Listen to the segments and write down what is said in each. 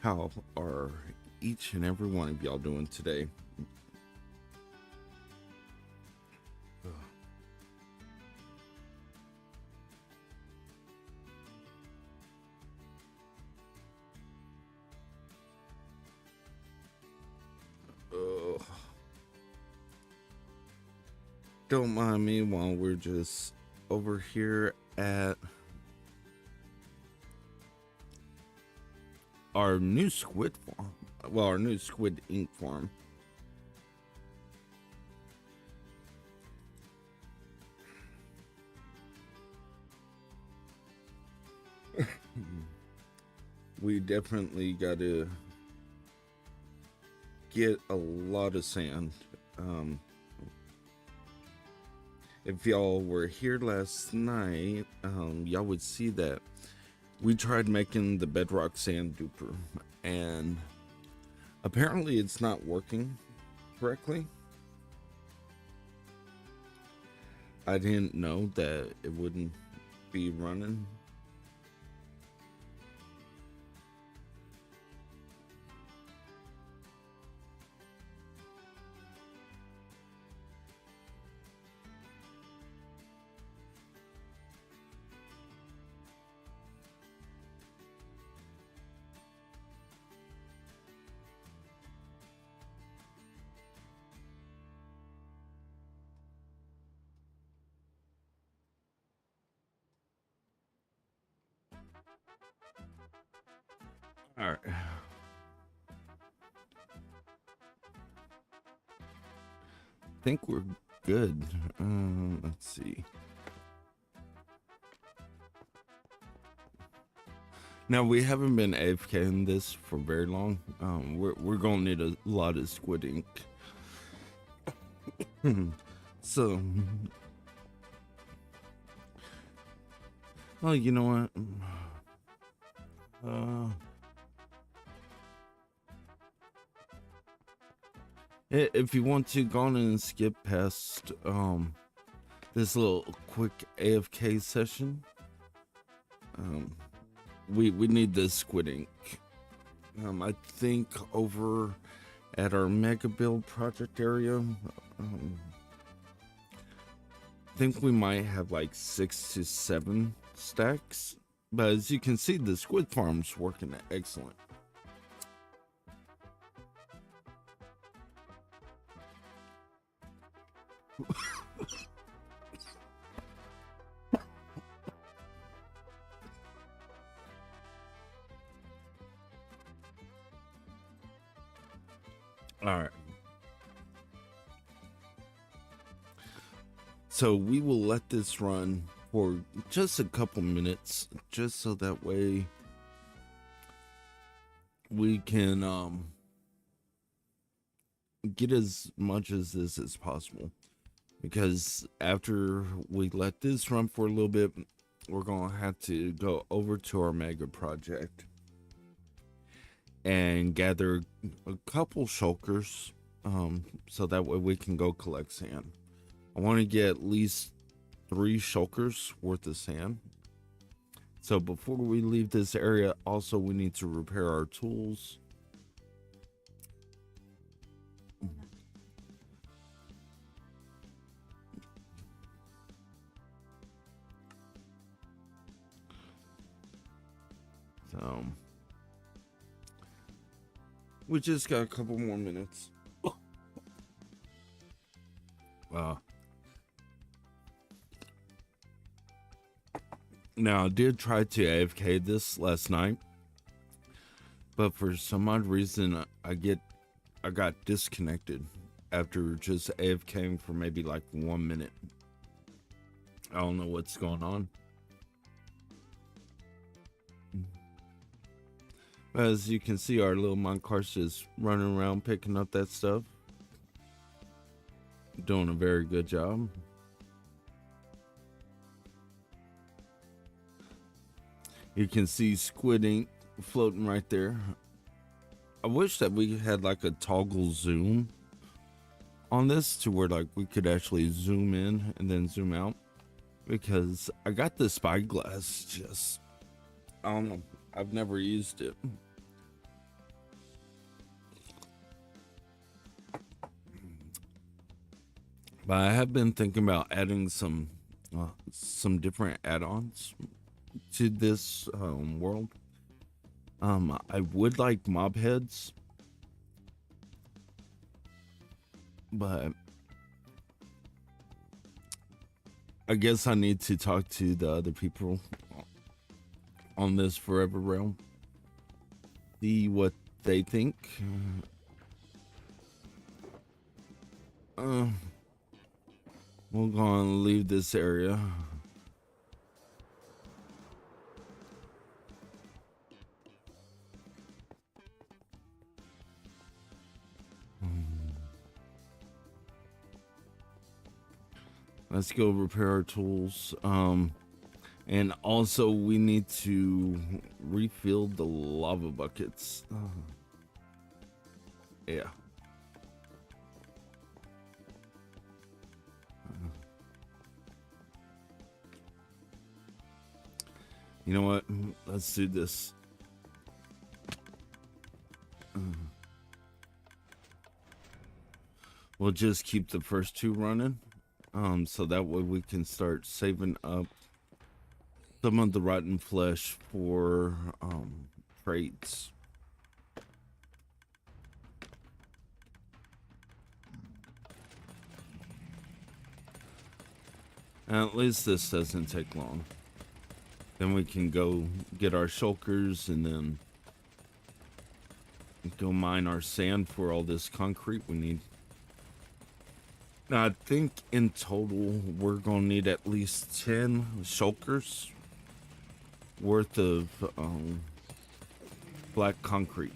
How are each and every one of y'all doing today? Uh, don't mind me while we're just over here at our new squid farm. Well, our new squid ink farm. We definitely got to get a lot of sand. If y'all were here last night, y'all would see that we tried making the Bedrock sand duper, and apparently it's not working correctly. I didn't know that it wouldn't be running. All right. Think we're good. Let's see. Now we haven't been AFK in this for very long. We're gonna need a lot of squid ink. So, well, you know what? If you want to go on and skip past this little quick AFK session, we need the squid ink. I think over at our mega build project area, I think we might have like 6 to 7 stacks, but as you can see, the squid farm's working excellent. All right. So we will let this run for just a couple minutes, just so that way we can get as much as this as possible. Because after we let this run for a little bit, we're gonna have to go over to our mega project and gather a couple shulkers, so that way we can go collect sand. I want to get at least 3 shulkers worth of sand. So before we leave this area, also we need to repair our tools. So we just got a couple more minutes. Now I did try to AFK this last night, but for some odd reason I got disconnected after just AFKing for maybe like 1 minute. I don't know what's going on. As you can see, our little minecart's just running around picking up that stuff. Doing a very good job. You can see squid ink floating right there. I wish that we had like a toggle zoom on this to where like we could actually zoom in and then zoom out, because I got the spyglass, just I don't know, I've never used it. But I have been thinking about adding some different add-ons to this world. I would like mob heads, but I guess I need to talk to the other people on this forever realm, see what they think. Uh, we're gonna leave this area. Let's go repair our tools. And also we need to refill the lava buckets. Yeah. You know what? Let's do this. We'll just keep the first two running. So that way we can start saving up some of the rotten flesh for trades. And at least this doesn't take long. Then we can go get our shulkers and then go mine our sand for all this concrete we need. Now, I think in total we're gonna need at least 10 shulkers worth of black concrete.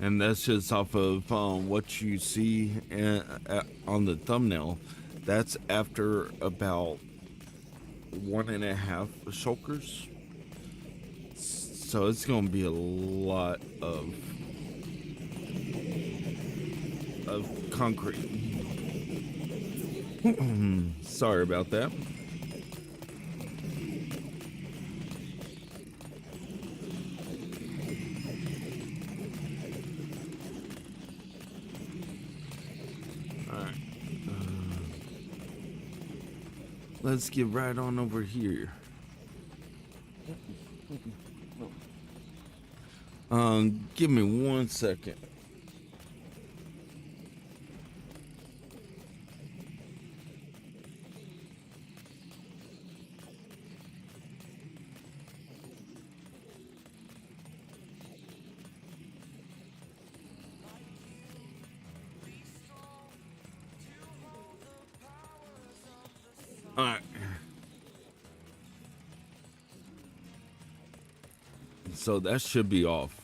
And that's just off of what you see on the thumbnail. That's after about 1.5 shulkers. So it's gonna be a lot of concrete. Sorry about that. Alright. Let's get right on over here. Give me 1 second. All right. So that should be off.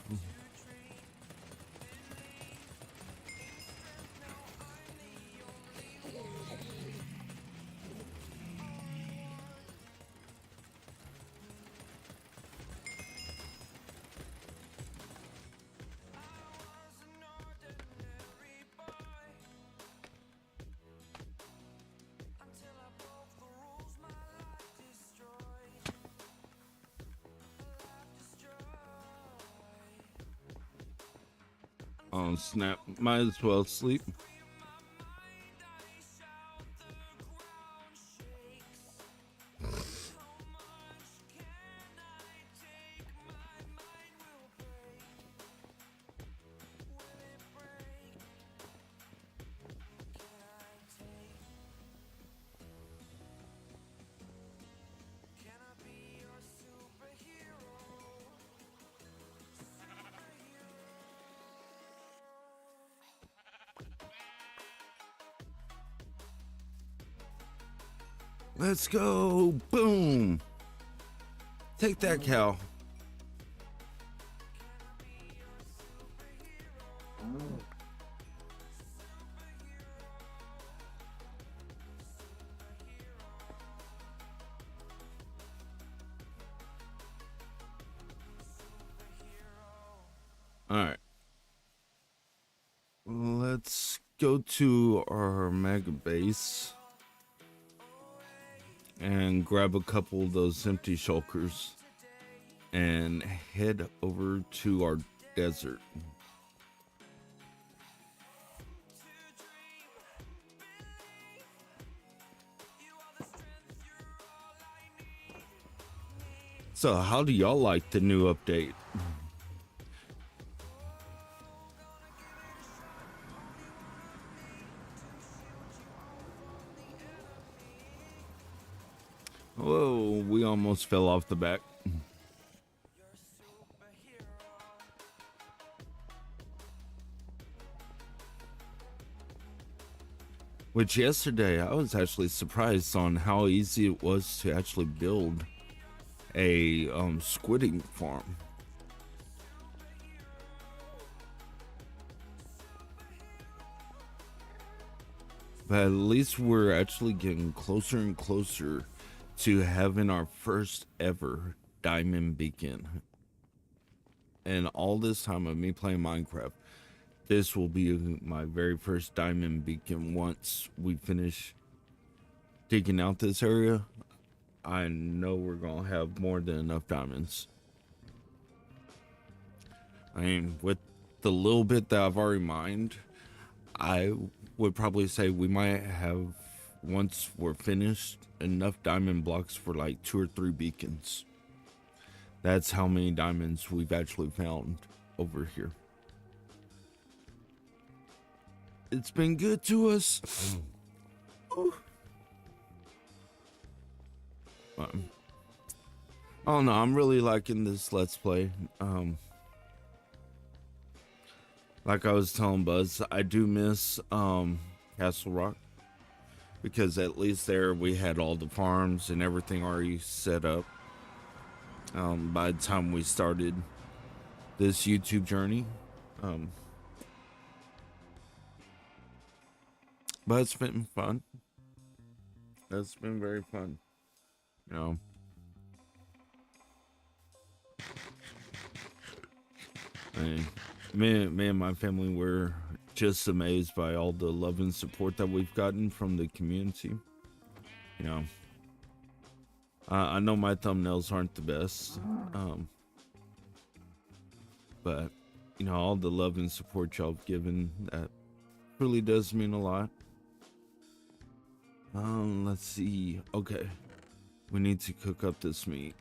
Oh snap, might as well sleep. Let's go. Boom. Take that, cow. All right. Let's go to our mega base and grab a couple of those empty shulkers and head over to our desert. So, how do y'all like the new update? Whoa, we almost fell off the back. Which yesterday I was actually surprised on how easy it was to actually build a squidding farm. But at least we're actually getting closer and closer to having our first ever diamond beacon. And all this time of me playing Minecraft, this will be my very first diamond beacon. Once we finish digging out this area, I know we're gonna have more than enough diamonds. I mean, with the little bit that I've already mined, I would probably say we might have, once we're finished, enough diamond blocks for like 2 or 3 beacons. That's how many diamonds we've actually found over here. It's been good to us. I don't know, I'm really liking this Let's Play. Like I was telling Buzz, I do miss Castle Rock, because at least there we had all the farms and everything already set up by the time we started this YouTube journey. But it's been fun. It's been very fun, you know. Me and my family were just amazed by all the love and support that we've gotten from the community. You know, I know my thumbnails aren't the best, but you know, all the love and support y'all have given, that really does mean a lot. Let's see. Okay, we need to cook up this meat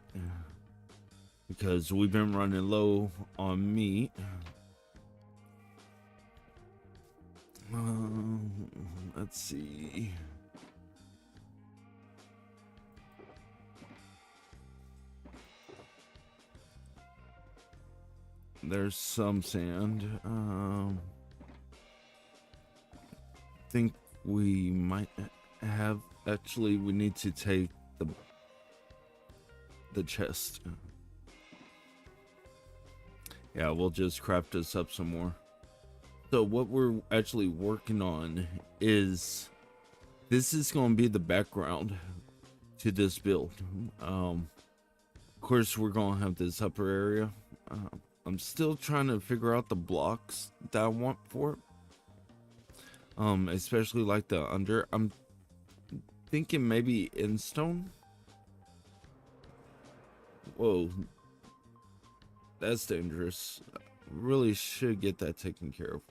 because we've been running low on meat. Let's see. There's some sand. Think we might have, actually we need to take the chest. Yeah, we'll just craft us up some more. So what we're actually working on is, this is going to be the background to this build. Of course, we're going to have this upper area. I'm still trying to figure out the blocks that I want for it. Especially like the under. I'm thinking maybe in stone. Whoa, that's dangerous. Really should get that taken care of.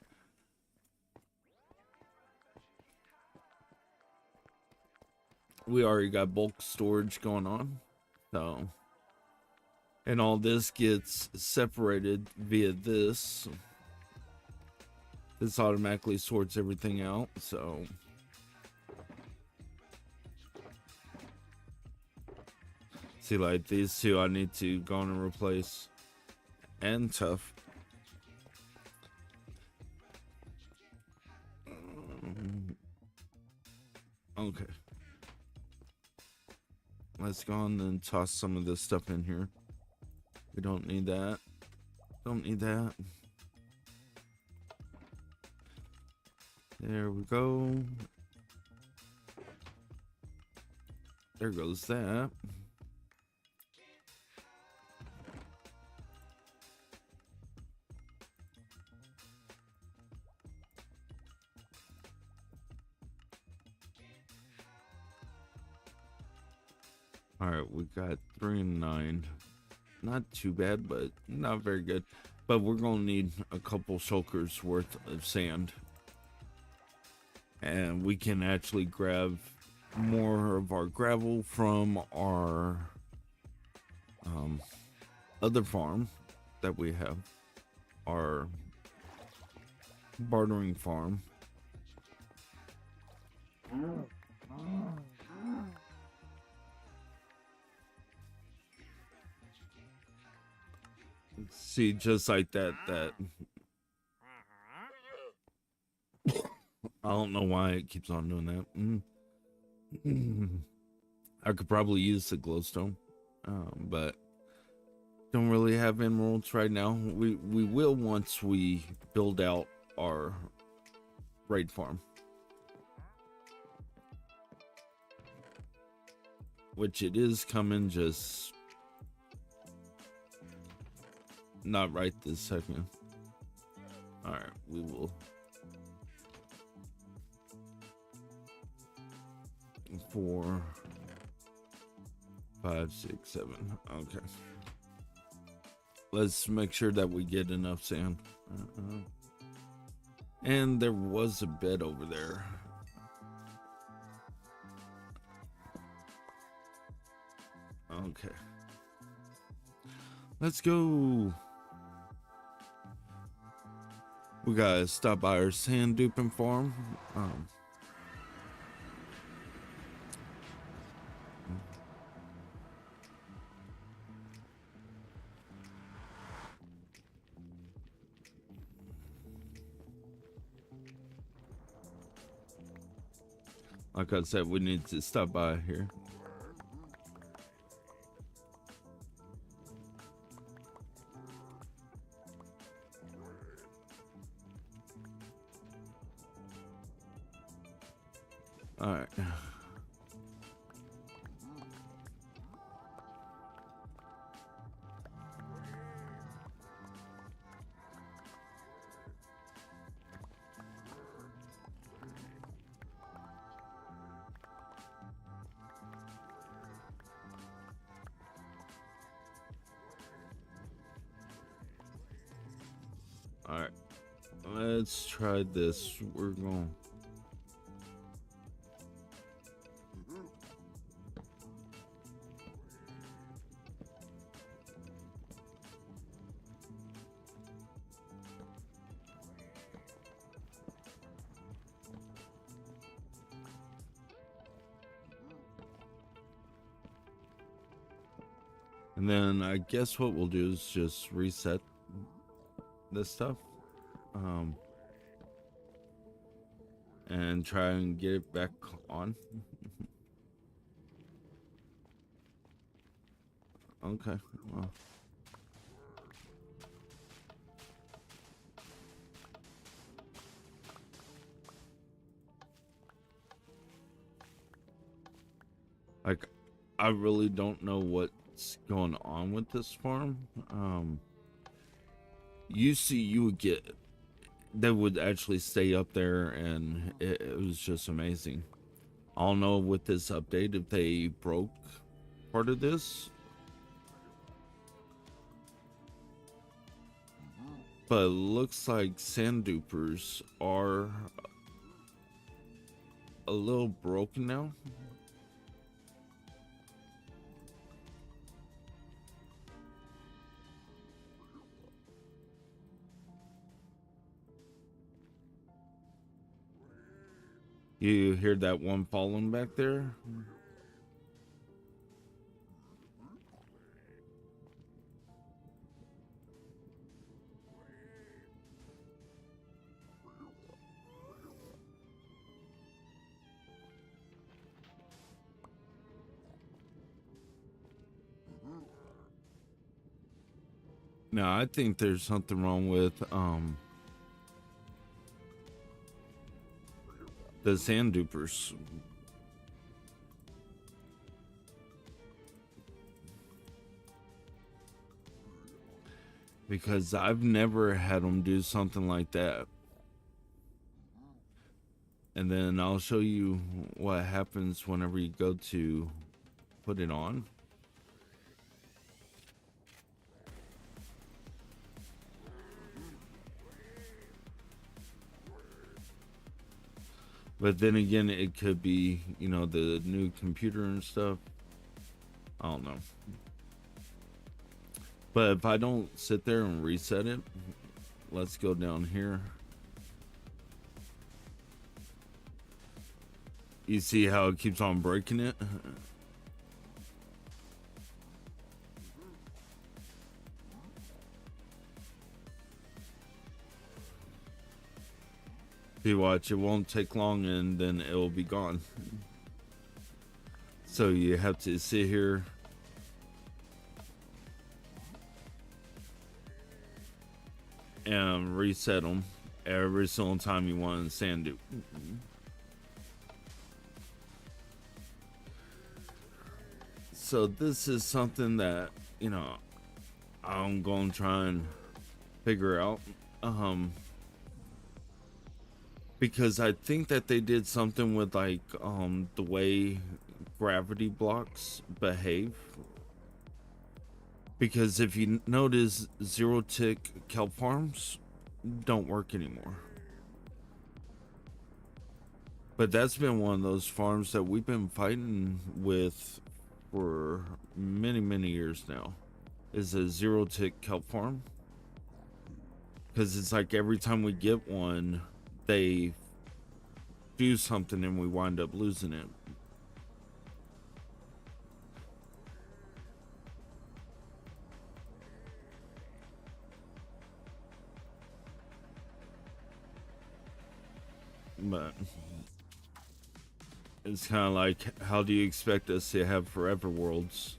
We already got bulk storage going on, so, and all this gets separated via this. This automatically sorts everything out, so see, like these two I need to go on and replace. And tough. Okay, let's go on and toss some of this stuff in here. We don't need that. Don't need that. There we go. There goes that. All right, we got 3 and 9. not too bad, but not very good. But we're gonna need a couple shulkers worth of sand, and we can actually grab more of our gravel from our other farm that we have, our bartering farm. See, just like that, I don't know why it keeps on doing that. I could probably use the glowstone, but don't really have emeralds right now. We will once we build out our raid farm, which it is coming, just not right this second. All right, we will. 4, 5, 6, 7. Okay. Let's make sure that we get enough sand. And there was a bed over there. Okay. Let's go. We gotta stop by our sand duping farm. Like I said, we need to stop by here. All right. All right. Let's try this. We're going. And then I guess what we'll do is just reset this stuff. And try and get it back on. Okay, well. Like, I really don't know what's going on with this farm. You would get, they would actually stay up there, and it was just amazing. I don't know with this update if they broke part of this, but it looks like sand dupers are a little broken now. You hear that one falling back there? No, I think there's something wrong with the sand dupers. Because I've never had them do something like that. And then I'll show you what happens whenever you go to put it on. But then again, it could be, you know, the new computer and stuff. I don't know. But if I don't sit there and reset it, let's go down here. You see how it keeps on breaking it? You watch, it won't take long and then it'll be gone. So you have to sit here and reset them every single time you want to sand it. So this is something that, you know, I'm going to try and figure out. Because I think that they did something with like the way gravity blocks behave. Because if you notice, zero tick kelp farms don't work anymore. But that's been one of those farms that we've been fighting with for many years now. Is a zero tick kelp farm. Because it's like every time we get one, they do something and we wind up losing it. But it's kind of like, how do you expect us to have forever worlds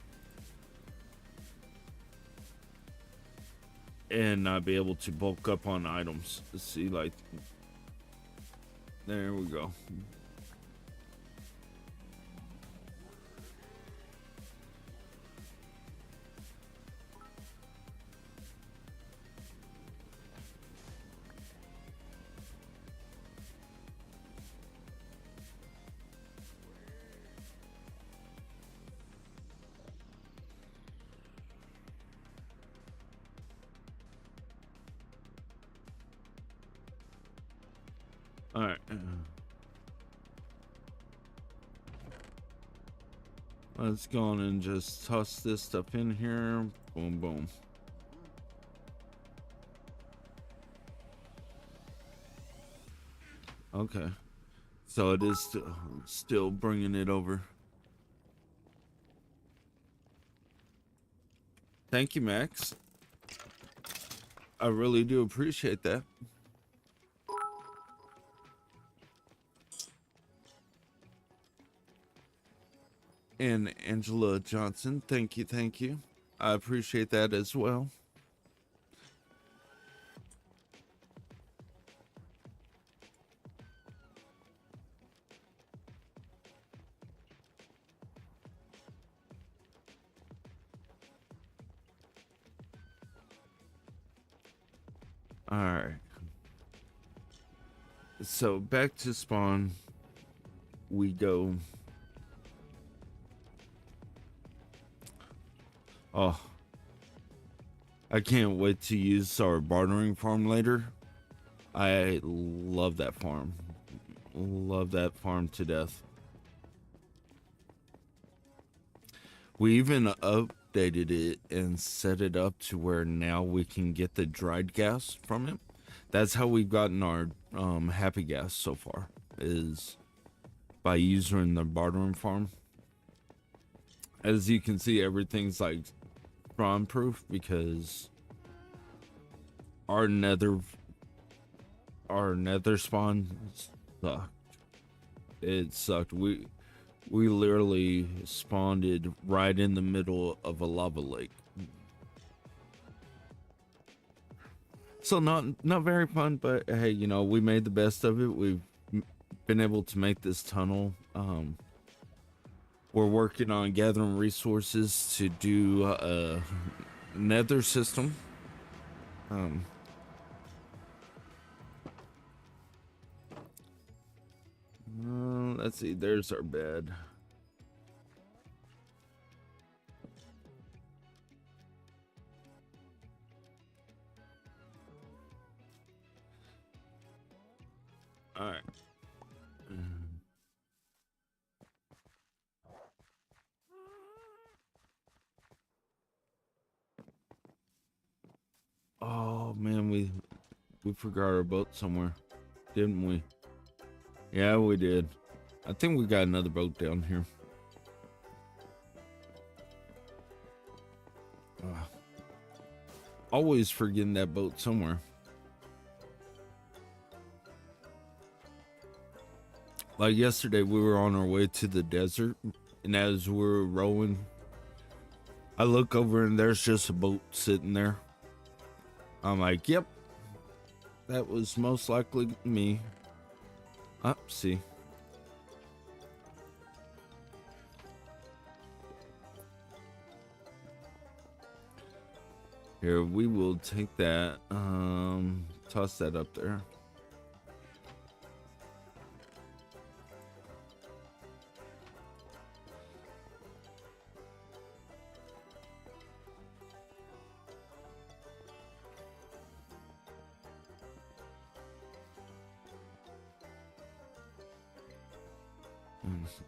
and not be able to bulk up on items? See, like, there we go. All right. Let's go on and just toss this stuff in here. Boom, boom. Okay. So it is still bringing it over. Thank you, Max. I really do appreciate that. And Angela Johnson, thank you, thank you. I appreciate that as well. All right. So back to spawn we go. Oh, I can't wait to use our bartering farm later. I love that farm. Love that farm to death. We even updated it and set it up to where now we can get the dried gas from it. That's how we've gotten our happy gas so far, is by using the bartering farm. As you can see, everything's like spawn proof because our nether spawn sucked. It sucked. We literally spawned right in the middle of a lava lake. So not very fun, but hey, you know, we made the best of it. We've been able to make this tunnel. We're working on gathering resources to do a nether system. Let's see, there's our bed. All right. We forgot our boat somewhere, didn't we? Yeah, we did. I think we got another boat down here. Always forgetting that boat somewhere. Like yesterday, we were on our way to the desert, and as we were rowing, I look over and there's just a boat sitting there. I'm like, yep, that was most likely me. See. Here, we will take that, toss that up there.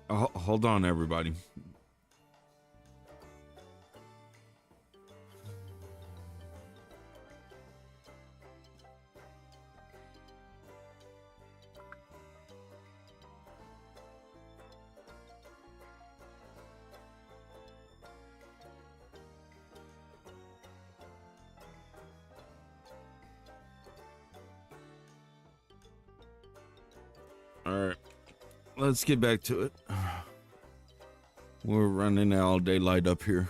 Hold on, everybody. All right, let's get back to it. We're running out of daylight up here.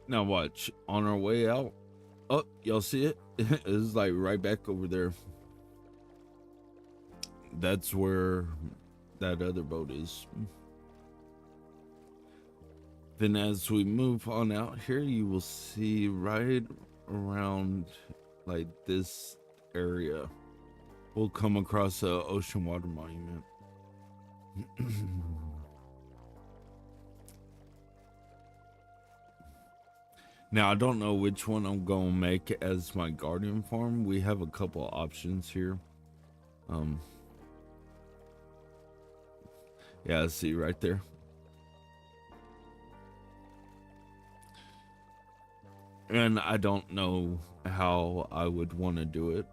Now watch, on our way out. Oh, y'all see it? It's like right back over there. That's where that other boat is. Then as we move on out here, you will see right around like this area, we'll come across a ocean water monument. Now, I don't know which one I'm going to make as my guardian farm. We have a couple options here. Yeah, see right there. And I don't know how I would want to do it.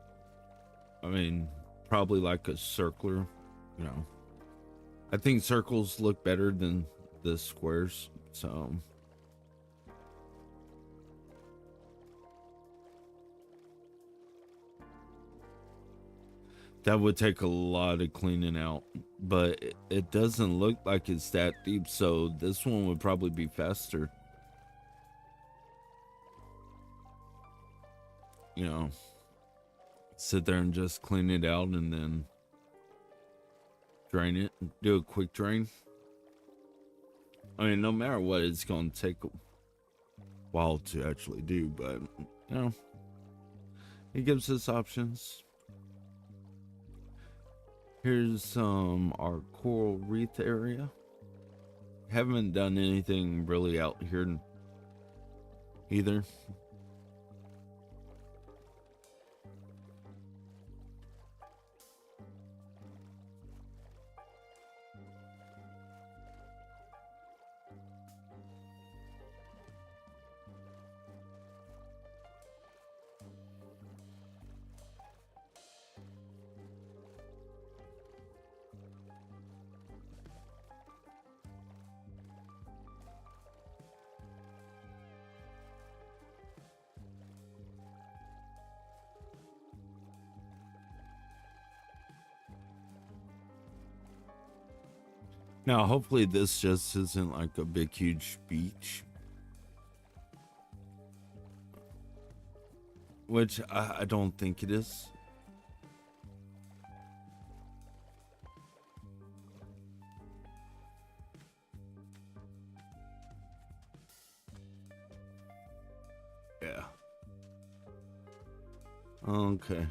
I mean, probably like a circular, you know. I think circles look better than the squares, so... That would take a lot of cleaning out, but it doesn't look like it's that deep, so this one would probably be faster. You know, sit there and just clean it out and then drain it, do a quick drain. I mean, no matter what, it's going to take a while to actually do, but, you know, it gives us options. Here's our coral reef area. Haven't done anything really out here either. Now, hopefully this just isn't like a big, huge beach. Which I don't think it is. Yeah. Okay.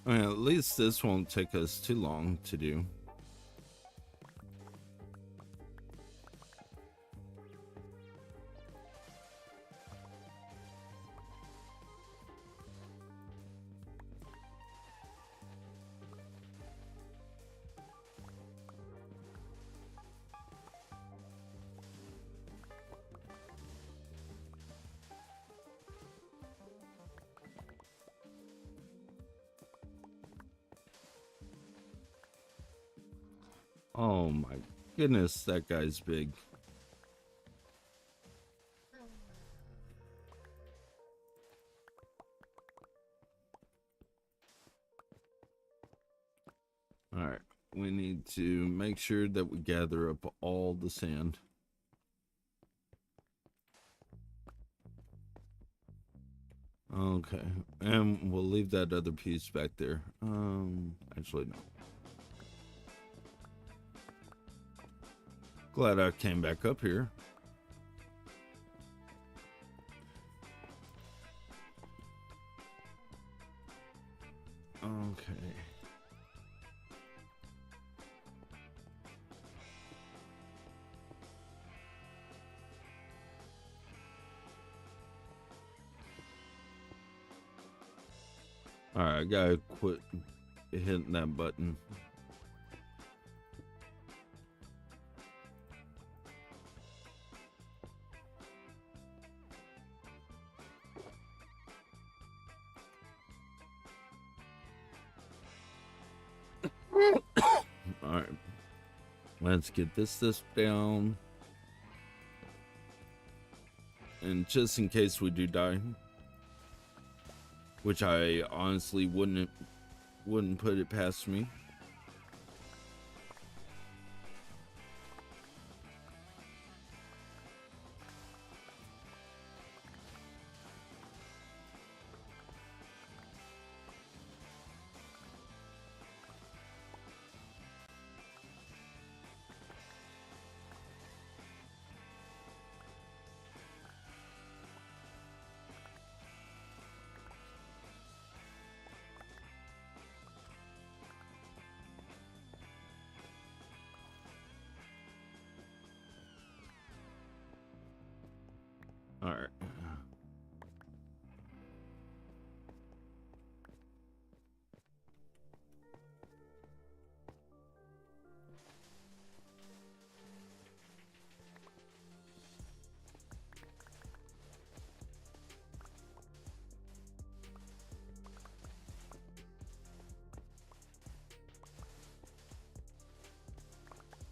Well, at least this won't take us too long to do. Oh my goodness, that guy's big. All right, we need to make sure that we gather up all the sand. Okay, and we'll leave that other piece back there. Actually, no. Glad I came back up here. Okay. All right, I gotta quit hitting that button. All right, let's get this down, and just in case we do die, which I honestly wouldn't put it past me. All right.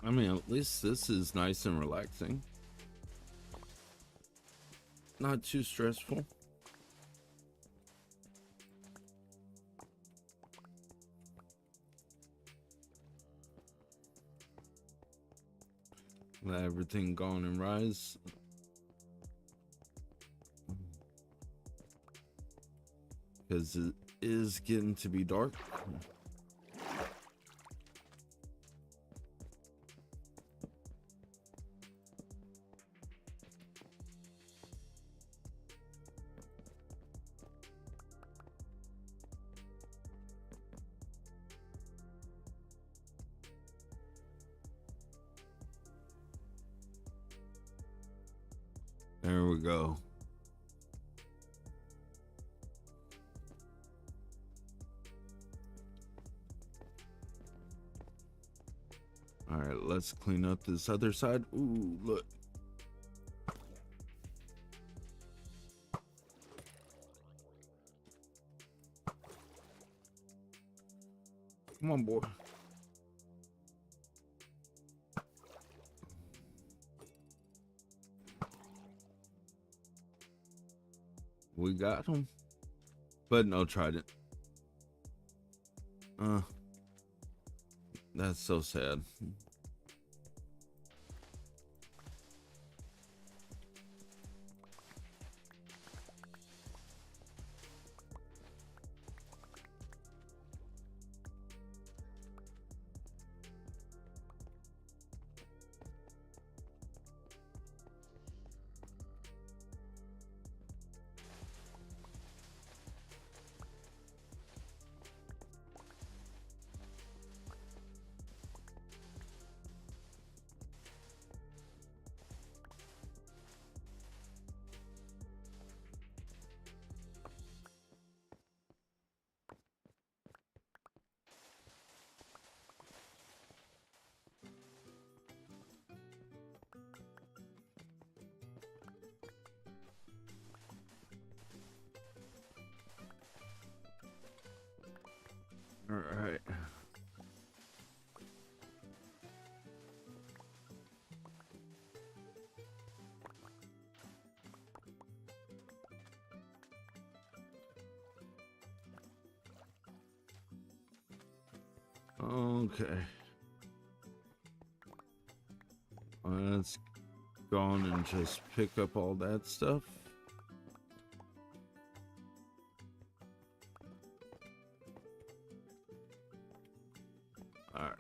I mean, at least this is nice and relaxing. Not too stressful. Let everything go on and rise. Because it is getting to be dark. There we go. All right, let's clean up this other side. Ooh, look. Come on, boy. We got him. But no trident. That's so sad. All right. Okay. Let's go on and just pick up all that stuff. All right.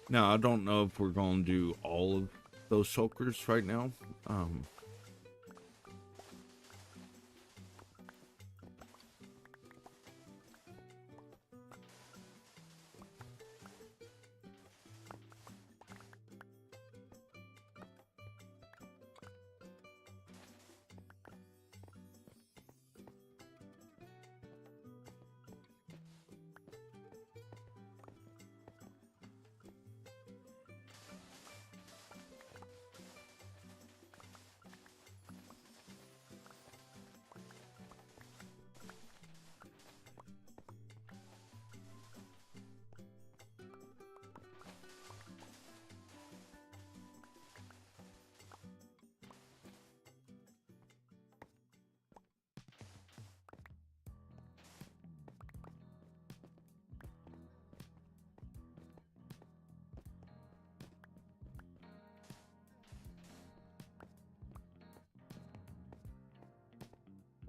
Now, I don't know if we're going to do all of those shulkers right now.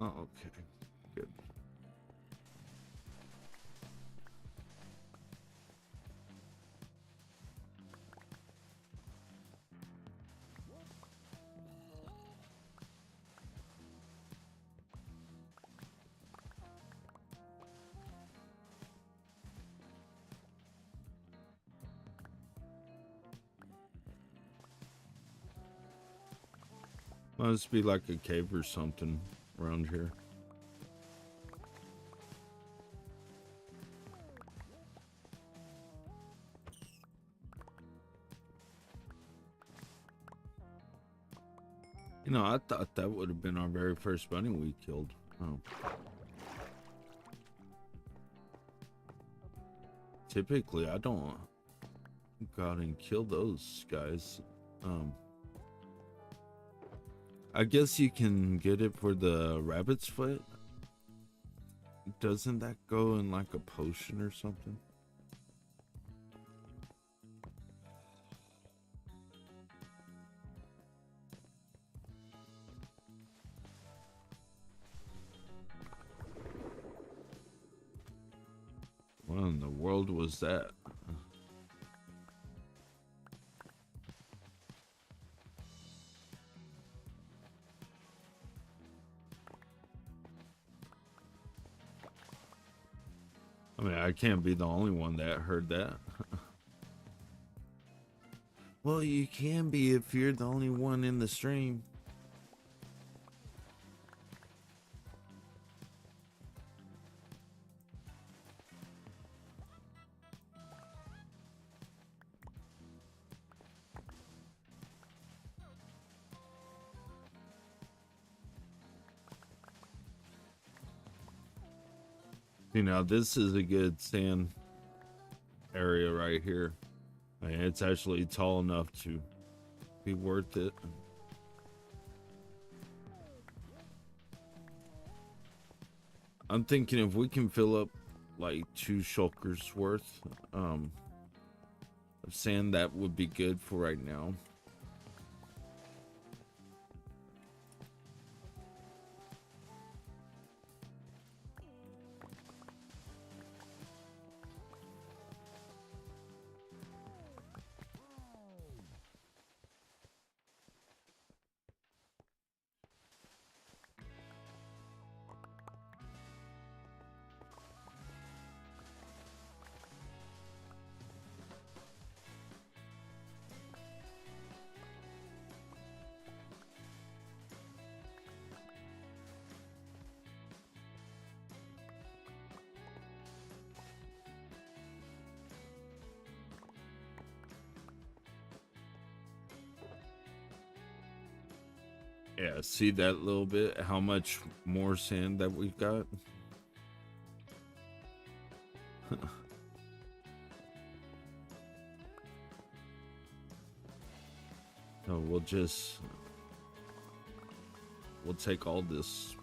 Oh, okay. Good. Must be like a cave or something around here. You know, I thought that would have been our very first bunny we killed. Oh. Typically, I don't go out and kill those guys. I guess you can get it for the rabbit's foot. Doesn't that go in like a potion or something? What in the world was that? I mean, I can't be the only one that heard that. Well, you can be if you're the only one in the stream. You know, this is a good sand area right here. I mean, it's actually tall enough to be worth it. I'm thinking if we can fill up like 2 shulkers worth of sand, that would be good for right now. Yeah, see that little bit? How much more sand that we've got? No, we'll take all this.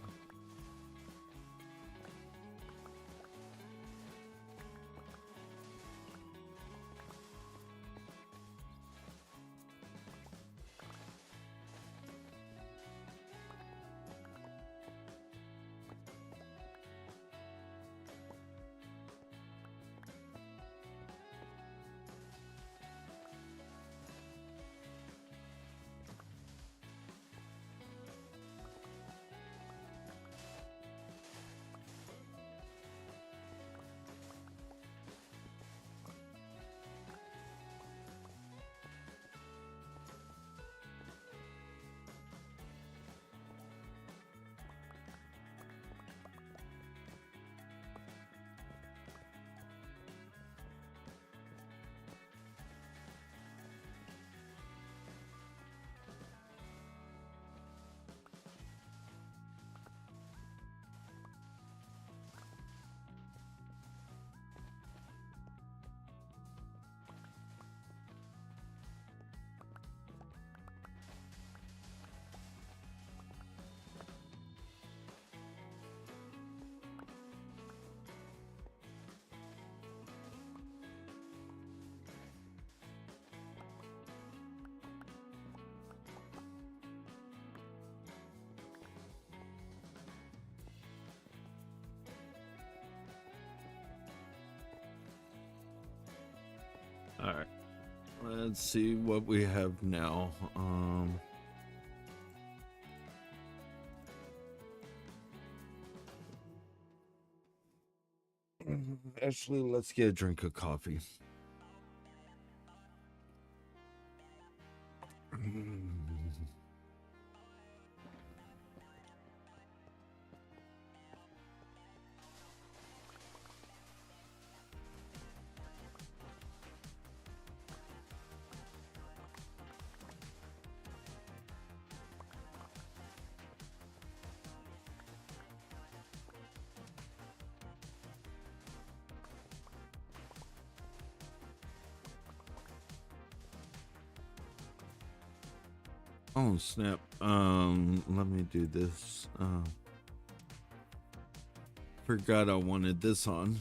All right. Let's see what we have now. Actually, let's get a drink of coffee. Oh snap. Let me do this. Forgot I wanted this on.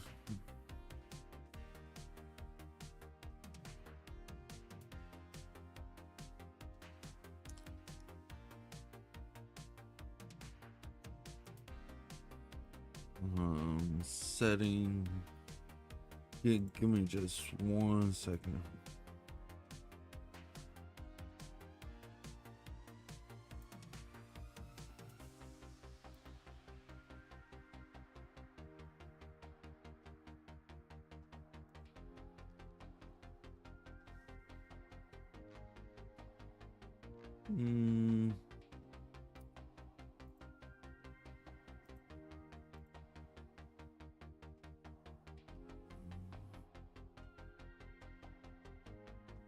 Setting. Give me just 1 second. Mm,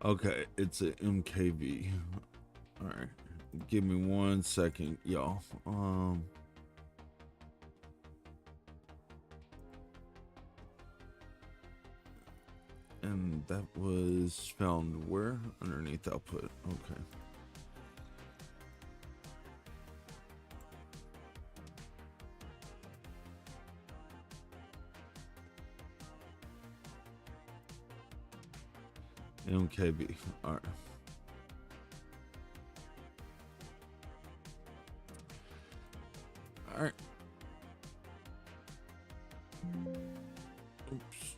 okay, it's a MKV. All right, give me 1 second, y'all. And that was found where? Underneath output. Okay. MKB. All right. All right. Oops.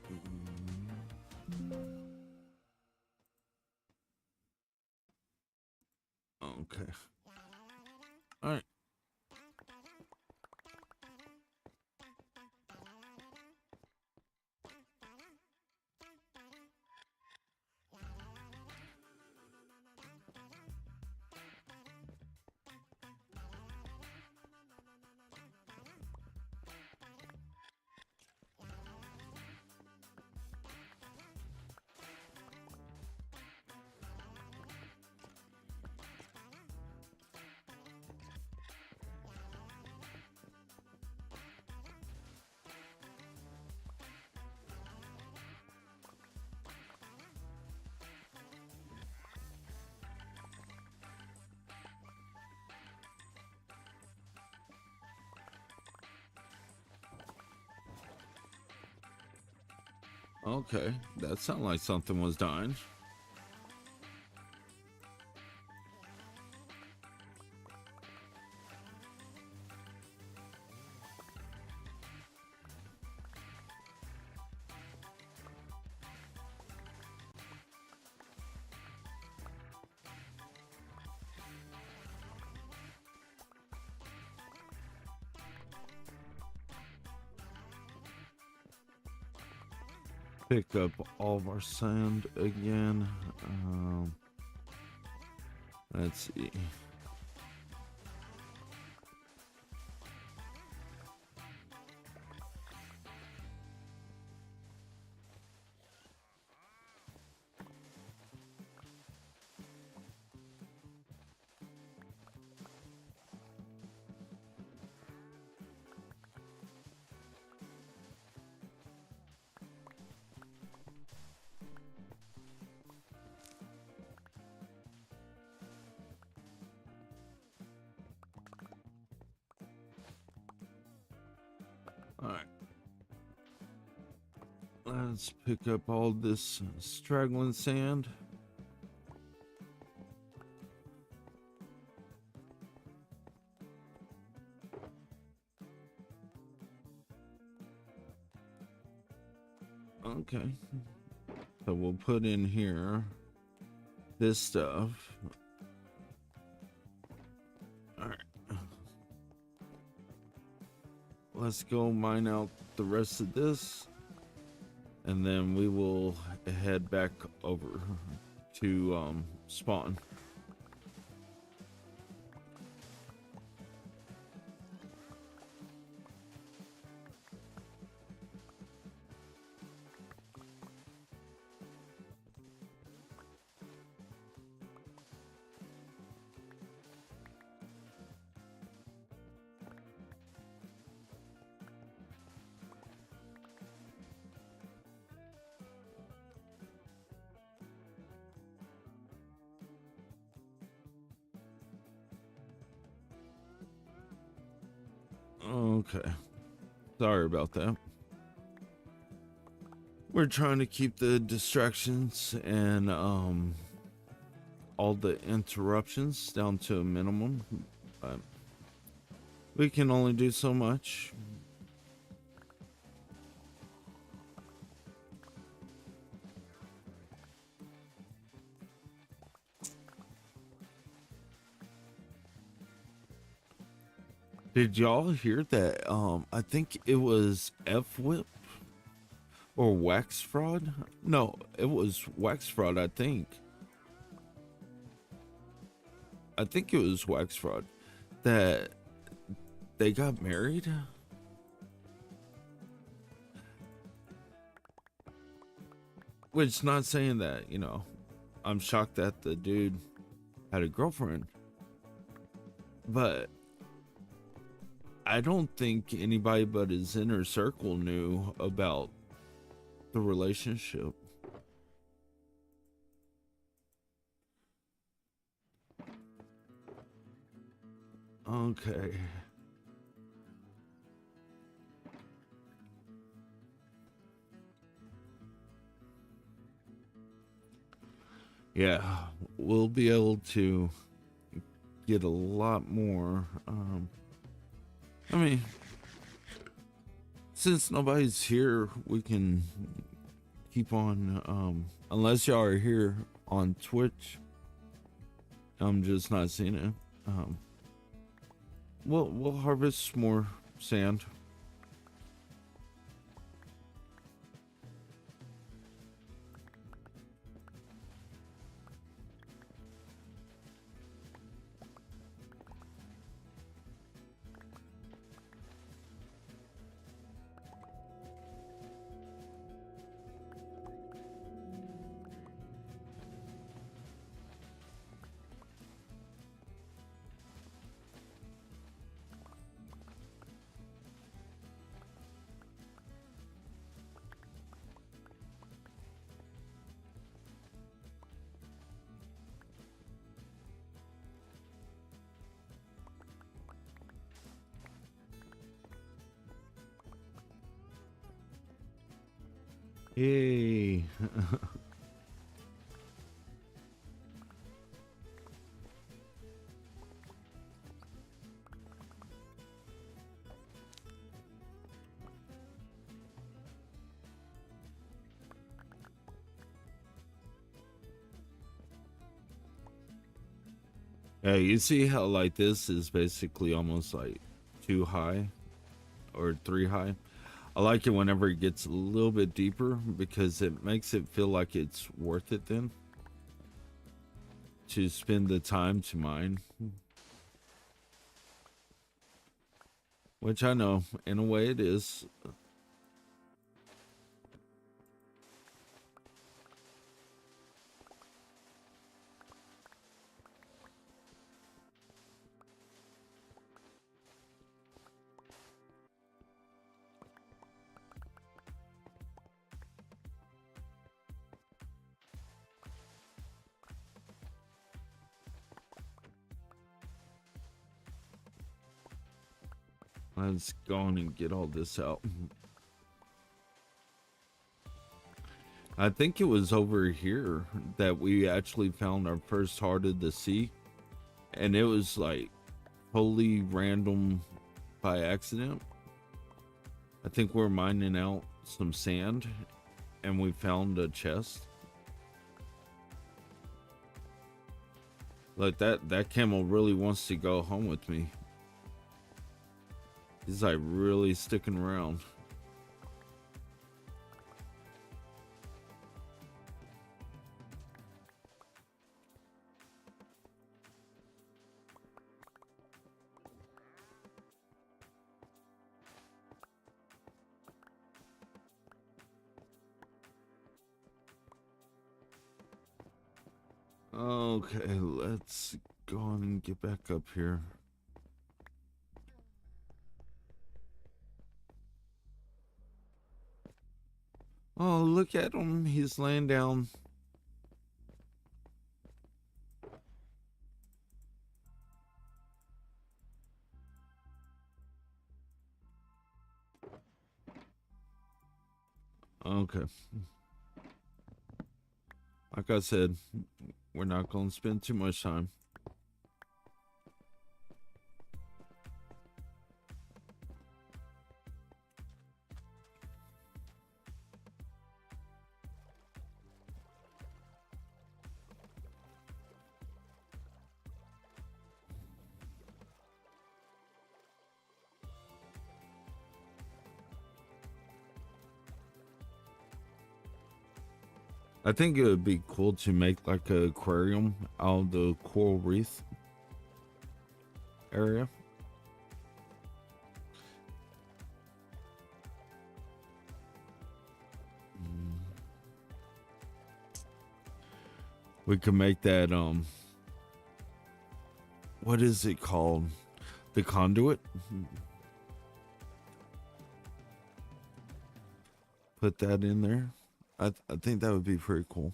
Okay. All right. Okay. That sounded like something was dying. Pick up all of our sand again. Let's see. All right. Let's pick up all this straggling sand. Okay. So we'll put in here this stuff. All right. Let's go mine out the rest of this. And then we will head back over to spawn. Okay. Sorry about that. We're trying to keep the distractions and all the interruptions down to a minimum, but we can only do so much. Did y'all hear that? I think it was F whip or wax fraud. No, it was wax fraud, I think. I think it was Wax Fraud, that they got married. Which, not saying that, I'm shocked that the dude had a girlfriend, but I don't think anybody but his inner circle knew about the relationship. Okay. Yeah, we'll be able to get a lot more. I mean, since nobody's here, we can keep on. Unless y'all are here on Twitch, I'm just not seeing it. We'll harvest more sand. Yay. Yeah, you see how like this is basically almost like 2 high or 3 high. I like it whenever it gets a little bit deeper because it makes it feel like it's worth it then to spend the time to mine. Which I know, in a way it is. Let's go on and get all this out. I think it was over here that we actually found our first heart of the sea. And it was like totally random by accident. I think we're mining out some sand and we found a chest. Like that camel really wants to go home with me. He's like really sticking around. Okay, let's go on and get back up here. Oh, look at him. He's laying down. Okay. Like I said, we're not going to spend too much time. I think it would be cool to make like an aquarium out of the coral reef. area. We can make that what is it called? The conduit? Put that in there. I think that would be pretty cool.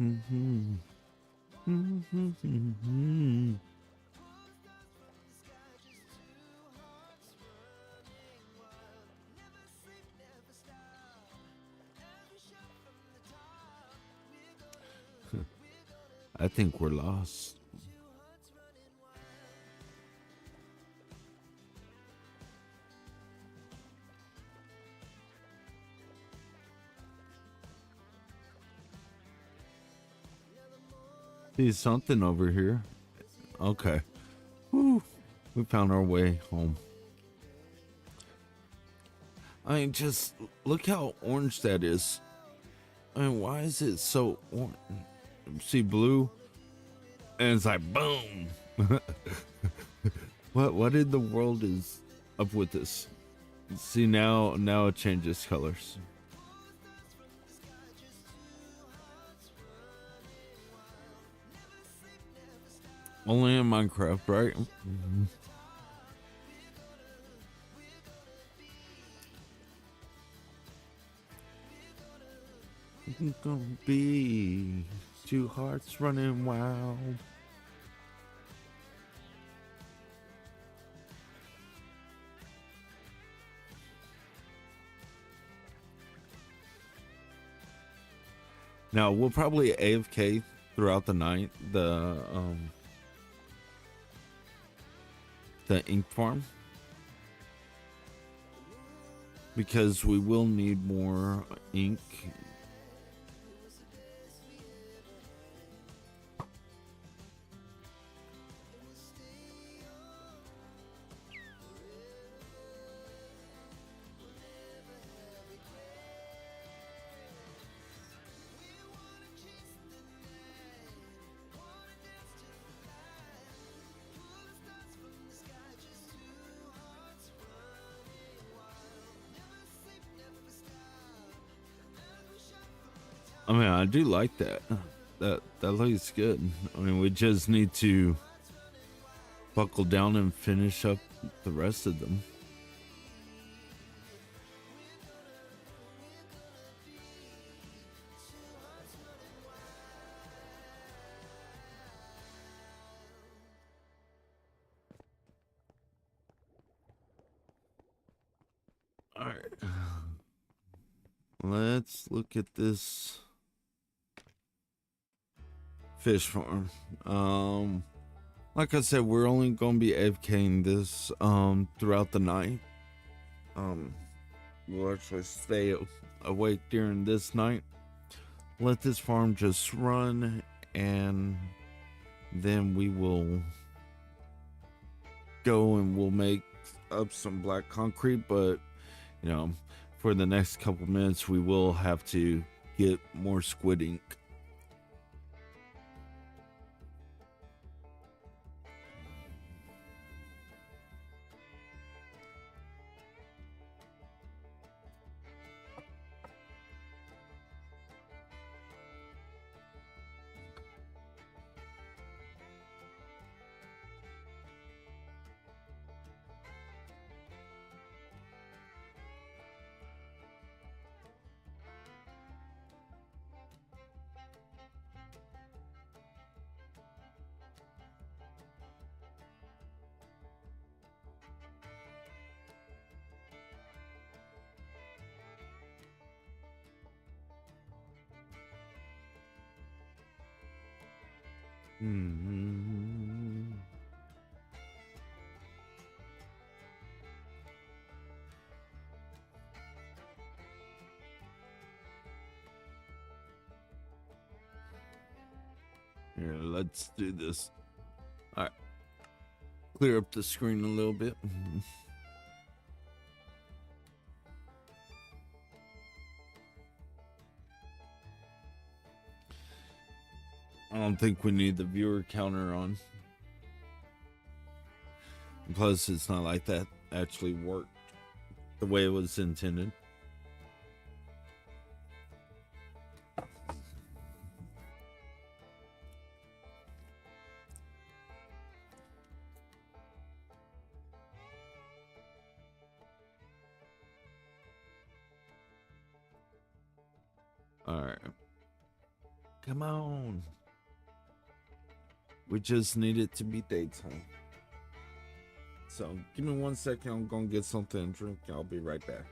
Mm-hmm. Mm-hmm. I think we're lost. See something over here. Okay. Whew. We found our way home. I mean, just look how orange that is. I mean, why is it so orange? See blue? And it's like, boom. What in the world is up with this? See, now it changes colors. Only in Minecraft, right? Mm-hmm. It's gonna be two hearts running wild. Now we'll probably AFK throughout the night. The ink farm, because we will need more ink. I mean, I do like that. That looks good. I mean, we just need to buckle down and finish up the rest of them. All right. Let's look at this fish farm. Like I said, we're only gonna be AFKing this throughout the night. We'll actually stay awake during this night. Let this farm just run, and then we will go and we'll make up some black concrete. But you know, for the next couple minutes, we will have to get more squid ink. Hmm. Here, let's do this. All right, clear up the screen a little bit. I don't think we need the viewer counter on. Plus, it's not like that actually worked the way it was intended. All right. Come on. We just need it to be daytime. So give me 1 second. I'm going to get something to drink. I'll be right back.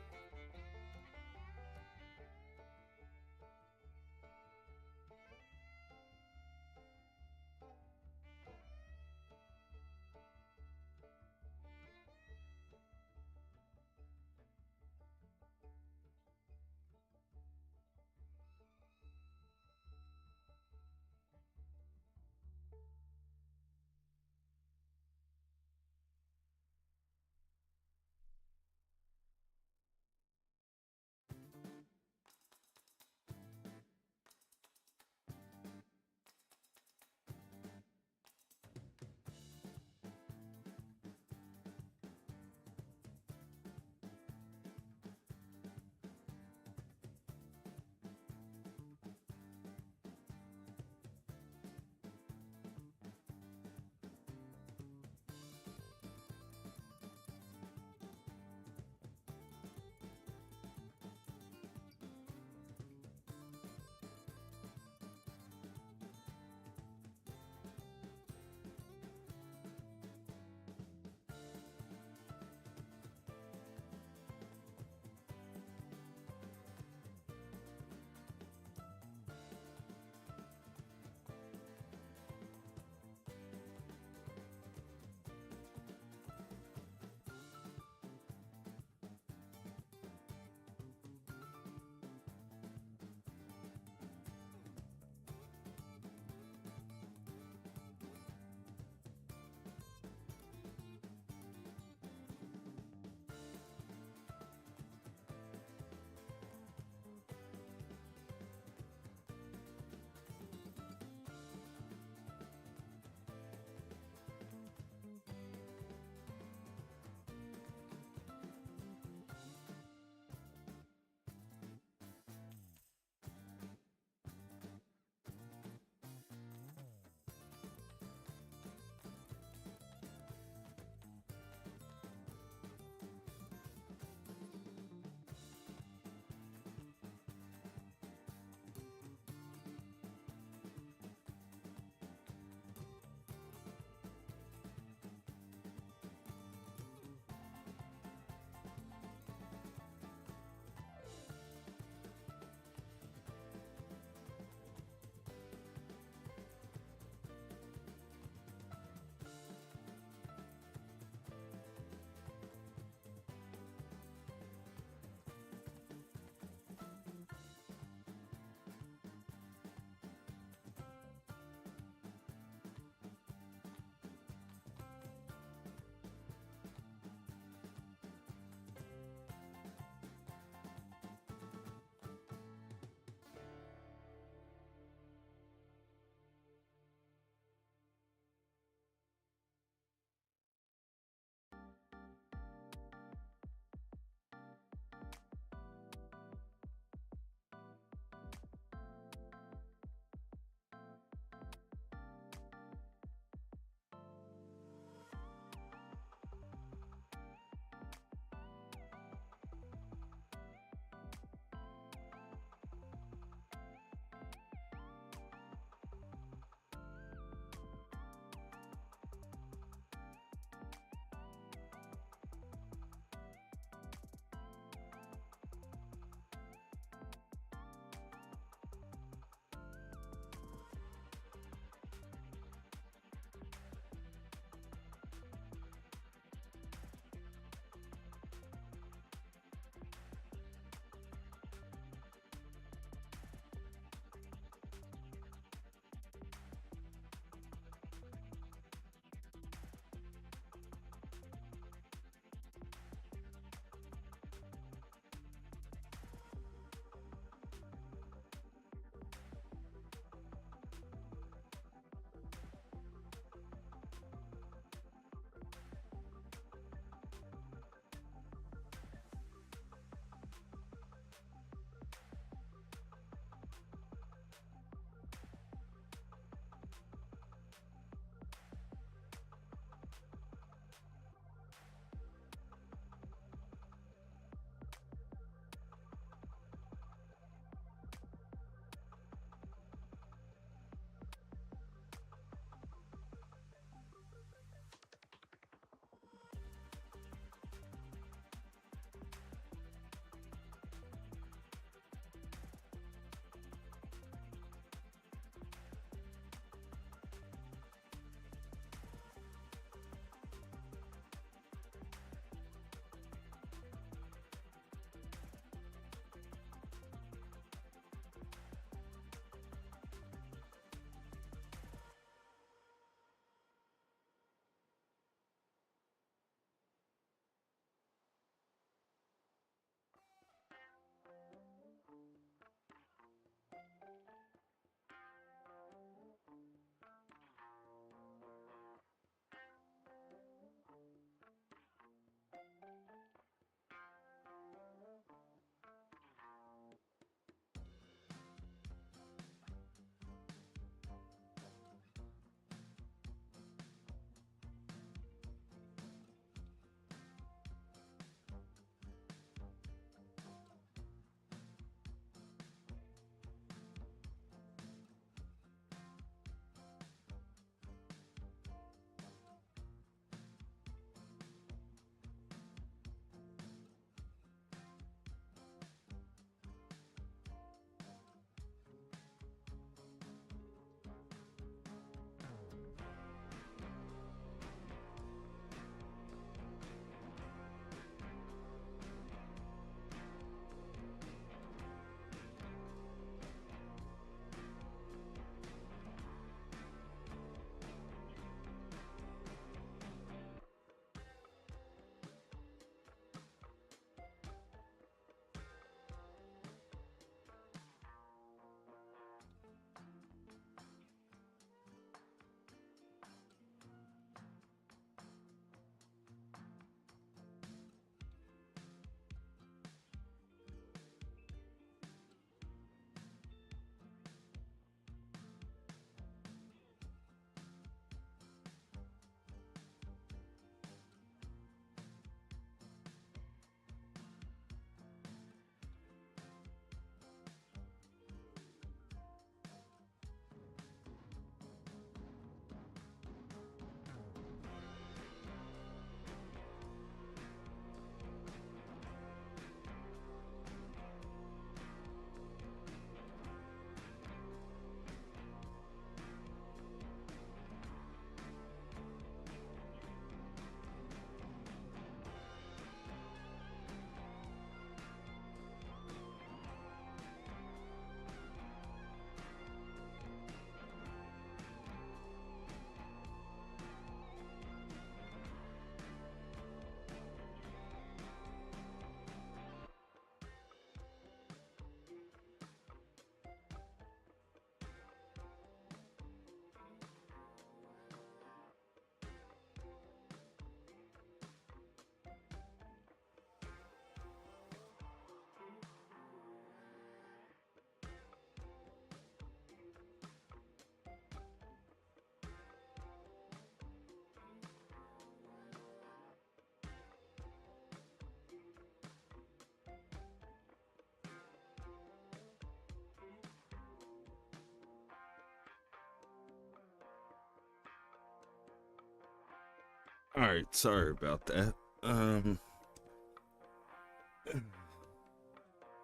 All right, sorry about that.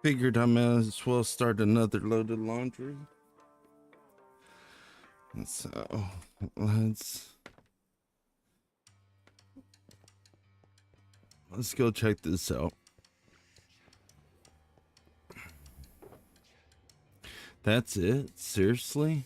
Figured I might as well start another load of laundry. So let's go check this out. That's it? Seriously?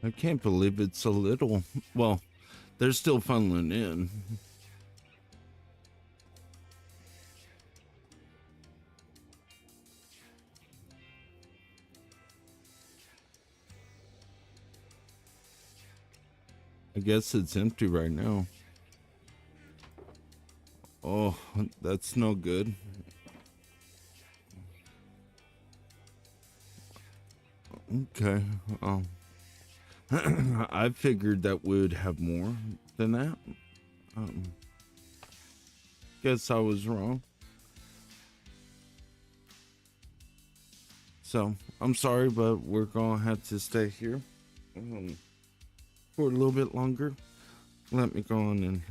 I can't believe it's so little. Well, they're still funneling in. I guess it's empty right now. Oh, that's no good. Okay. I figured that we would have more than that. Um, guess I was wrong. So I'm sorry, but we're gonna have to stay here for a little bit longer. Let me go on and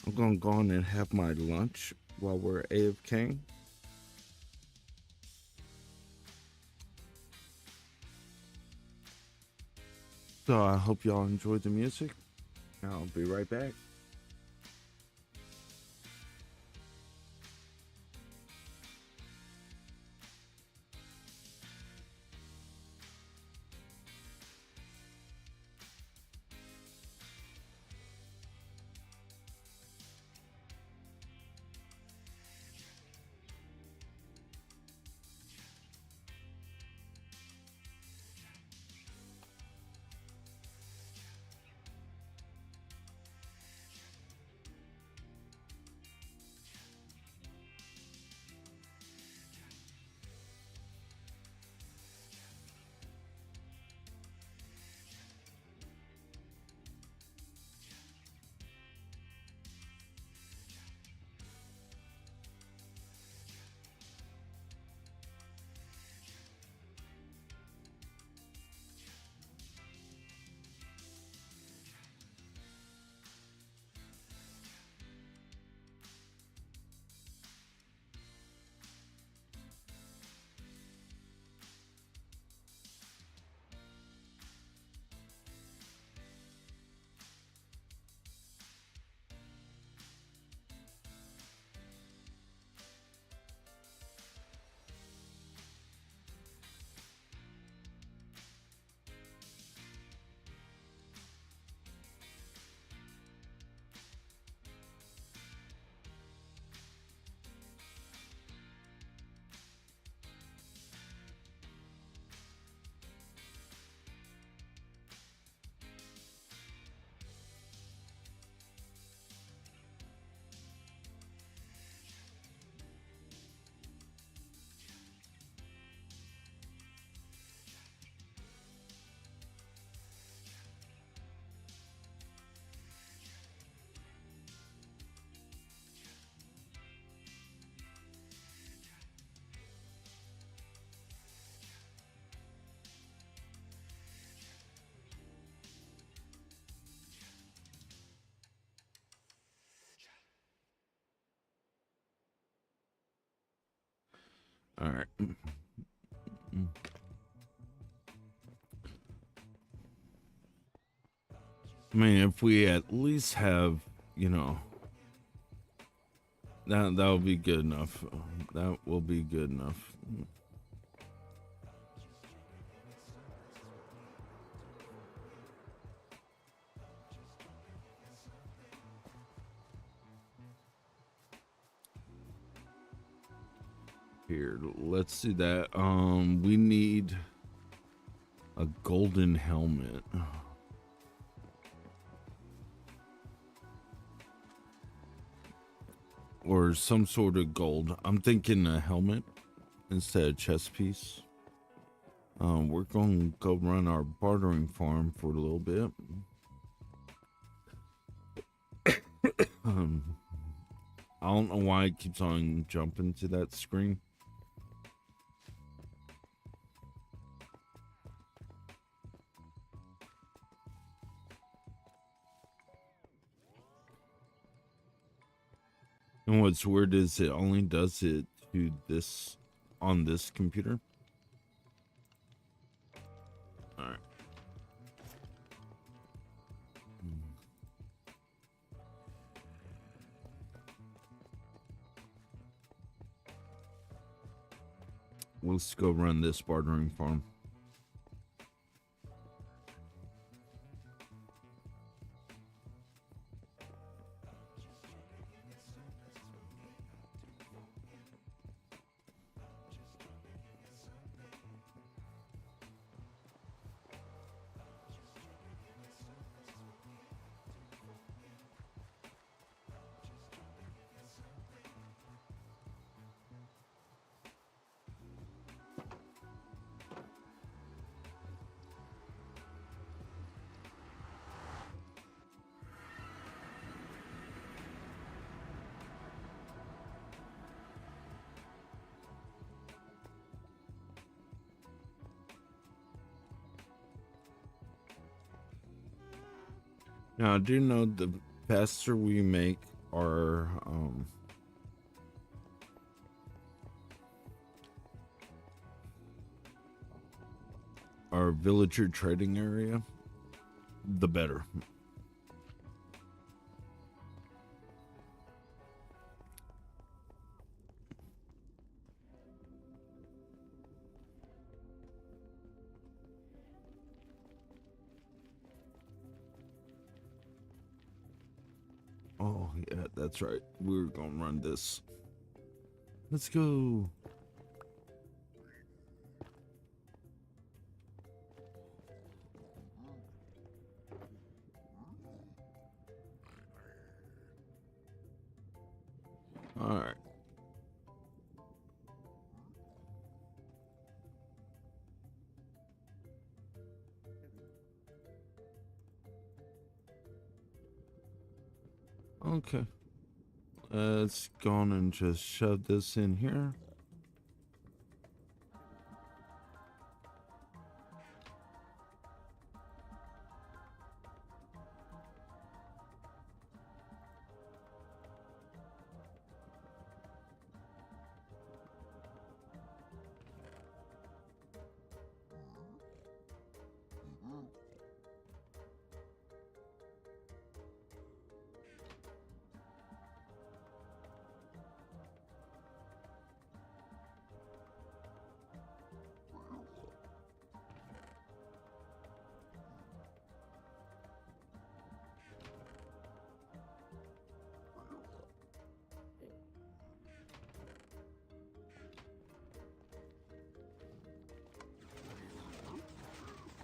I'm gonna go on and have my lunch while we're AFK. So I hope y'all enjoyed the music. I'll be right back. All right. I mean, if we at least have, you know, that'll be good enough. That will be good enough. Here, let's do that. We need a golden helmet. Or some sort of gold. I'm thinking a helmet instead of chest piece. We're going to go run our bartering farm for a little bit. Um, I don't know why it keeps on jumping to that screen. And what's weird is it only does it to this on this computer. All right. Let's go run this bartering farm. Now, I do know the faster we make our villager trading area, the better. Oh, yeah, that's right. We're gonna run this. Let's go. All right. Okay. Let's go on and just shove this in here.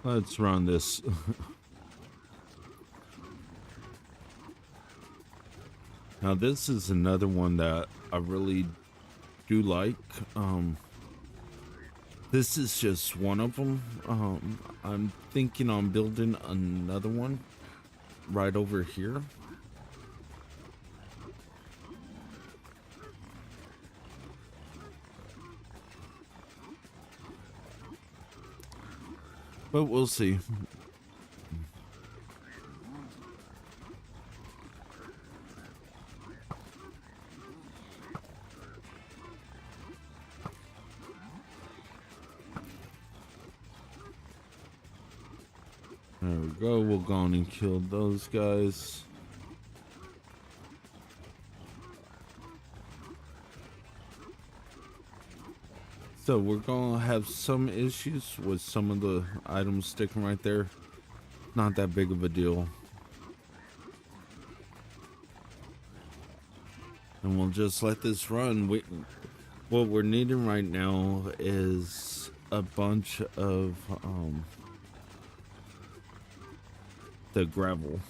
Let's run this. Now, this is another one that I really do like. This is just one of them. I'm thinking on building another one right over here. But we'll see. There we go. We'll go on and kill those guys. So we're gonna have some issues with some of the items sticking right there. Not that big of a deal. And we'll just let this run. What we're needing right now is a bunch of the gravel.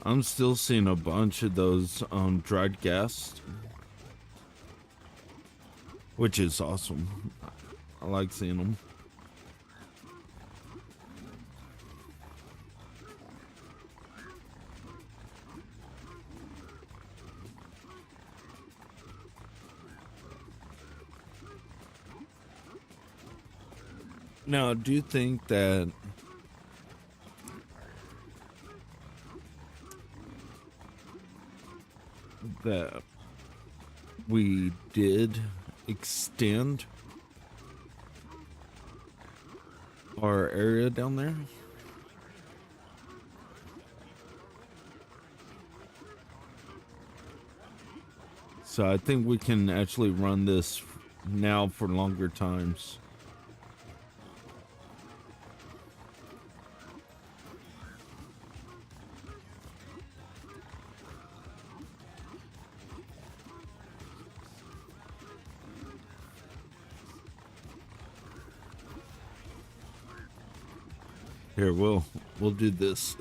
I'm still seeing a bunch of those dried gas, which is awesome. I like seeing them. Now, I do think that we did extend our area down there. So I think we can actually run this now for longer times. Here, we'll do this.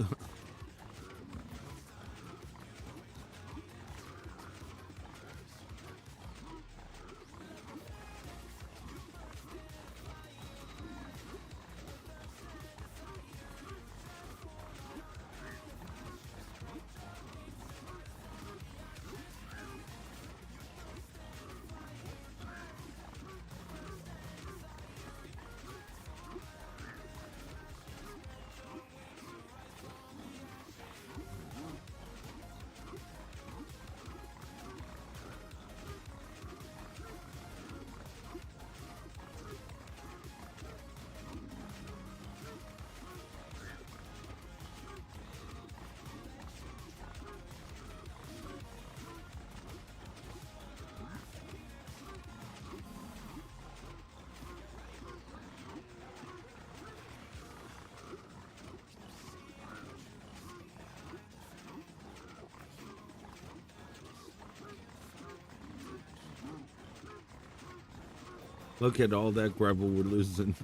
Look at all that gravel we're losing.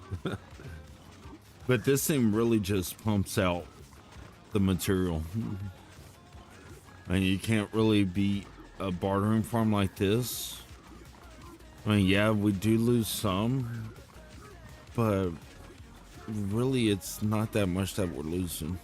But this thing really just pumps out the material. And you can't really beat a bartering farm like this. I mean, yeah, we do lose some, but really it's not that much that we're losing.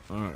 All right.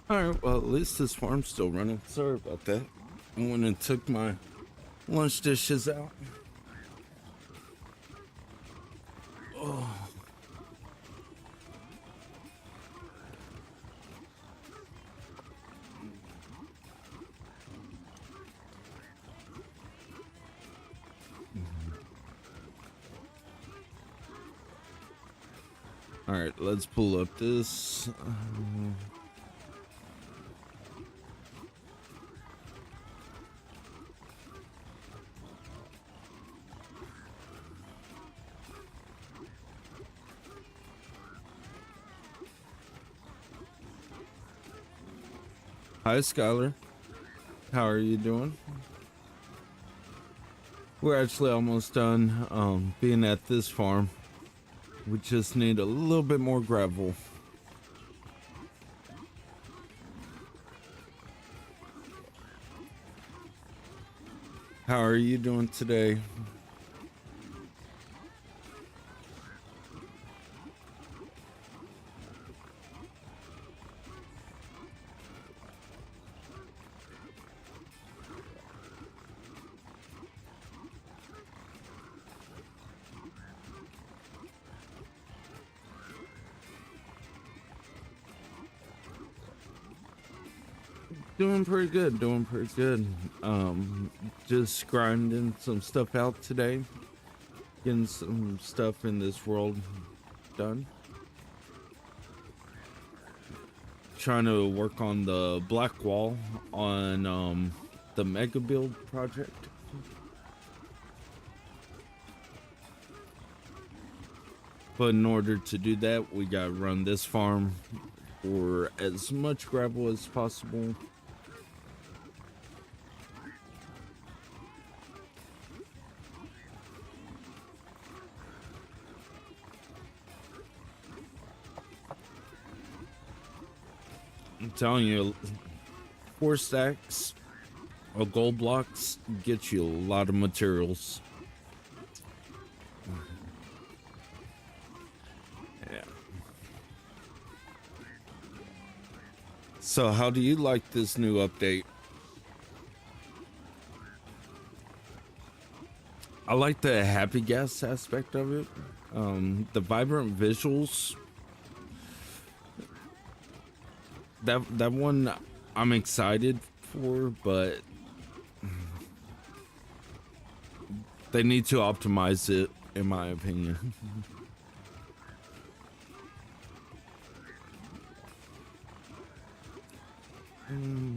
Alright, well, at least this farm's still running. Sorry about that. I went and took my lunch dishes out. Oh. right, let's pull up this. Hi, Skylar. How are you doing? We're actually almost done being at this farm. We just need a little bit more gravel. How are you doing today? Doing pretty good, doing pretty good. Just grinding some stuff out today. Getting some stuff in this world done. Trying to work on the black wall on the mega build project. But in order to do that, we gotta run this farm for as much gravel as possible. I'm telling you, 4 stacks of gold blocks get you a lot of materials. Yeah. So how do you like this new update? I like the happy gas aspect of it. The vibrant visuals. That one I'm excited for, but they need to optimize it, in my opinion.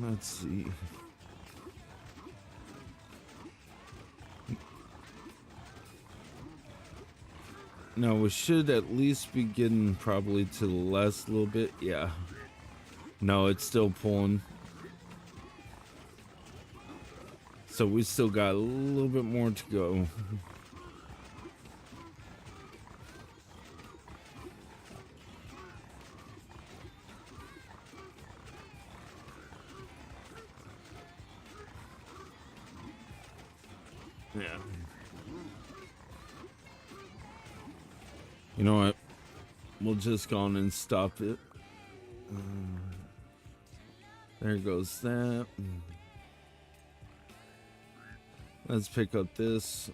Let's see. No, we should at least be getting probably to the last little bit. Yeah. No, it's still pulling. So we still got a little bit more to go. Yeah. You know what? We'll just go on and stop it. There goes that. Let's pick up this.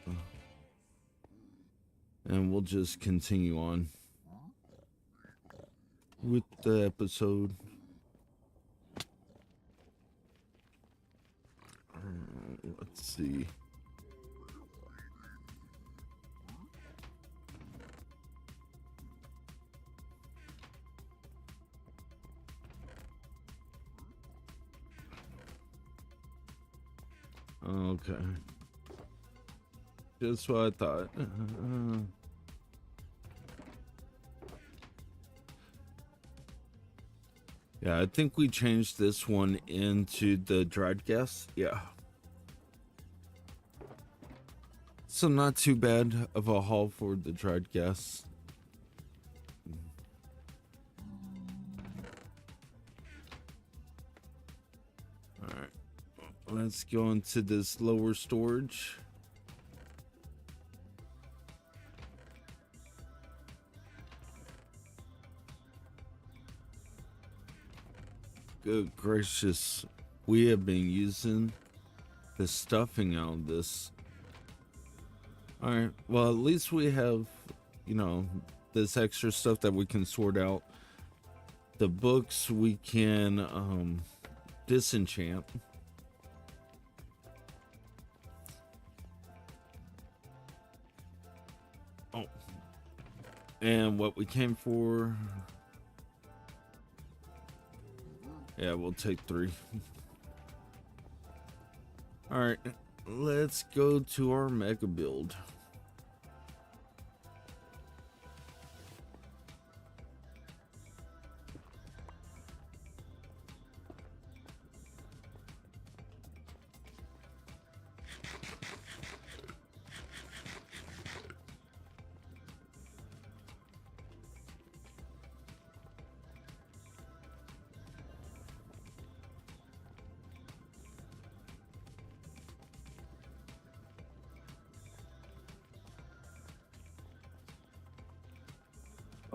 And we'll just continue on with the episode. Let's see. Okay. Just what I thought. Yeah, I think we changed this one into the dried gas. Yeah. So not too bad of a haul for the dried gas. Alright. Let's go into this lower storage. Good gracious, we have been using the stuffing out of this. Alright, well at least we have, you know, this extra stuff that we can sort out. The books we can disenchant. Oh, And what we came for, yeah, we'll take 3. All right, let's go to our mega build.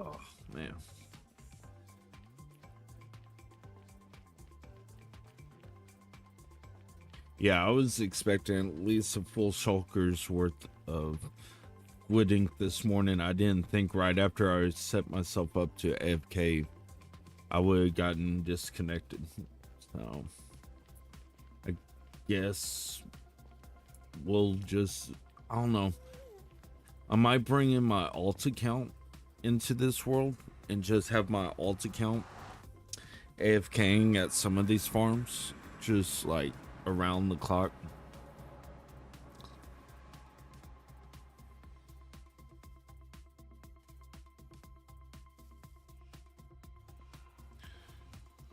Oh, man. Yeah, I was expecting at least a full shulker's worth of wood ink this morning. I didn't think right after I set myself up to AFK, I would have gotten disconnected. So, I guess we'll just, I don't know. I might bring in my alt account into this world and just have my alt account AFKing at some of these farms, just like around the clock.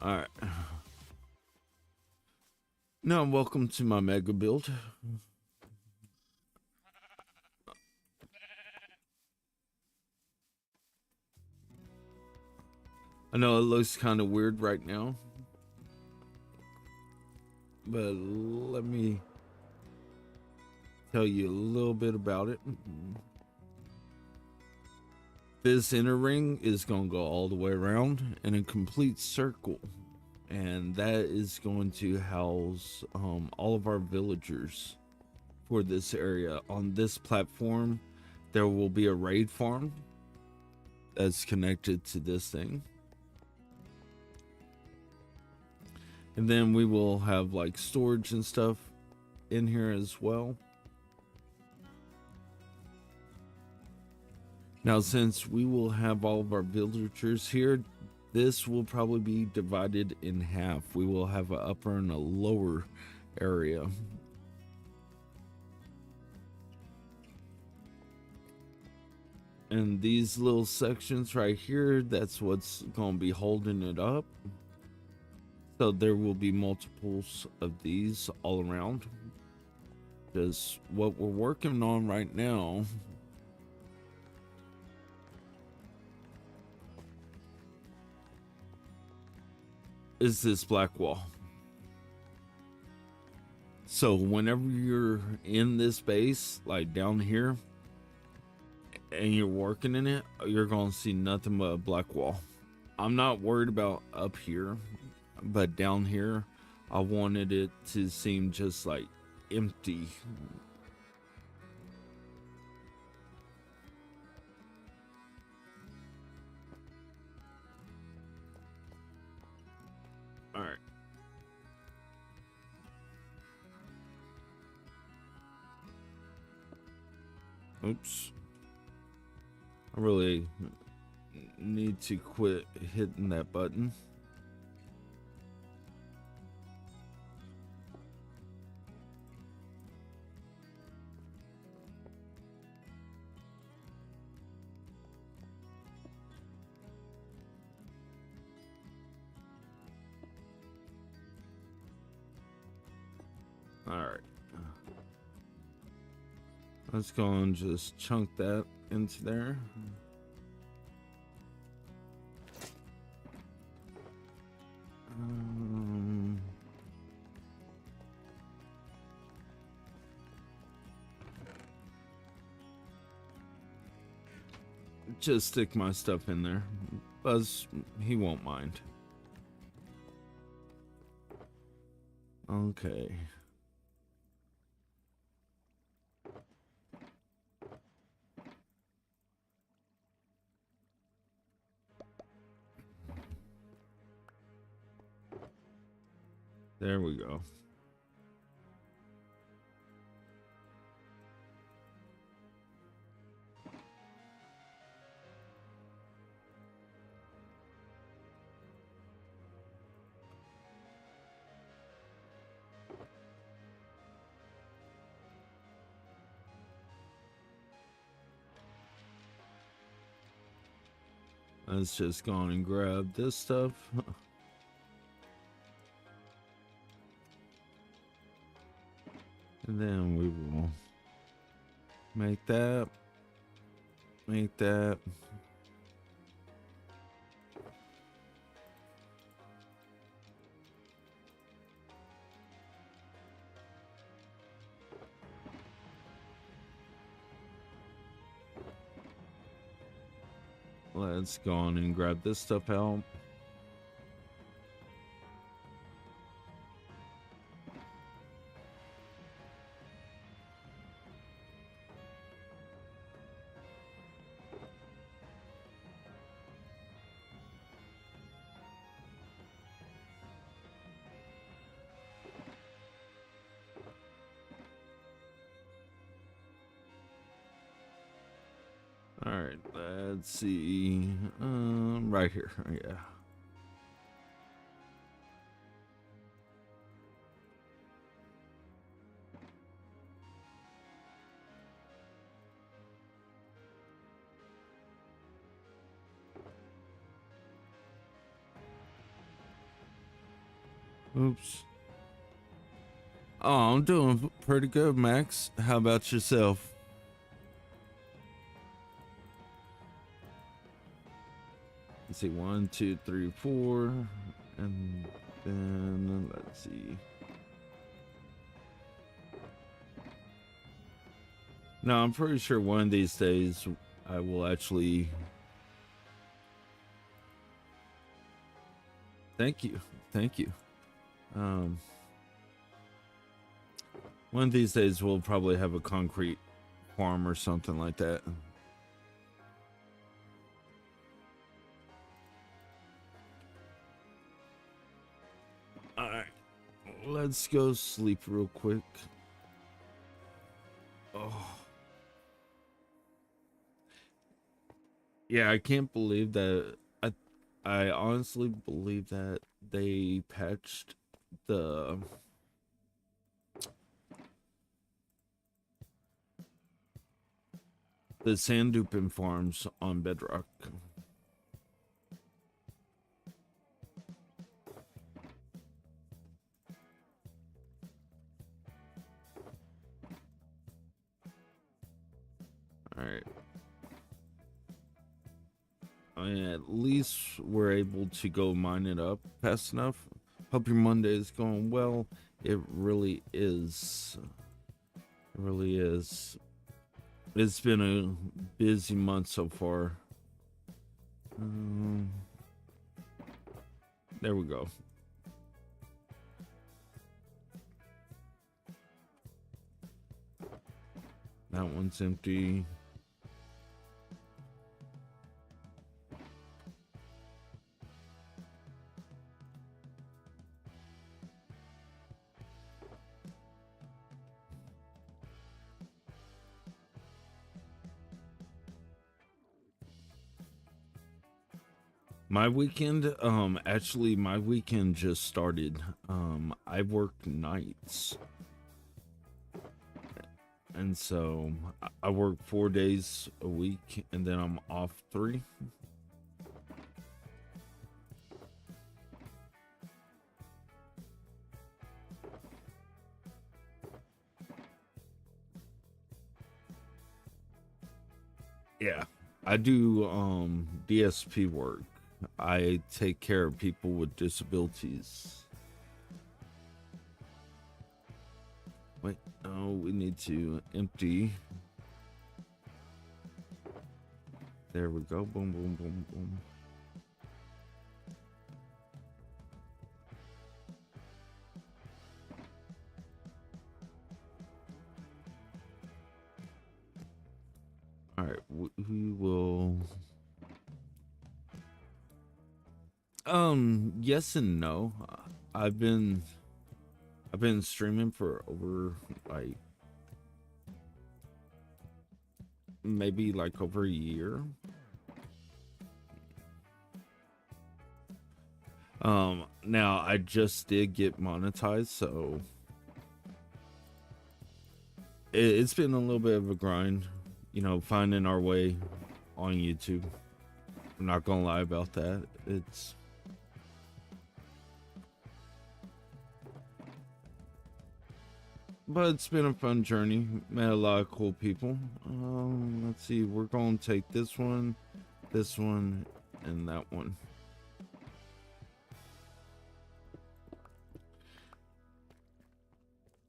All right. Now, welcome to my mega build. I know it looks kind of weird right now, but let me tell you a little bit about it. This inner ring is going to go all the way around in a complete circle, and that is going to house all of our villagers for this area. On this platform, there will be a raid farm that's connected to this thing. And then we will have like storage and stuff in here as well. Now, since we will have all of our villagers here, this will probably be divided in half. We will have an upper and a lower area. And these little sections right here, that's what's going to be holding it up. So there will be multiples of these all around. Because what we're working on right now is this black wall. So whenever you're in this base, like down here, and you're working in it, you're going to see nothing but a black wall. I'm not worried about up here, but down here, I wanted it to seem just like empty. All right. Oops. I really need to quit hitting that button. All right. Let's go and just chunk that into there. Just stick my stuff in there. Buzz, he won't mind. Okay. There we go. Let's just go on and grab this stuff. And then we will make that. Make that. Let's go on and grab this stuff out. All right, let's see. Right here. Yeah. Oops. Oh, I'm doing pretty good, Max. How about yourself? Let's see, 1, 2, 3, 4, and then let's see. No, I'm pretty sure one of these days I will actually. Thank you, thank you. One of these days we'll probably have a concrete farm or something like that. Alright, let's go sleep real quick. Oh. Yeah, I can't believe that. I honestly believe that they patched the sand duping farms on Bedrock. Alright. I mean, at least we're able to go mine it up fast enough. Hope your Monday is going well. It really is. It really is. It's been a busy month so far. There we go. That one's empty. My weekend, actually my weekend just started. I work nights. And so I work 4 days a week and then I'm off 3. Yeah, I do DSP work. I take care of people with disabilities. Wait, no, we need to empty. There we go. Boom, boom, boom, boom. All right, we will. Yes and no. I've been streaming for over like maybe like over a year. Now I just did get monetized, so it's been a little bit of a grind, you know, finding our way on YouTube. I'm not gonna lie about that. But it's been a fun journey. Met a lot of cool people. Let's see. We're gonna take this one, and that one.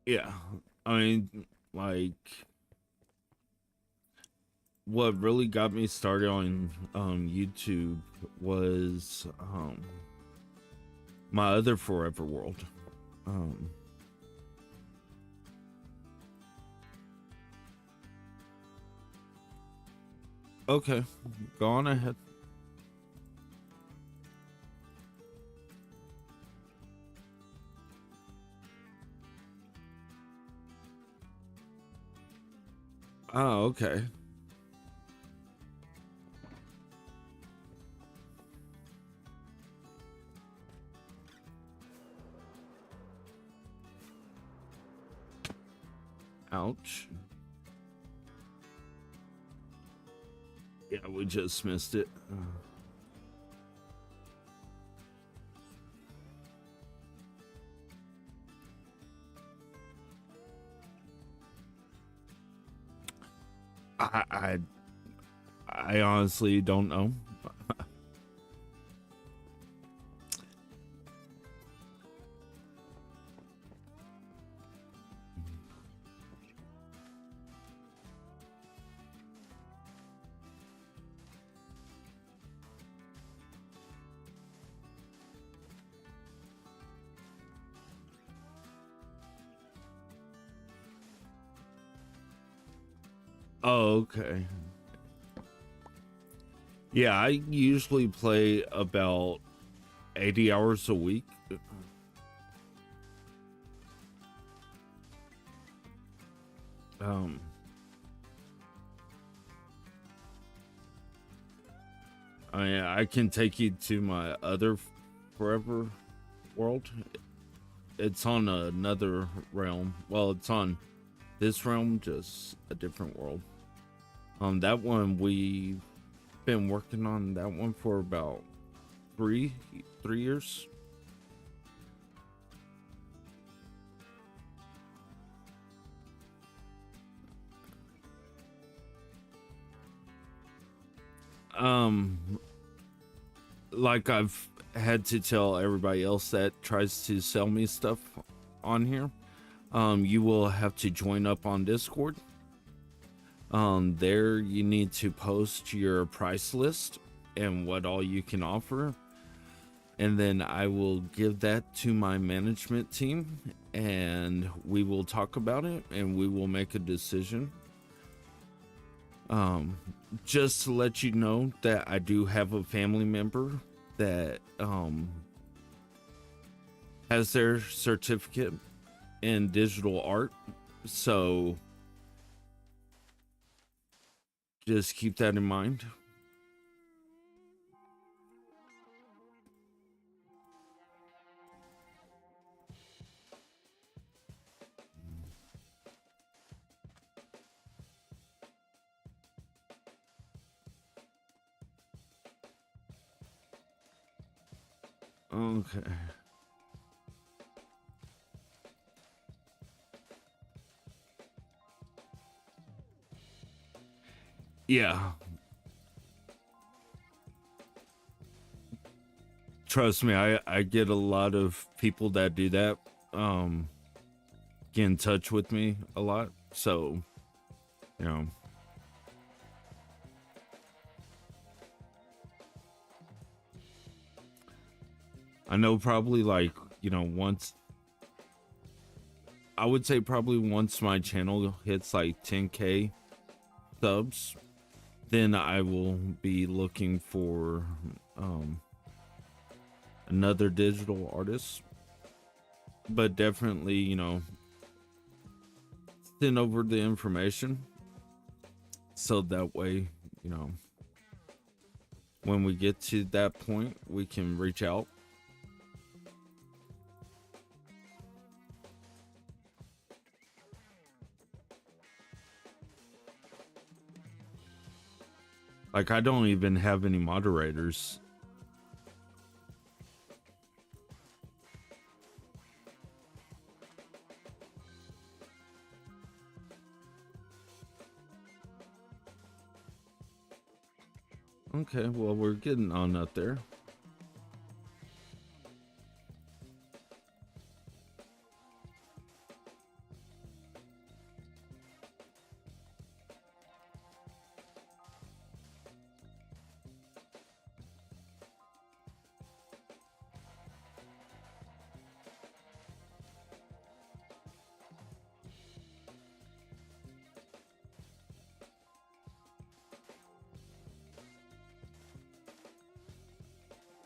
Yeah, I mean, like, what really got me started on YouTube was my other Forever World. Um, okay, go on ahead. Oh, okay. Ouch. Yeah, we just missed it. I, I I honestly don't know. Oh, okay. Yeah, I usually play about 80 hours a week. Um, I can take you to my other Forever World. It's on another realm. Well, it's on this realm, just a different world. That one we've been working on that one for about three years. Um, like I've had to tell everybody else that tries to sell me stuff on here. You will have to join up on Discord. There you need to post your price list and what all you can offer, and then I will give that to my management team, and we will talk about it, and we will make a decision. Um, just to let you know that I do have a family member that has their certificate in digital art, so just keep that in mind. Okay. Yeah, trust me, I get a lot of people that do that. Um, get in touch with me a lot, so you know, I know probably like once I would say probably once my channel hits like 10K subs, then I will be looking for um another digital artist. But definitely, send over the information so that way, you know, when we get to that point, we can reach out. Like, I don't even have any moderators. Okay, well, we're getting on up there.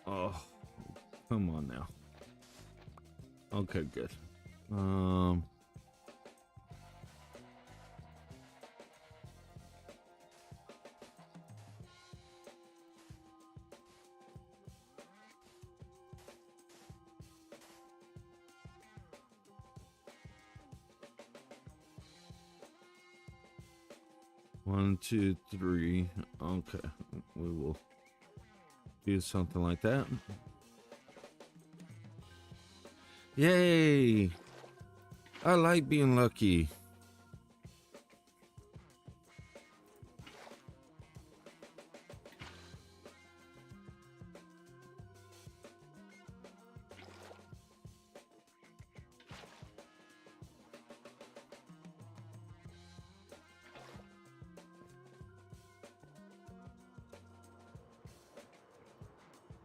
Oh, come on now. Okay, good. 1, 2, 3. Okay, we will do something like that. Yay! I like being lucky.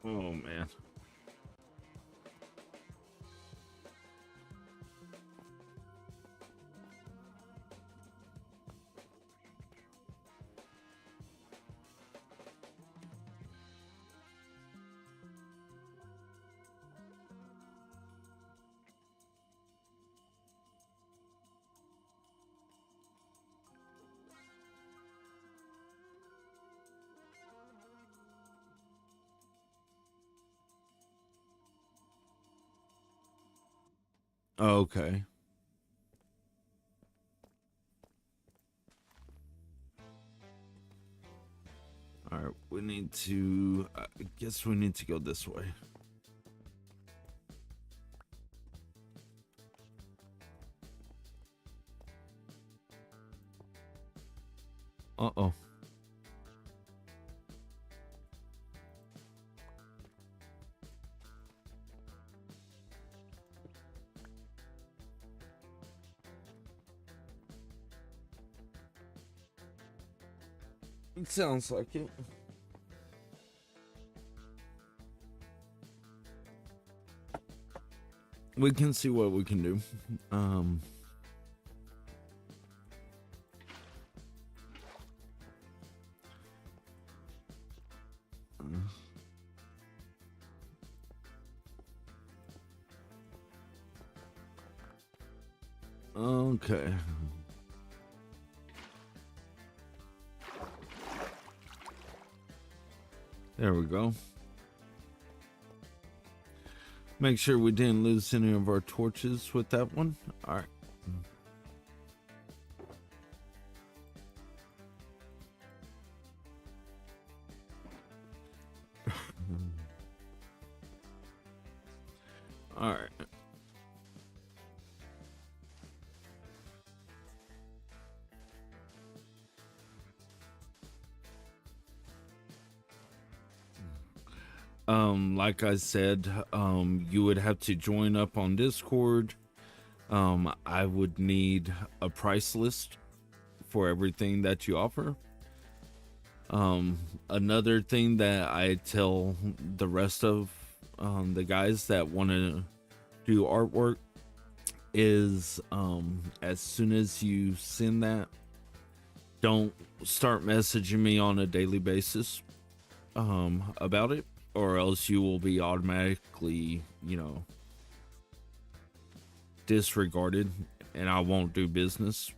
Oh man. Okay. All right, we need to, I guess we need to go this way. Uh-oh. It sounds like it. We can see what we can do. Okay. There we go. Make sure we didn't lose any of our torches with that one. All right. All right. Like I said, you would have to join up on Discord. I would need a price list for everything that you offer. Another thing that I tell the rest of the guys that want to do artwork is as soon as you send that, don't start messaging me on a daily basis about it, or else you will be automatically, disregarded and I won't do business.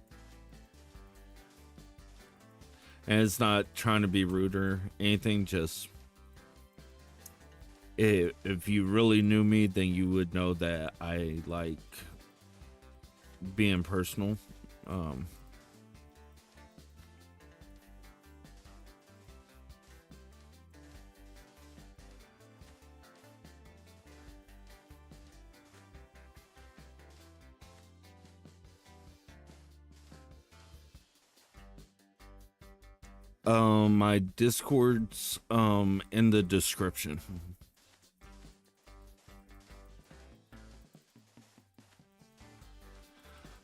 And it's not trying to be rude or anything, just if you really knew me, then you would know that I like being personal. My Discord's in the description.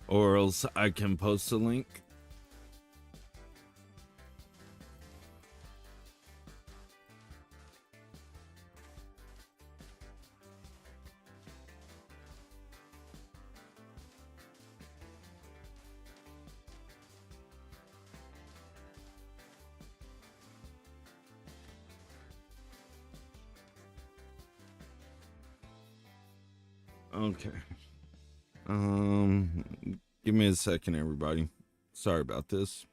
Or else I can post a link. Okay. Give me a second, everybody. Sorry about this.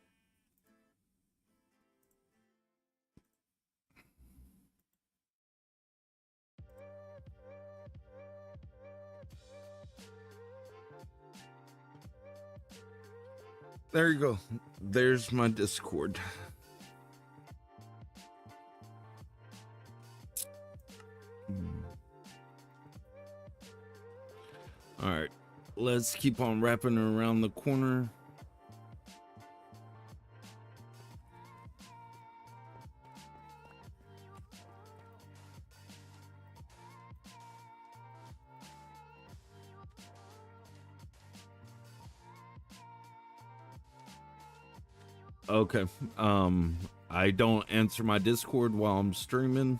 There you go. There's my Discord. All right, let's keep on wrapping around the corner. Okay. I don't answer my Discord while I'm streaming.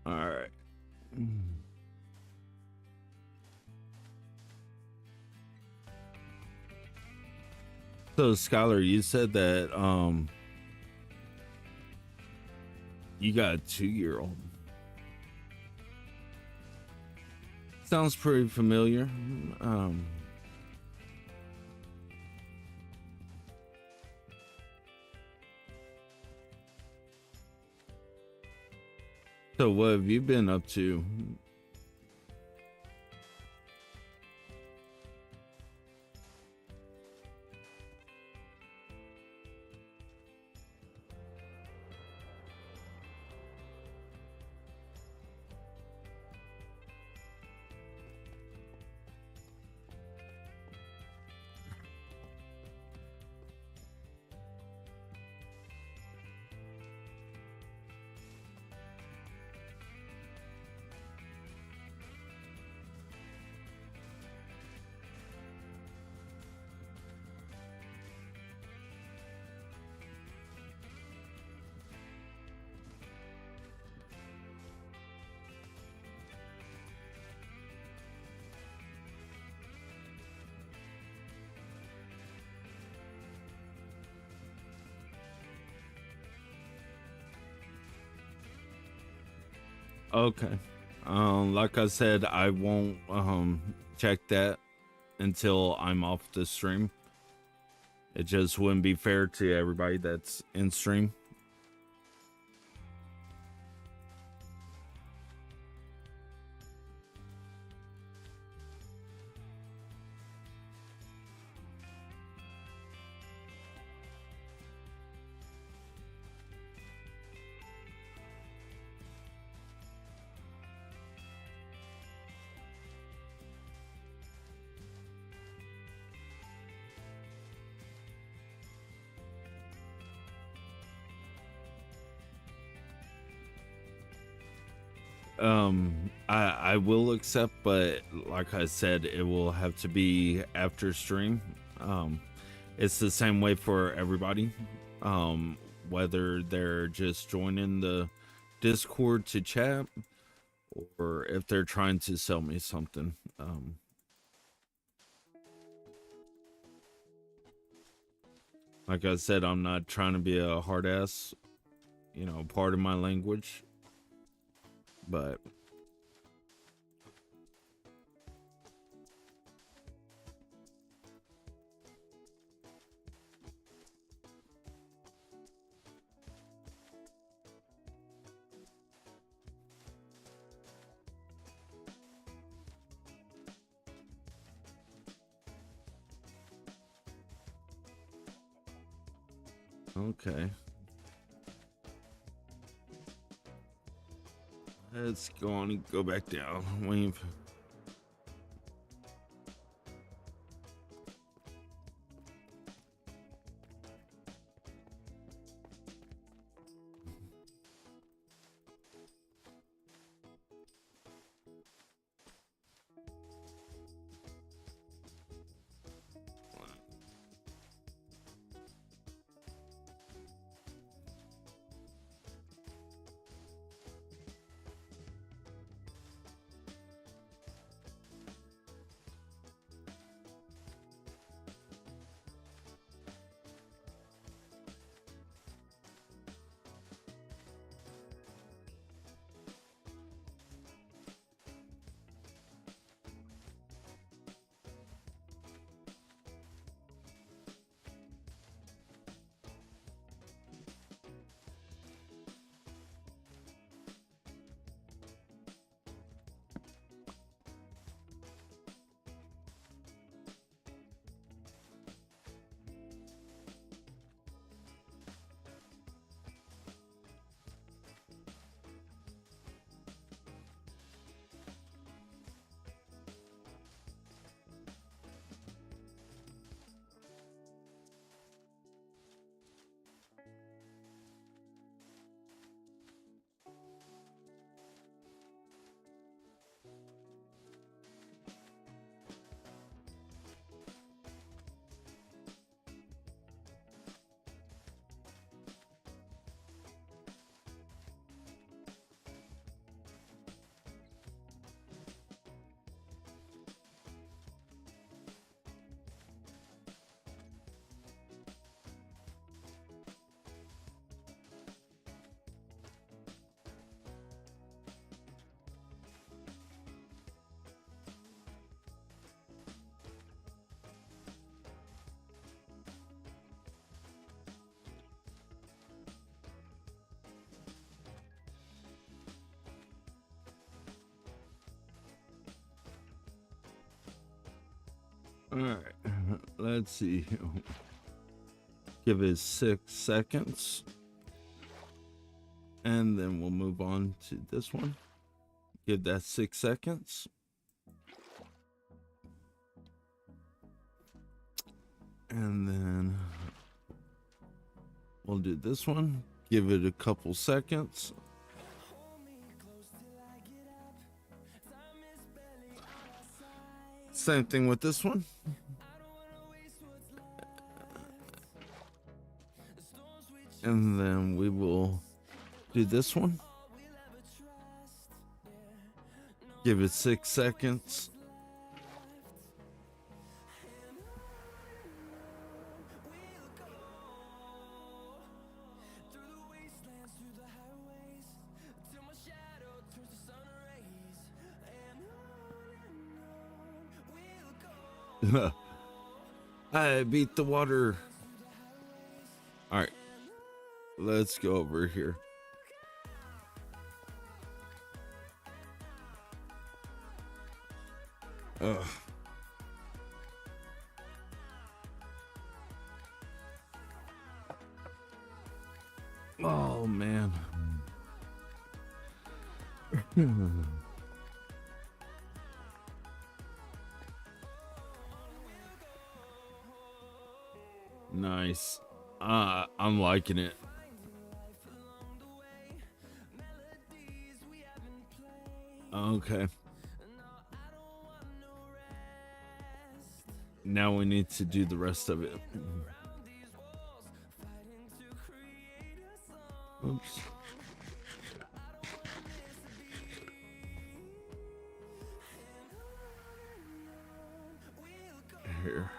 All right. So Skylar, you said that you got a 2-year-old. Sounds pretty familiar. So what have you been up to? Okay. Like I said, I won't check that until I'm off the stream. It just wouldn't be fair to everybody that's in stream. I will accept, but like I said, it will have to be after stream. Um, it's the same way for everybody. Whether they're just joining the Discord to chat or if they're trying to sell me something. Like I said, I'm not trying to be a hard ass, part of my language, but okay. Let's go on and go back down. We've all right. Let's see. Give it 6 seconds, and then we'll move on to this one. Give that 6 seconds. And then we'll do this one. Give it a couple seconds. Same thing with this one. And then we will do this one. Give it 6 seconds. I beat the water. All right, let's go over here. Ugh. Oh man. Nice. I'm liking it. Okay. Now we need to do the rest of it. Oops. Here.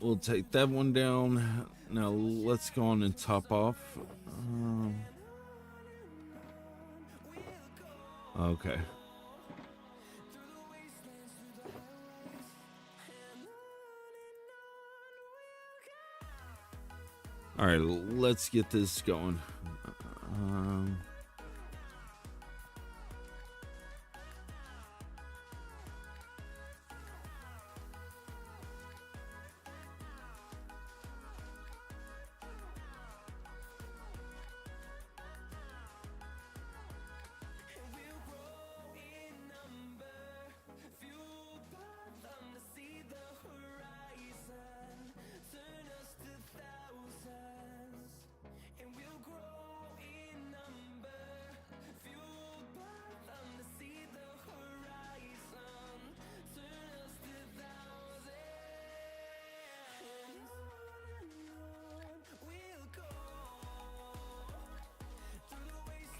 We'll take that one down. Now let's go on and top off. Okay. All right, let's get this going.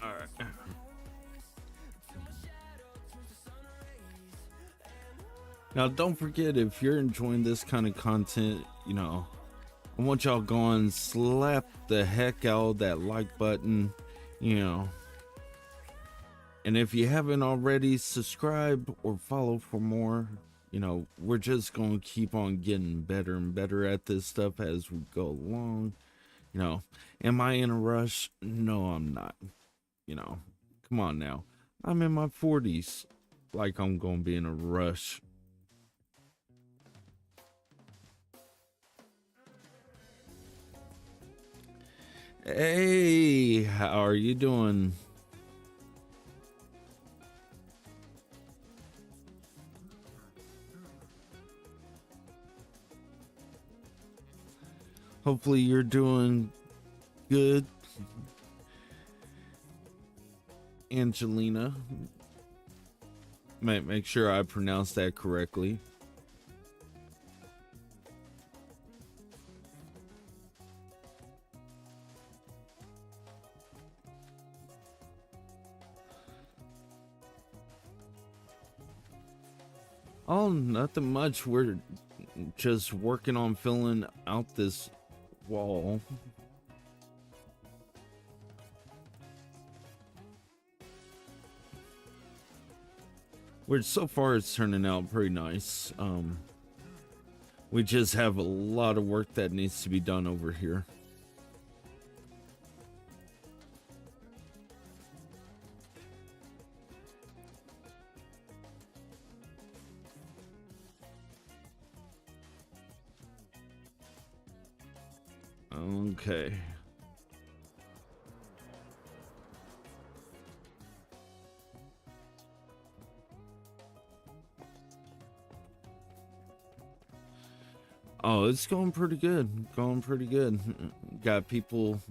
All right. Now, don't forget, if you're enjoying this kind of content, I want y'all going slap the heck out of that like button, And if you haven't already, subscribe or follow for more. We're just going to keep on getting better and better at this stuff as we go along. Am I in a rush? No, I'm not. Come on now. I'm in my 40s. Like I'm going to be in a rush. Hey, how are you doing? Hopefully you're doing good. Angelina. Might make sure I pronounce that correctly. Oh, nothing much. We're just working on filling out this wall. Which so far it's turning out pretty nice. We just have a lot of work that needs to be done over here. Okay. Oh, it's going pretty good. Going pretty good. Got people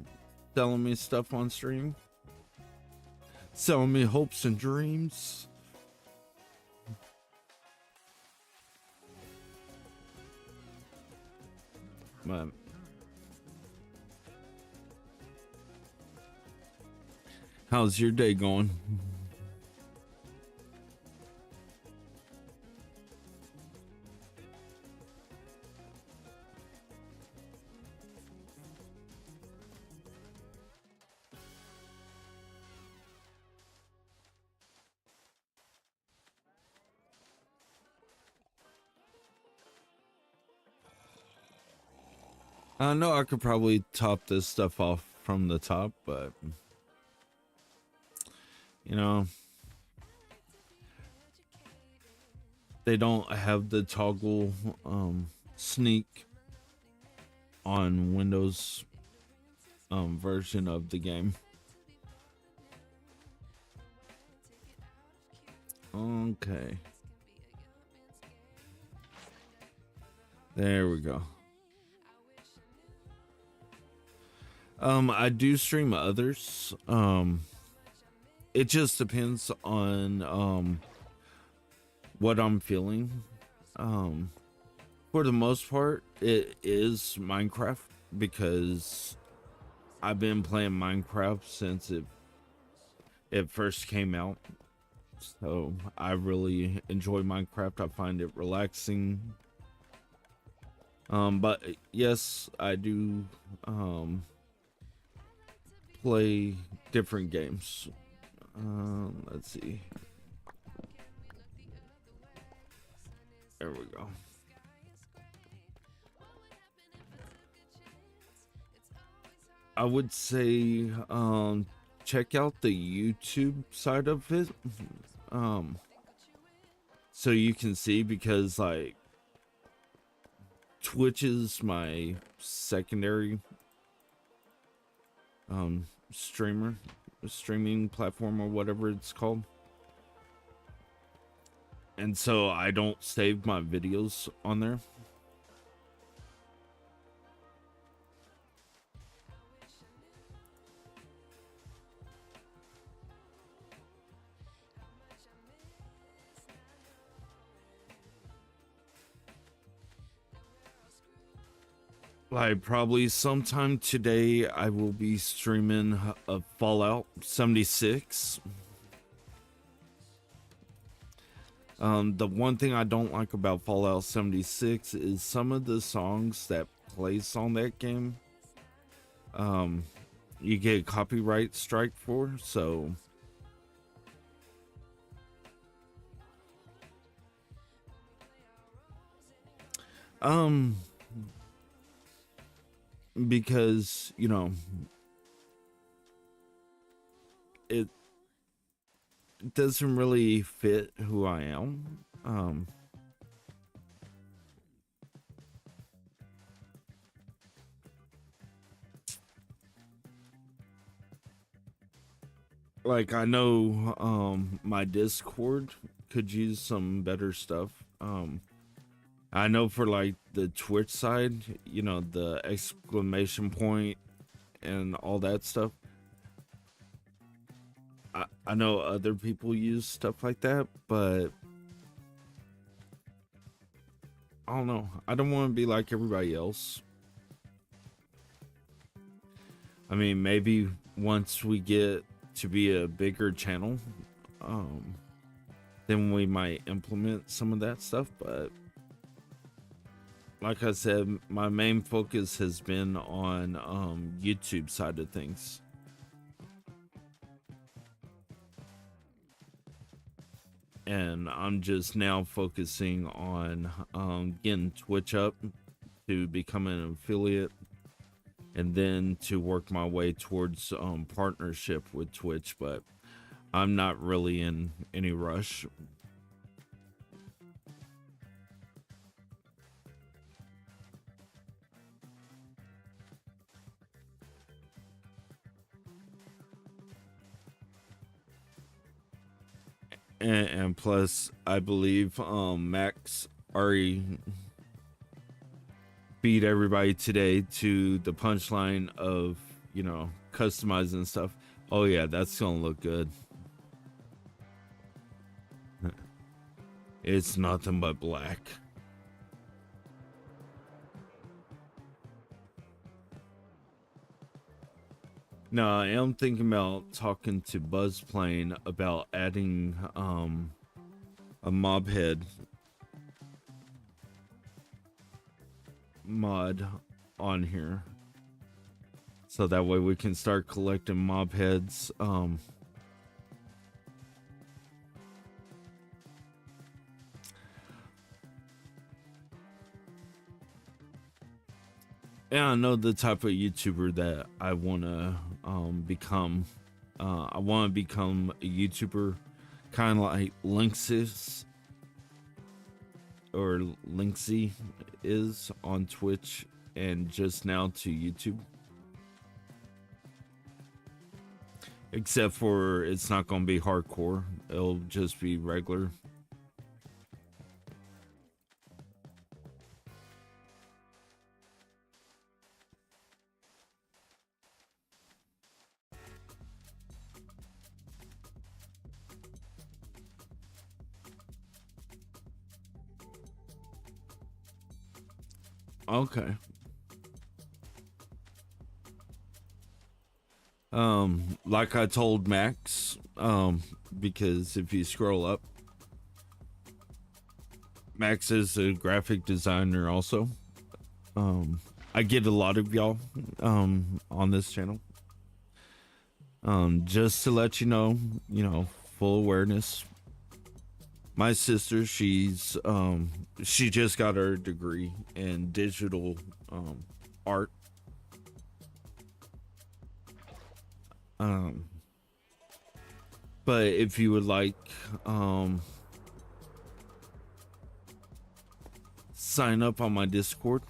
telling me stuff on stream. Selling me hopes and dreams. But how's your day going? I know I could probably top this stuff off from the top, but they don't have the toggle sneak on Windows version of the game. Okay. There we go. I do stream others. it just depends on what I'm feeling. Um, for the most part, it is Minecraft because I've been playing Minecraft since it first came out. So I really enjoy Minecraft. I find it relaxing. But yes, I do play different games. Let's see. There we go. I would say check out the YouTube side of it. Um so you can see, because like Twitch is my secondary streaming platform, or whatever it's called. And so I don't save my videos on there. Like probably sometime today I will be streaming a Fallout 76. The one thing I don't like about Fallout 76 is some of the songs that plays on that game, you get a copyright strike for, so um because it doesn't really fit who I am. Like I know my Discord could use some better stuff. I know for like the Twitch side, the exclamation point and all that stuff. I know other people use stuff like that, but I don't know. I don't want to be like everybody else. I mean, maybe once we get to be a bigger channel, then we might implement some of that stuff. But like I said, my main focus has been on YouTube side of things. And I'm just now focusing on getting Twitch up to become an affiliate, and then to work my way towards partnership with Twitch. But I'm not really in any rush. And plus, I believe Max already beat everybody today to the punchline of customizing stuff. Oh yeah, that's gonna look good. It's nothing but black. No, I am thinking about talking to Buzzplane about adding a mob head mod on here, so that way we can start collecting mob heads. And I know the type of YouTuber that I want to become. I want to become a YouTuber kind of like Lynxis or Lynxy is on Twitch, and just now to YouTube. Except for it's not going to be hardcore. It'll just be regular. Okay. Like I told Max, because if you scroll up, Max is a graphic designer also. Um, I get a lot of y'all on this channel. Just to let you know, full awareness. My sister, she just got her degree in digital art. Um, but if you would like sign up on my Discord,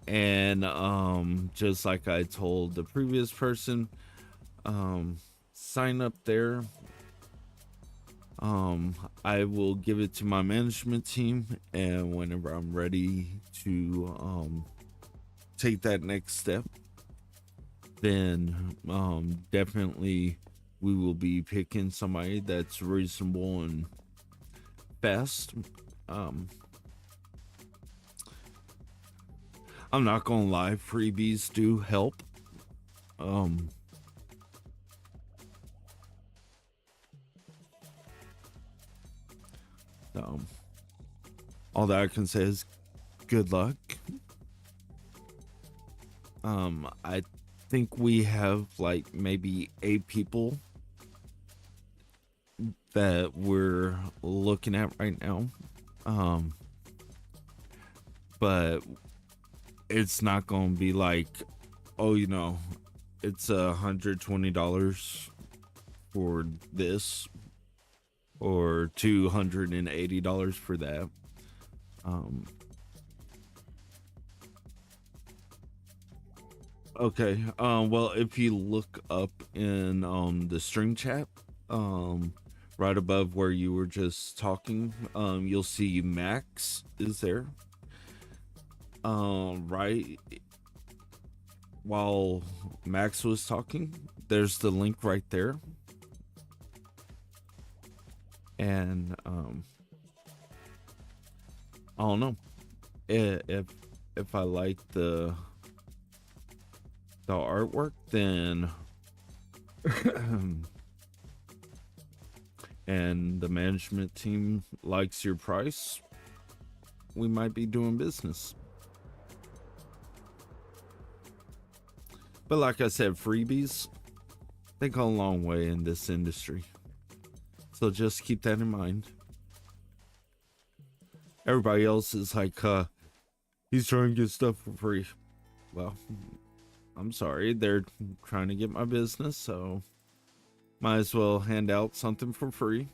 and just like I told the previous person, sign up there. I will give it to my management team, and whenever I'm ready to take that next step, then definitely we will be picking somebody that's reasonable and fast. um I'm not gonna lie, freebies do help. um um all that I can say is good luck. I think we have like maybe 8 people that we're looking at right now. um but it's not gonna be like, oh, you know, it's $120 for this or $280 for that. um okay. Well, if you look up in the stream chat, right above where you were just talking, you'll see Max is there. Right while Max was talking, there's the link right there. And I don't know, if I like the artwork, then and the management team likes your price, we might be doing business. But like I said, freebies, they go a long way in this industry. So just keep that in mind. Everybody else is like, he's trying to get stuff for free. Well, I'm sorry, they're trying to get my business, so might as well hand out something for free.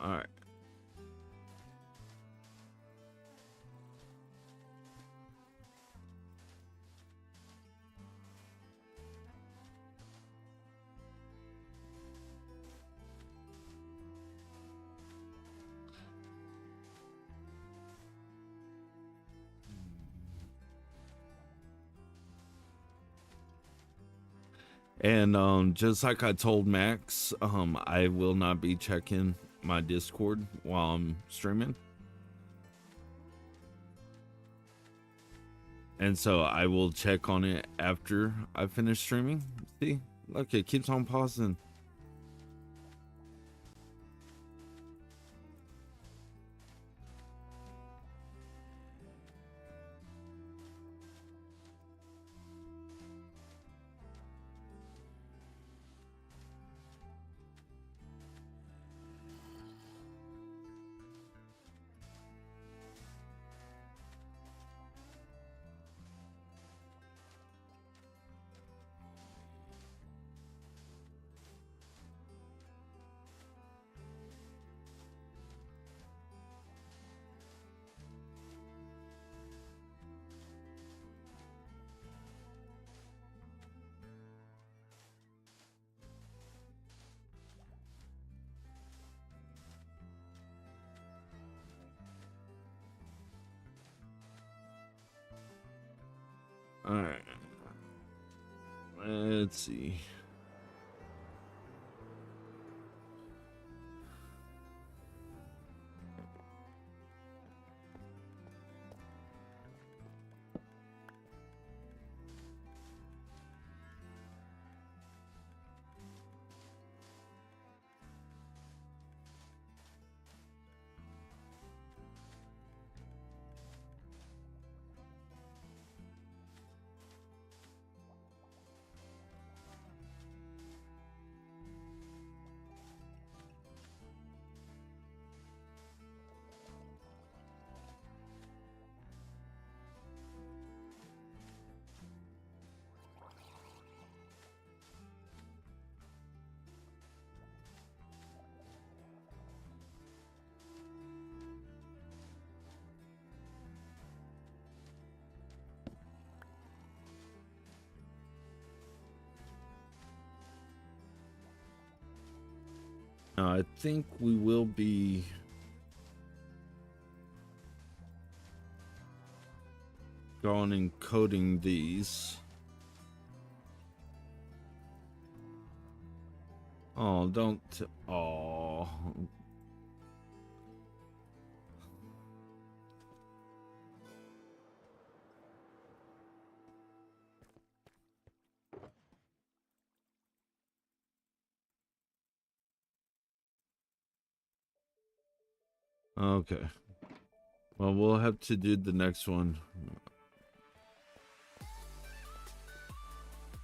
All right. And just like I told Max, I will not be checking my Discord while I'm streaming. And so I will check on it after I finish streaming. See, look, it keeps on pausing. Alright. Let's see. I think we will be going and coding these. Oh, don't. Oh. Okay. Well, we'll have to do the next one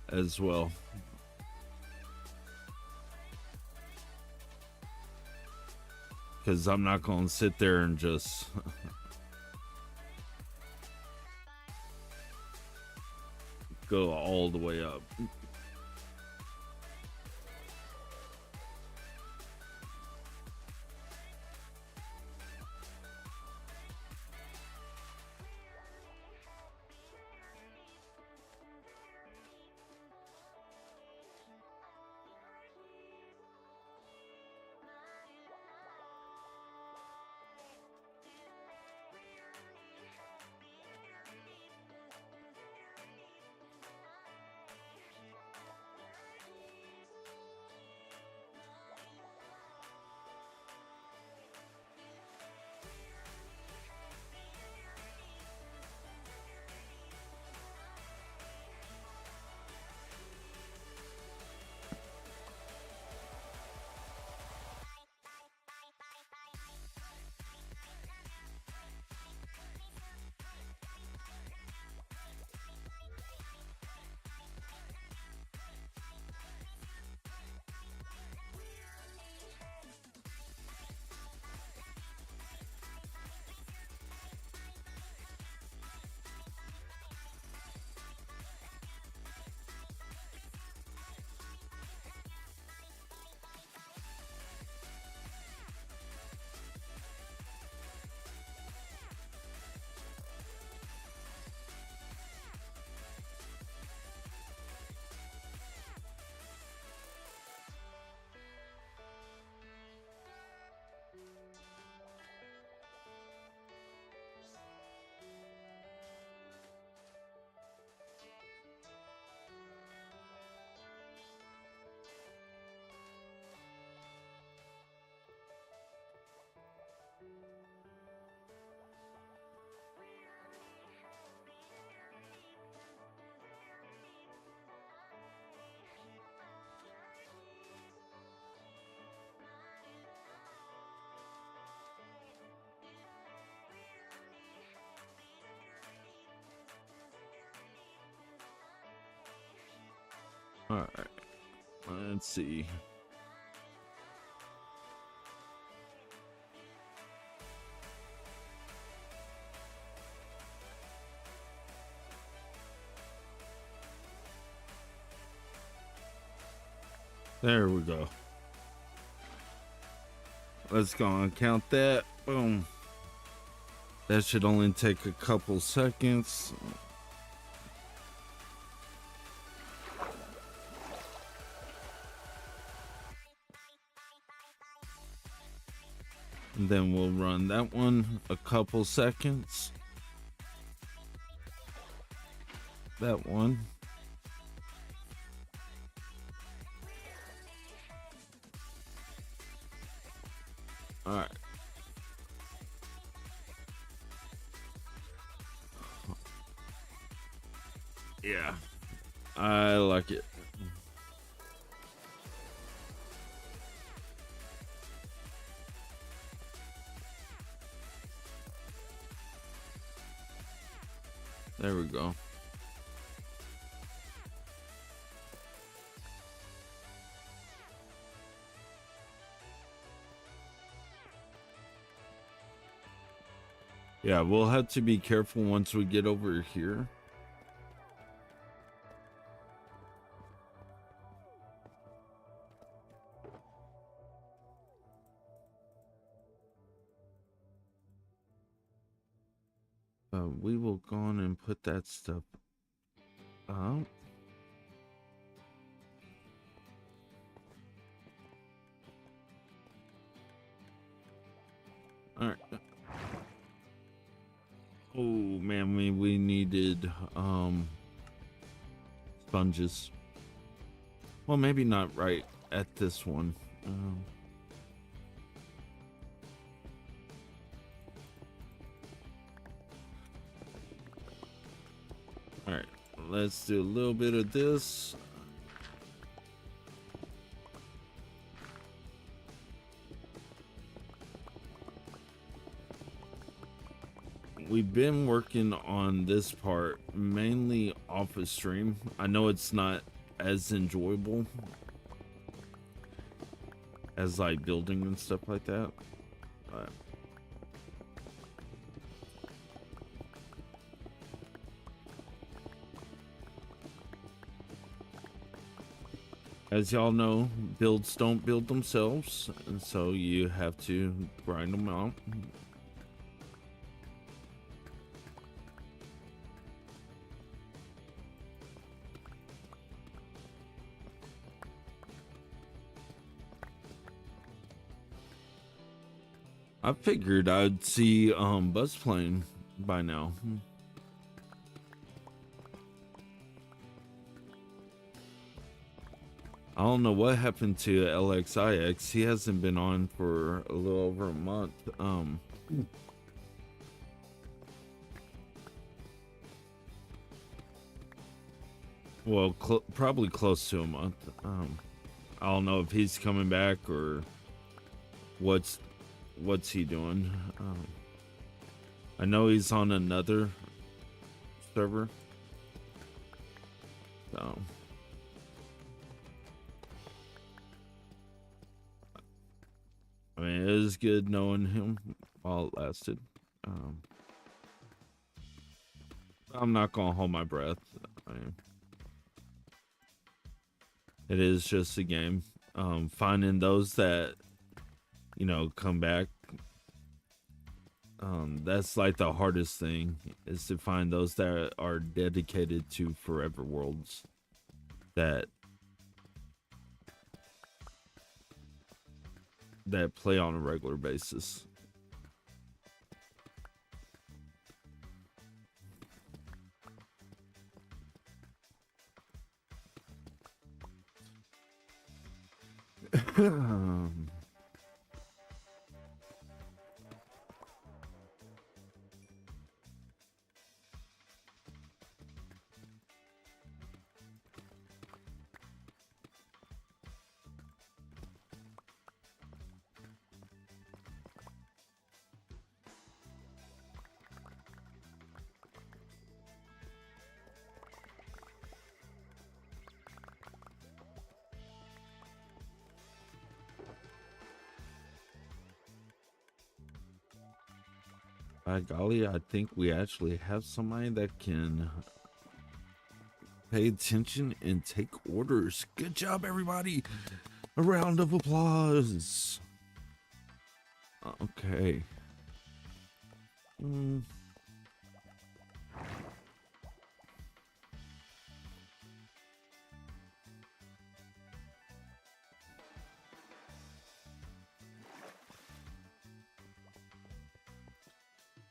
as well. Because I'm not going to sit there and just go all the way up. All right. Let's see. There we go. Let's go and count that. Boom. That should only take a couple seconds. And then we'll run that one a couple seconds. that one. All right. Yeah, I like it. There we go. Yeah, we'll have to be careful once we get over here. We will go on and put that stuff up. All right. Oh man, we needed sponges. Well, maybe not right at this one. All right, let's do a little bit of this. We've been working on this part mainly off of stream. I know it's not as enjoyable as like building and stuff like that, but as y'all know, builds don't build themselves, and so you have to grind them out. I figured I'd see Buzz playing by now. I don't know what happened to LXIX. He hasn't been on for a little over a month. Well, probably close to a month. I don't know if he's coming back or what's he doing. I know he's on another server. So I mean, it was good knowing him while it lasted. I'm not gonna hold my breath. I mean, it is just a game. Finding those that, you know, come back. That's like the hardest thing, is to find those that are dedicated to Forever Worlds, that play on a regular basis. By golly, I think we actually have somebody that can pay attention and take orders. Good job, everybody. A round of applause. Okay.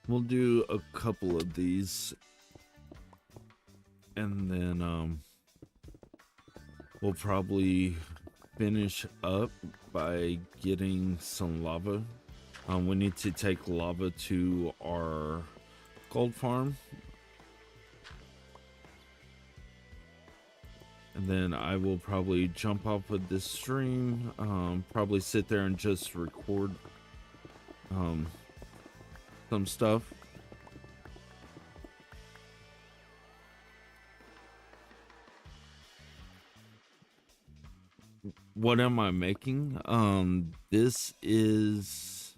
We'll do a couple of these. And then we'll probably finish up by getting some lava. We need to take lava to our gold farm. And then I will probably jump off of this stream, probably sit there and just record some stuff. What am I making? This is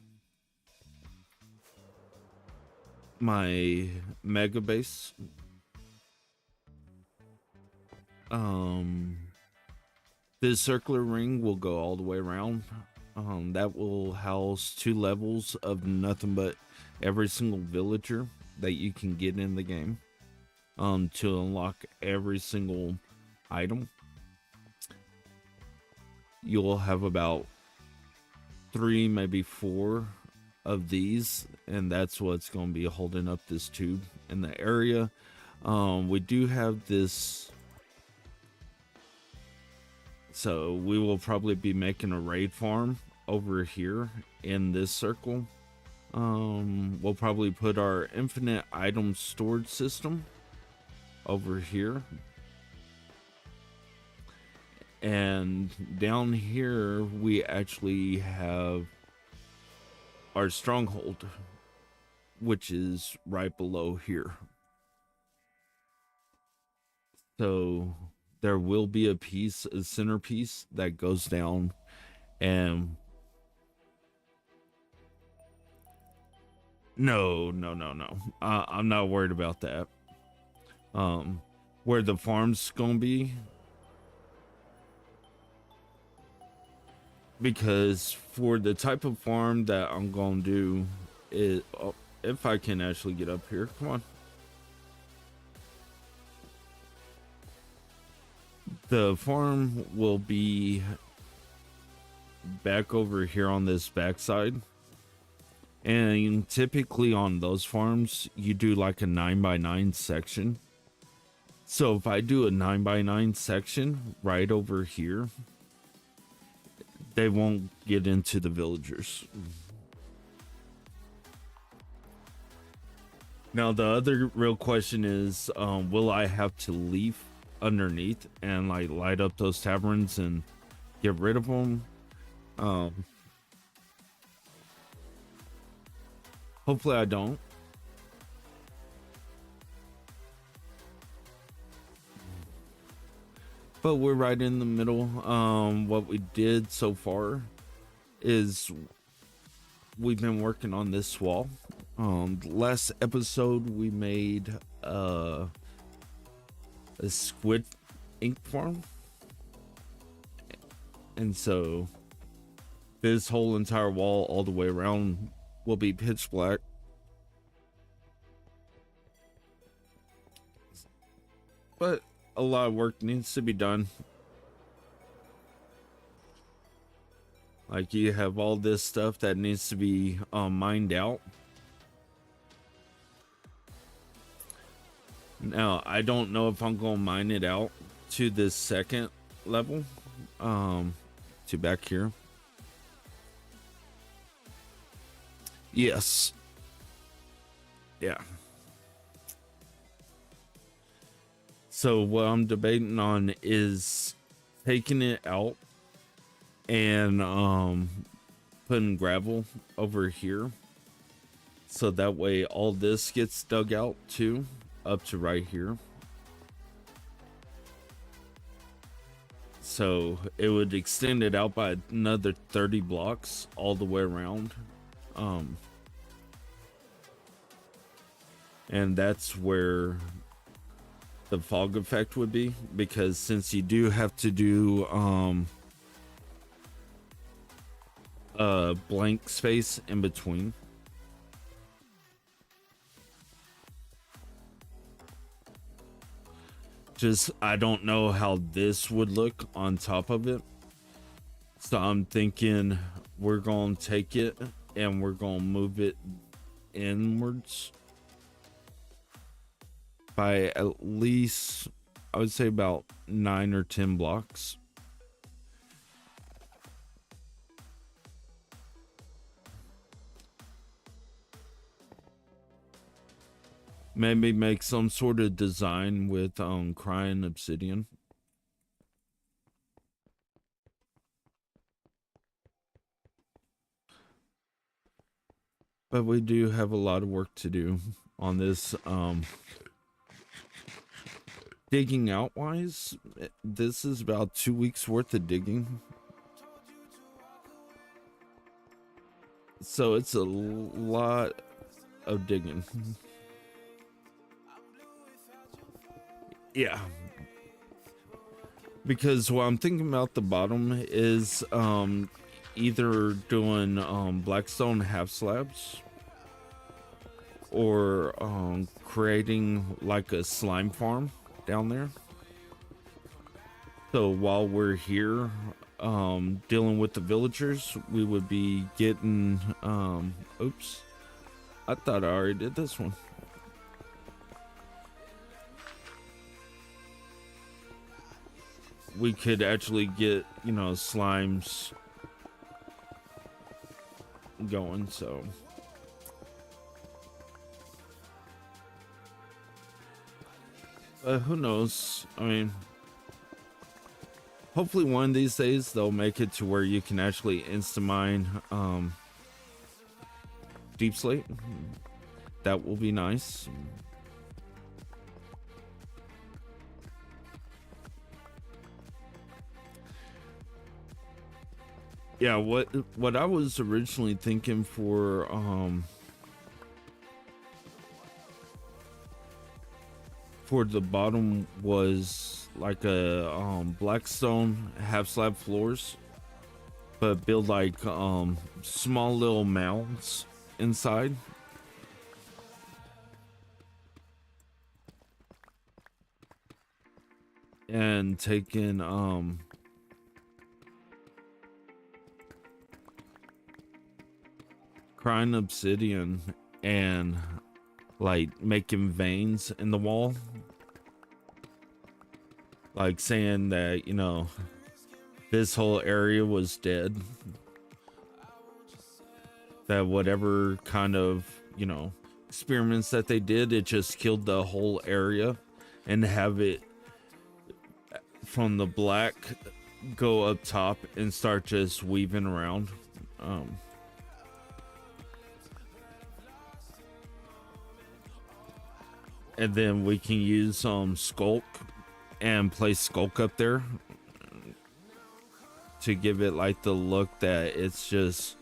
my mega base. This circular ring will go all the way around. That will house 2 levels of nothing but every single villager that you can get in the game, to unlock every single item. You'll have about 3, maybe 4 of these, and that's what's going to be holding up this tube in the area. We do have this, so we will probably be making a raid farm over here in this circle. We'll probably put our infinite item storage system over here. And down here, we actually have our stronghold, which is right below here. So there will be a centerpiece that goes down, and no. I'm not worried about that. Where the farm's gonna be, because for the type of farm that I'm gonna do, if I can actually get up here, come on. The farm will be back over here on this backside, and typically on those farms you do like a 9x9 section. So if I do a 9x9 section right over here, they won't get into the villagers. Now the other real question is, will I have to leave underneath and like light up those taverns and get rid of them? Hopefully I don't. But we're right in the middle. What we did so far is we've been working on this wall. Last episode we made a squid ink farm, and so this whole entire wall all the way around will be pitch black. But a lot of work needs to be done. Like, you have all this stuff that needs to be mined out. Now, I don't know if I'm going to mine it out to this second level, to back here. Yes. Yeah. So what I'm debating on is taking it out and putting gravel over here, so that way all this gets dug out too, up to right here. So it would extend it out by another 30 blocks all the way around. And that's where the fog effect would be, because since you do have to do a blank space in between, just I don't know how this would look on top of it, so I'm thinking we're gonna take it and we're gonna move it inwards. by at least, I would say, about 9 or 10 blocks. Maybe make some sort of design with crying obsidian. But we do have a lot of work to do on this. Digging out wise, this is about 2 weeks worth of digging. So it's a lot of digging. Yeah. Because what I'm thinking about the bottom is either doing blackstone half slabs or creating like a slime farm down there. So while we're here dealing with the villagers, we would be getting oops, I thought I already did this one. We could actually get, you know, slimes going, so who knows? I mean, hopefully one of these days they'll make it to where you can actually insta mine deep slate. That will be nice. Yeah, what I was originally thinking for the bottom was like a blackstone half slab floors, but build like small little mounds inside. And taking crying obsidian and like making veins in the wall, like saying that, you know, this whole area was dead, that whatever kind of, you know, experiments that they did, it just killed the whole area, and have it from the black go up top and start just weaving around. And then we can use skulk and place skulk up there to give it like the look that it's just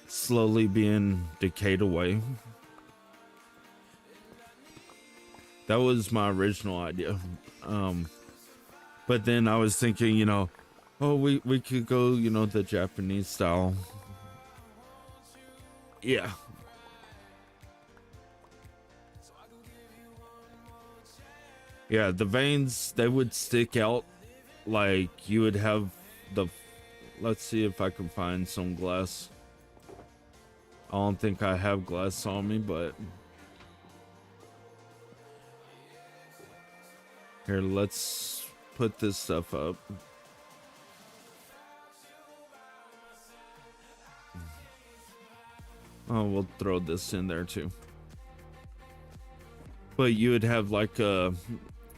slowly being decayed away. That was my original idea. But then I was thinking, you know, oh, we could go, you know, the Japanese style. Yeah. Yeah, the veins, they would stick out like you would have the, let's see if I can find some glass. I don't think I have glass on me, but here, let's put this stuff up. Oh, we'll throw this in there too. But you would have like a,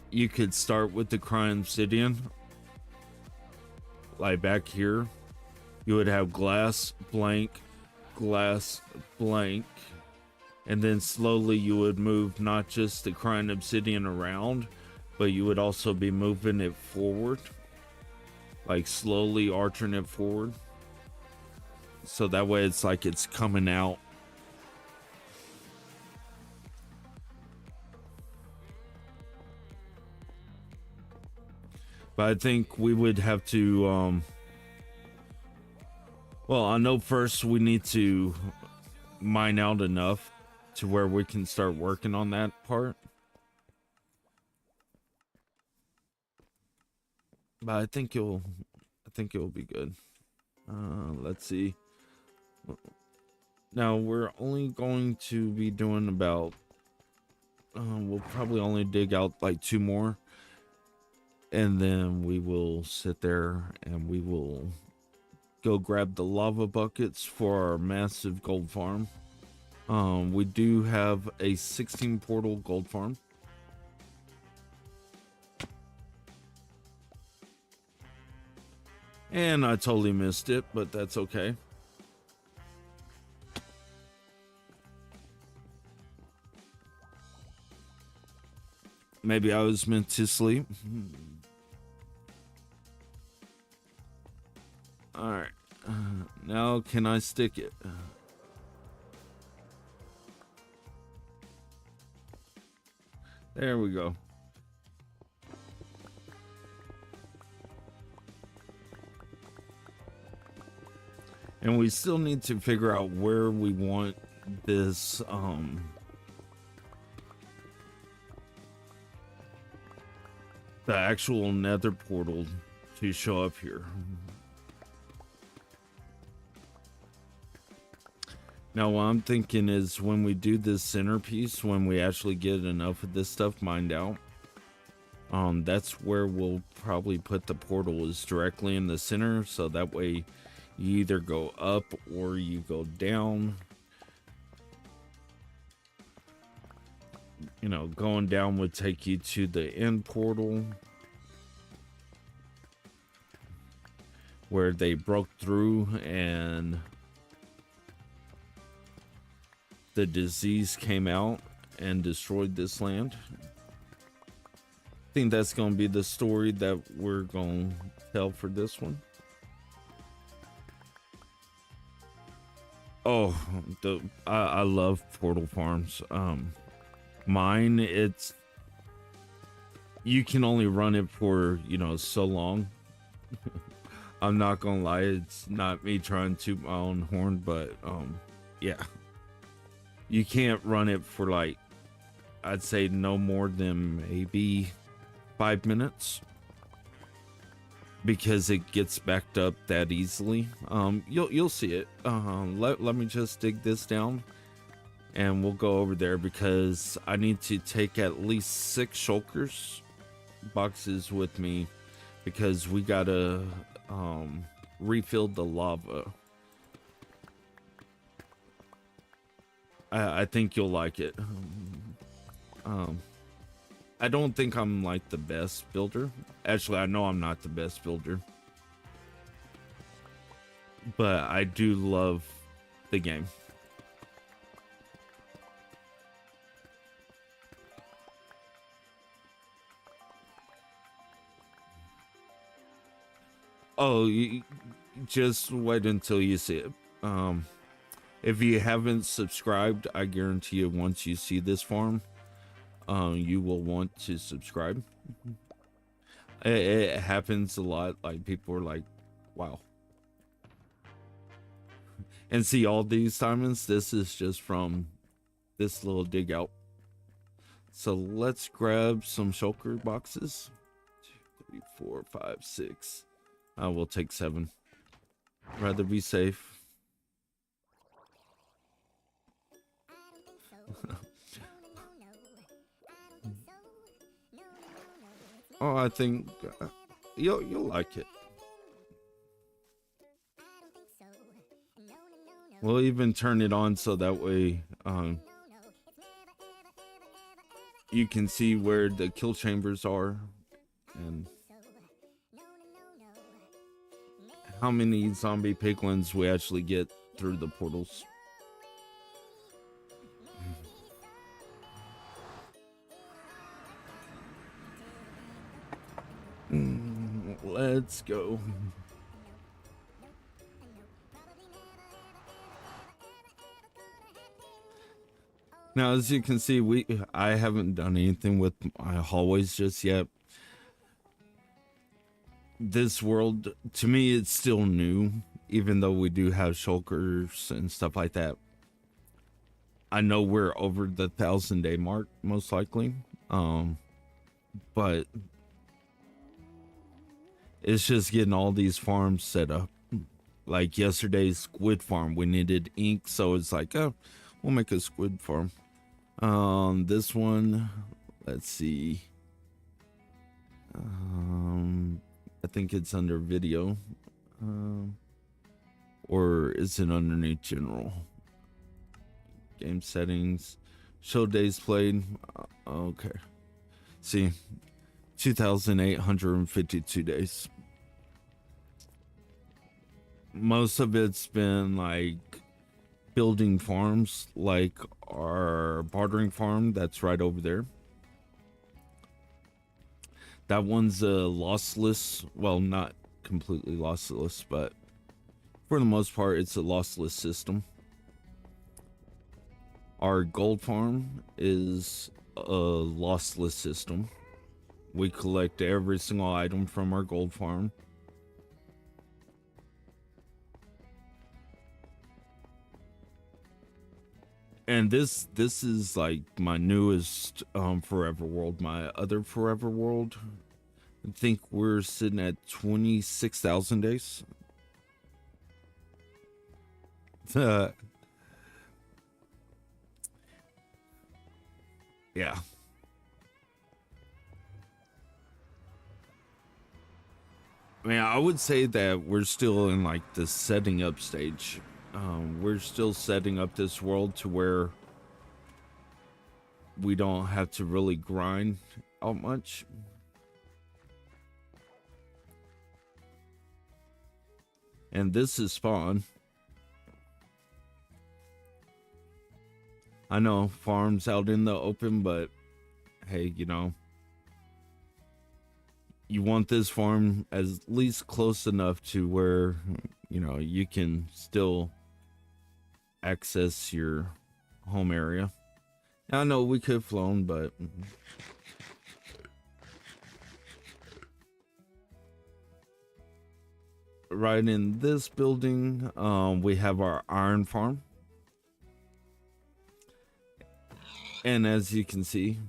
you could start with the crying obsidian, like back here. You would have glass, blank, glass, blank, and then slowly you would move not just the crying obsidian around, but you would also be moving it forward, like slowly arching it forward. So that way it's like it's coming out. But I think we would have to, well, I know first we need to mine out enough to where we can start working on that part. But I think it'll be good. Let's see. Now we're only going to be doing about We'll probably only dig out like 2 more, and then we will sit there and we will go grab the lava buckets for our massive gold farm. We do have a 16 portal gold farm. And I totally missed it, but that's okay. Maybe I was meant to sleep. All right. Now can I stick it? There we go. And we still need to figure out where we want this the actual nether portal to show up here. Now what I'm thinking is when we do this centerpiece, when we actually get enough of this stuff mined out, that's where we'll probably put the portal, is directly in the center, so that way you either go up or you go down. You know, going down would take you to the end portal where they broke through and the disease came out and destroyed this land. I think that's going to be the story that we're going to tell for this one. Oh, I love portal farms. Mine, it's, you can only run it for, you know, so long. I'm not gonna lie, it's not me trying to toot my own horn, but yeah, you can't run it for like, I'd say no more than maybe 5 minutes, because it gets backed up that easily. You'll see it. Let me just dig this down and we'll go over there, because I need to take at least 6 shulkers boxes with me, because we gotta refill the lava. I think you'll like it. I don't think I'm like the best builder. Actually, I know I'm not the best builder, but I do love the game. Oh, you just wait until you see it. If you haven't subscribed, I guarantee you once you see this farm, you will want to subscribe. It happens a lot. Like, people are like, wow. And see, all these diamonds, this is just from this little dig out. So let's grab some shulker boxes. 2, 3, 4, 5, 6. I will take 7. Rather be safe. Oh, I think you'll like it. We'll even turn it on so that way you can see where the kill chambers are and how many zombie piglins we actually get through the portals. Let's go. Now, as you can see, I haven't done anything with my hallways just yet. This world, to me, it's still new, even though we do have shulkers and stuff like that. I know we're over the 1,000-day mark, most likely. But it's just getting all these farms set up. Like yesterday's squid farm, we needed ink, so it's like, oh, we'll make a squid farm. This one, let's see. I think it's under video. Or is it underneath general? Game settings. Show days played. Okay. See, 2,852 days. Most of it's been like building farms, like our bartering farm that's right over there. That one's lossless. Well, not completely lossless, but for the most part, it's a lossless system. Our gold farm is a lossless system. We collect every single item from our gold farm. And this is like my newest forever world. My other forever world, I think we're sitting at 26,000 days. Yeah. I mean, I would say that we're still in like the setting up stage. We're still setting up this world to where we don't have to really grind out much. And this is spawn. I know farms out in the open, but hey, you know, you want this farm at least close enough to where, you know, you can still access your home area. I know we could have flown, but right in this building, we have our iron farm. And as you can see,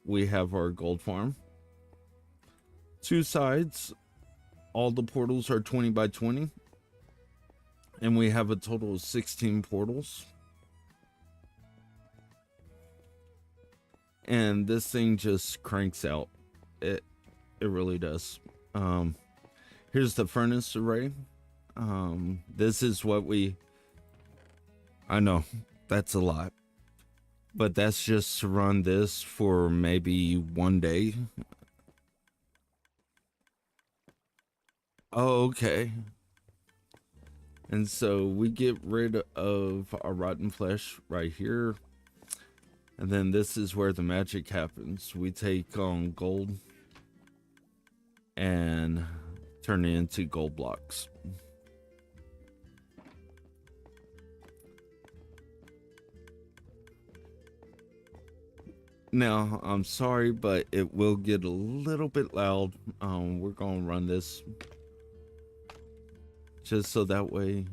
we have our gold farm. Two sides, all the portals are 20 by 20. And we have a total of 16 portals. And this thing just cranks out. It really does. Here's the furnace array. This is what I know that's a lot, but that's just to run this for maybe one day. Oh, okay. And so we get rid of our rotten flesh right here. And then this is where the magic happens. We take on gold and turn it into gold blocks. Now, I'm sorry, but it will get a little bit loud. We're gonna run this just so that way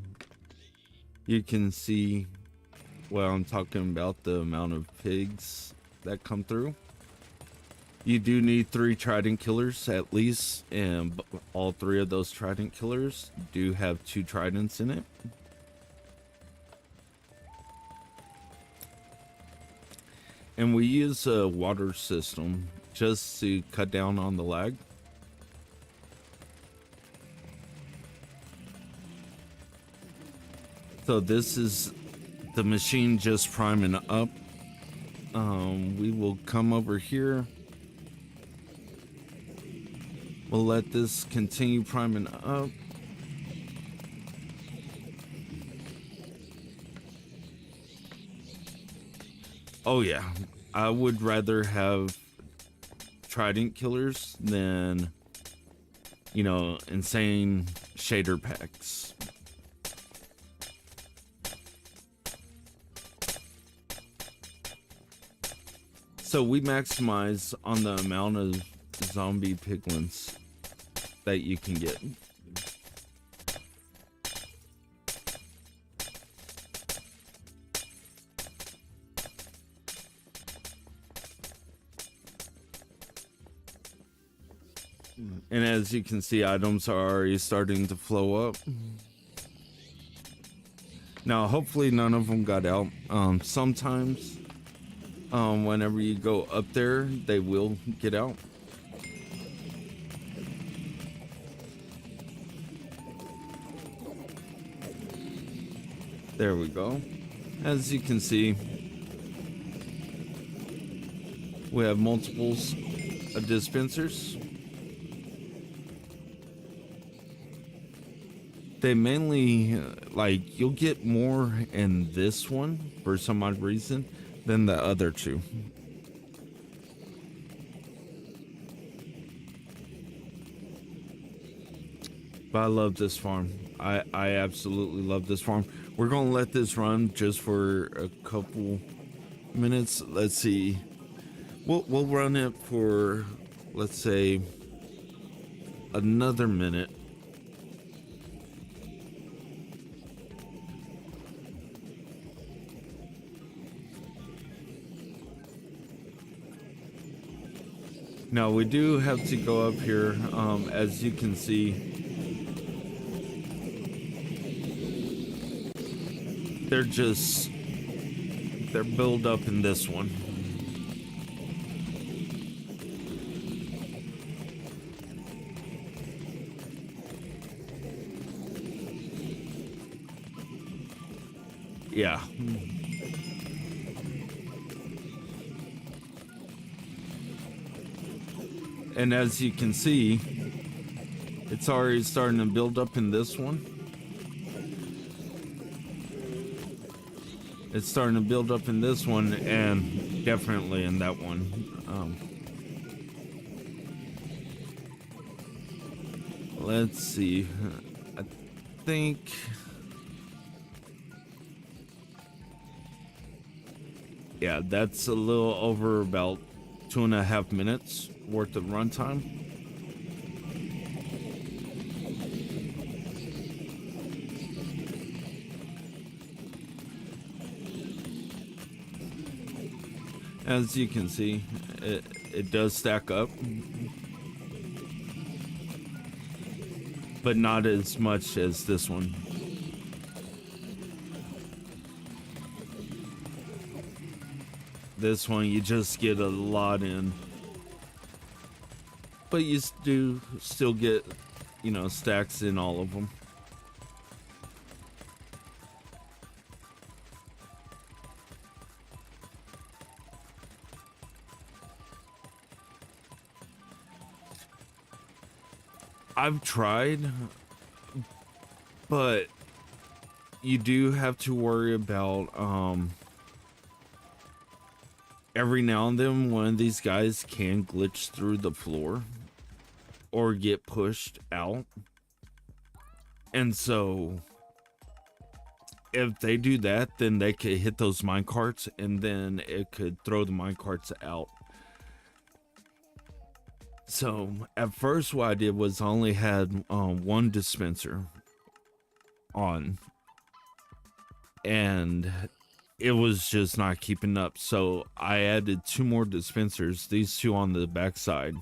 you can see what I'm talking about, the amount of pigs that come through. You do need 3 trident killers at least, and all 3 of those trident killers do have 2 tridents in it. And we use a water system just to cut down on the lag. So this is the machine just priming up. We will come over here. We'll let this continue priming up. Oh yeah, I would rather have trident killers than, you know, insane shader packs. So we maximize on the amount of zombie piglins that you can get. And as you can see, items are already starting to flow up. Now, hopefully none of them got out. Sometimes Whenever you go up there, they will get out. There we go. As you can see, we have multiples of dispensers. They mainly, like, you'll get more in this one for some odd reason than the other two. But I love this farm. I absolutely love this farm. We're gonna let this run just for a couple minutes. Let's see. We'll run it for, let's say, another minute. Now we do have to go up here, as you can see. They're built up in this one. Yeah. And as you can see, it's already starting to build up in this one. It's starting to build up in this one, and definitely in that one. Let's see. I think... yeah, that's a little over about 2.5 minutes worth of runtime. As you can see, it does stack up, but not as much as this one. This one, you just get a lot in, but you do still get, you know, stacks in all of them. I've tried, but you do have to worry about, every now and then one of these guys can glitch through the floor or get pushed out. And so if they do that, then they could hit those minecarts, and then it could throw the minecarts out. So at first what I did was I only had one dispenser on, and it was just not keeping up. So I added 2 more dispensers, these 2 on the backside,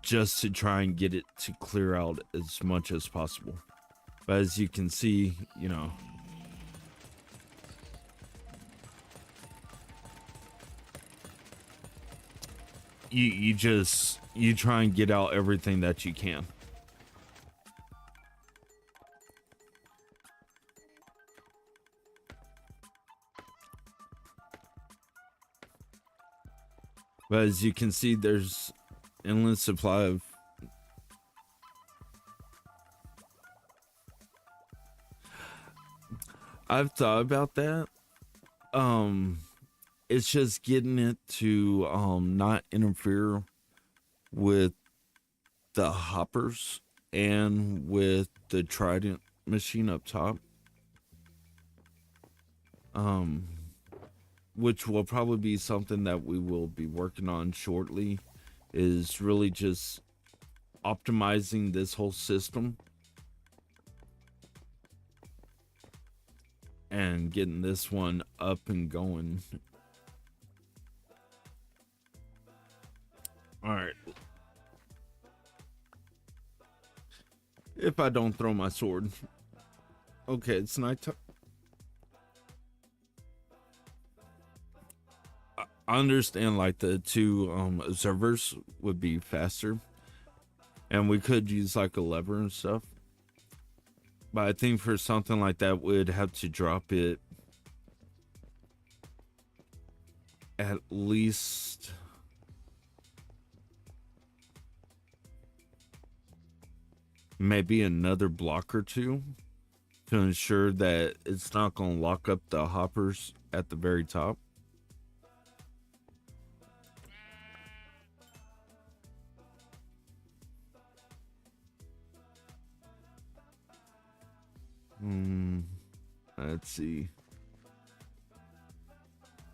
just to try and get it to clear out as much as possible. But as you can see, you know, you try and get out everything that you can. But as you can see, there's endless supply of... I've thought about that. It's just getting it to not interfere with the hoppers and with the Trident machine up top. Which will probably be something that we will be working on shortly, is really just optimizing this whole system and getting this one up and going. All right. If I don't throw my sword. Okay, it's nighttime. I understand like the two observers would be faster, and we could use like a lever and stuff. But I think for something like that, we'd have to drop it at least maybe another block or two to ensure that it's not going to lock up the hoppers at the very top. Let's see.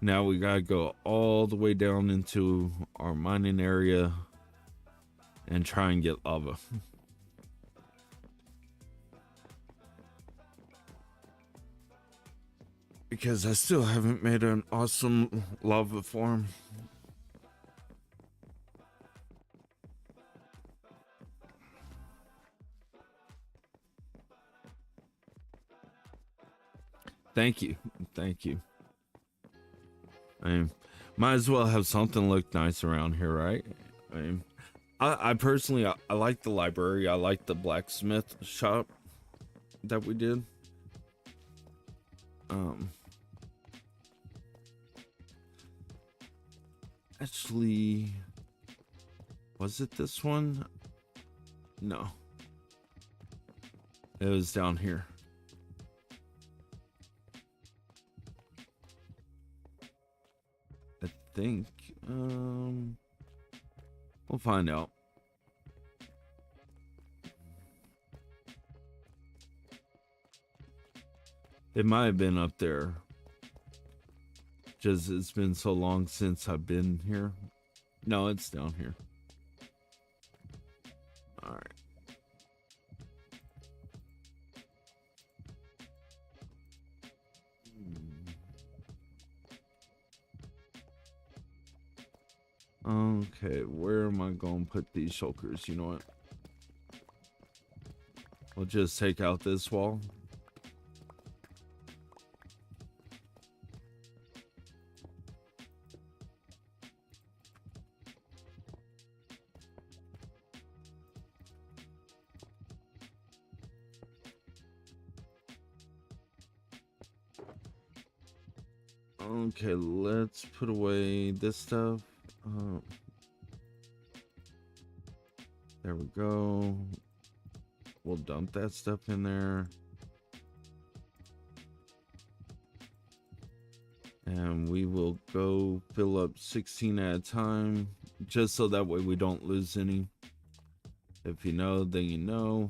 Now we gotta go all the way down into our mining area and try and get lava. Because I still haven't made an awesome lava farm. Thank you. Thank you. I mean, might as well have something look nice around here, right? I mean, I personally, I like the library. I like the blacksmith shop that we did. Actually, was it this one? No. It was down here. I think, we'll find out. It might have been up there. Just it's been so long since I've been here. No, it's down here. All right. Okay, where am I going to put these shulkers? You know what? We'll just take out this wall. Okay, let's put away this stuff. There we go. We'll dump that stuff in there. And we will go fill up 16 at a time, just so that way we don't lose any. If you know, then you know.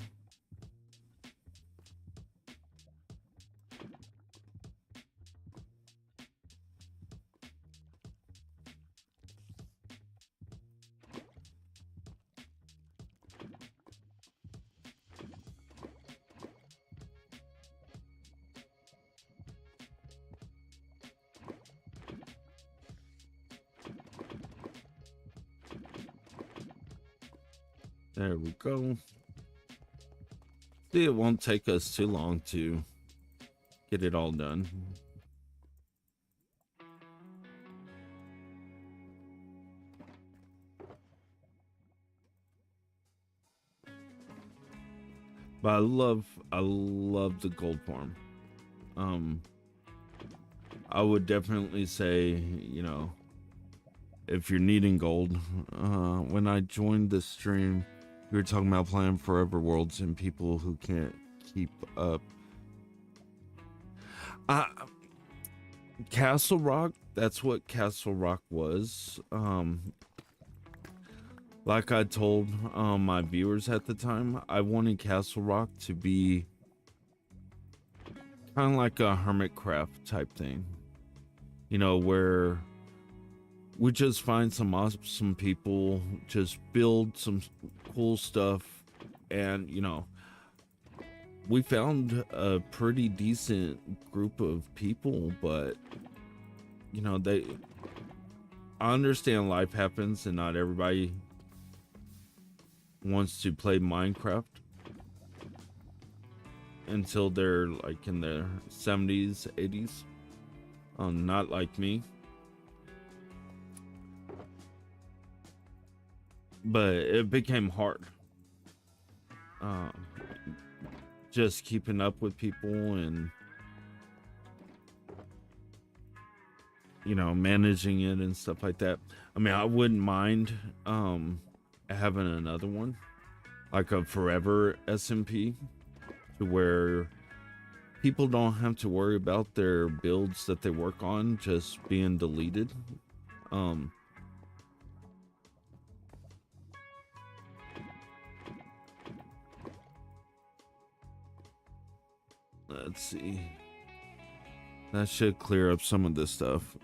There we go. See, it won't take us too long to get it all done. But I love the gold farm. I would definitely say, you know, if you're needing gold, when I joined the stream, we were talking about playing Forever Worlds and people who can't keep up. Castle Rock, that's what Castle Rock was. Like I told my viewers at the time, I wanted Castle Rock to be kind of like a hermitcraft type thing. You know, where we just find some awesome people, just build some cool stuff, and you know, we found a pretty decent group of people, but you know, I understand life happens and not everybody wants to play Minecraft until they're like in their 70s, 80s. Not like me. but it became hard. Um, just keeping up with people and, you know, managing it and stuff like that. I mean, I wouldn't mind having another one, like a forever SMP, to where people don't have to worry about their builds that they work on just being deleted. Um, let's see. That should clear up some of this stuff.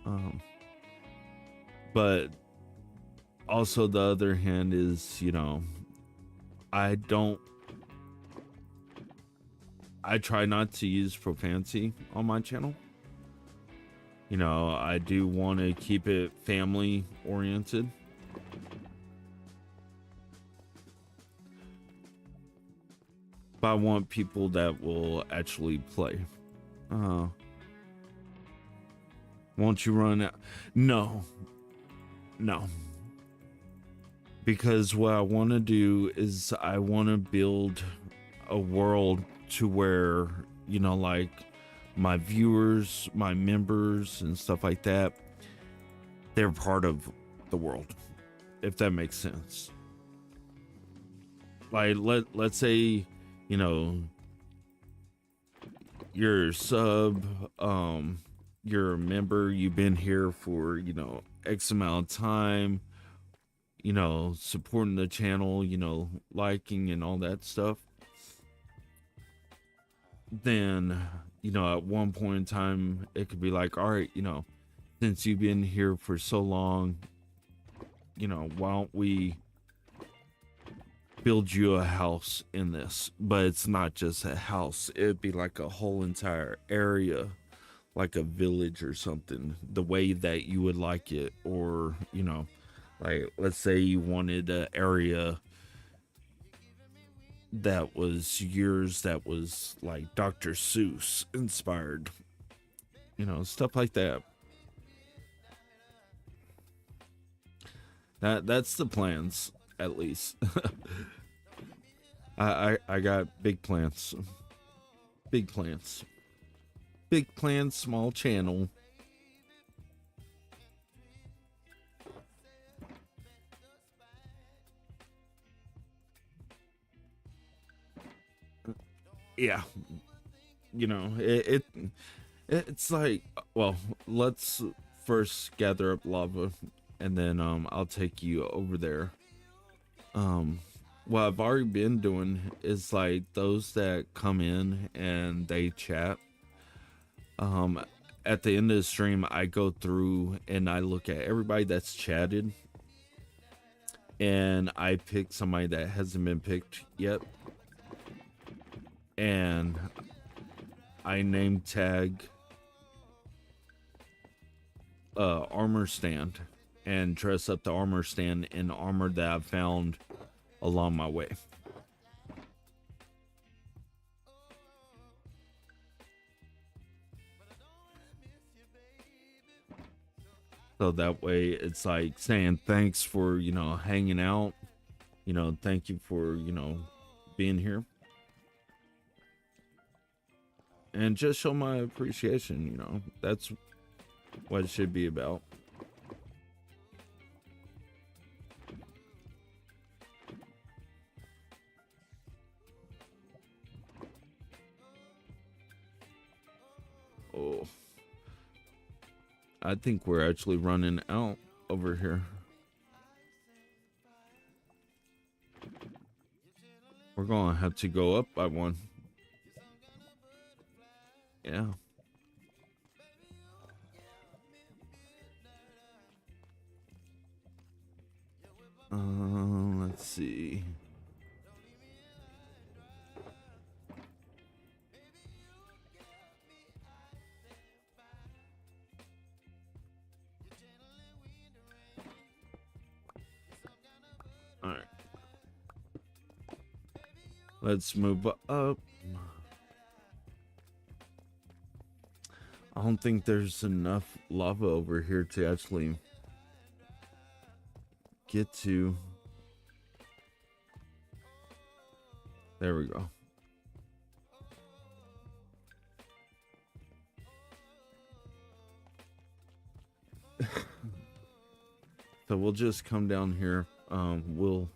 But also the other hand is, you know, I don't I try not to use profanity on my channel. You know, I do want to keep it family oriented. But I want people that will actually play. Won't you run out? No. Because what I want to do is I want to build a world to where, you know, like my viewers, my members and stuff like that, they're part of the world, if that makes sense. Like let's say, you know, you're a sub, you're a member, you've been here for, you know, X amount of time, you know, supporting the channel, you know, liking and all that stuff. Then, you know, at one point in time, it could be like, all right, you know, since you've been here for so long, you know, why don't we build you a house in this? But it's not just a house, it'd be like a whole entire area, like a village or something, the way that you would like it. Or, you know, like let's say you wanted an area that was yours, that was like Dr. Seuss inspired, you know, stuff like that. That's the plans, at least. I got big plans. Big plans. Big plans, small channel. Yeah. You know, it's like, well, let's first gather up lava and then I'll take you over there. What I've already been doing is like those that come in and they chat. At the end of the stream, I go through and I look at everybody that's chatted, and I pick somebody that hasn't been picked yet, and I name tag armor stand and dress up the armor stand in armor that I've found along my way. So that way it's like saying thanks for, you know, hanging out, you know, thank you for, you know, being here. And just show my appreciation, you know. That's what it should be about. Oh, I think we're actually running out over here. We're gonna have to go up by one. Yeah. Let's see. All right. Let's move up. I don't think there's enough lava over here to actually get to. There we go. So we'll just come down here. We'll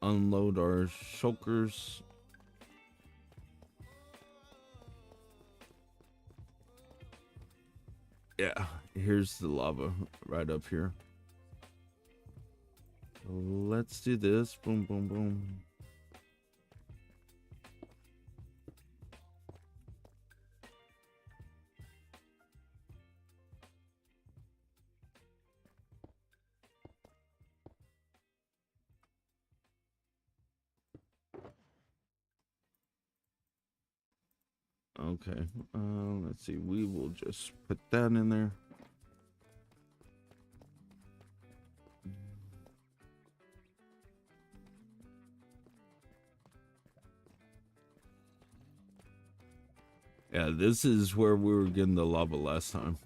unload our shulkers. Yeah, here's the lava right up here. Let's do this. Boom, boom, boom. Okay, let's see. We will just put that in there. Yeah, this is where we were getting the lava last time.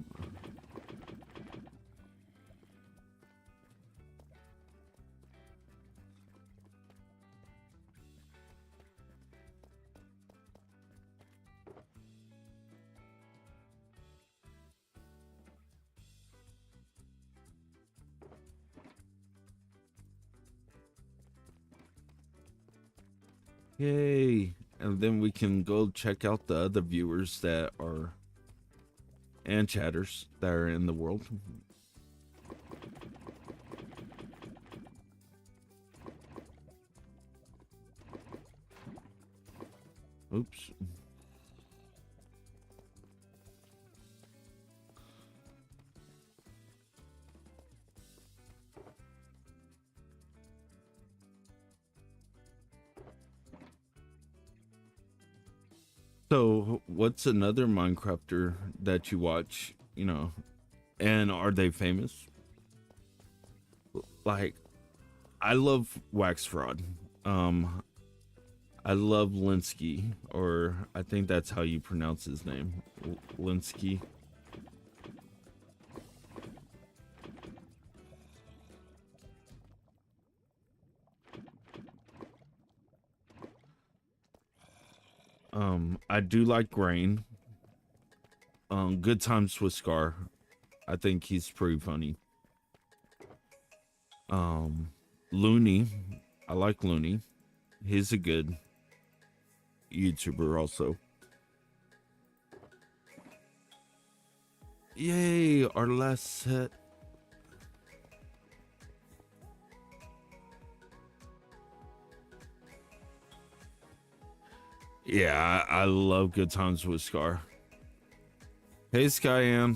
Yay. And then we can go check out the other viewers that are and chatters that are in the world. Oops. So, what's another Minecrafter that you watch, you know, and are they famous? Like, I love Wax Fraud. I love Linsky, or I think that's how you pronounce his name, Linsky. I do like Grain. Good Times with Scar. I think he's pretty funny. Looney. I like Looney. He's a good YouTuber also. Yay, our last set. Yeah, I love Good Times with Scar. Hey, Skyan.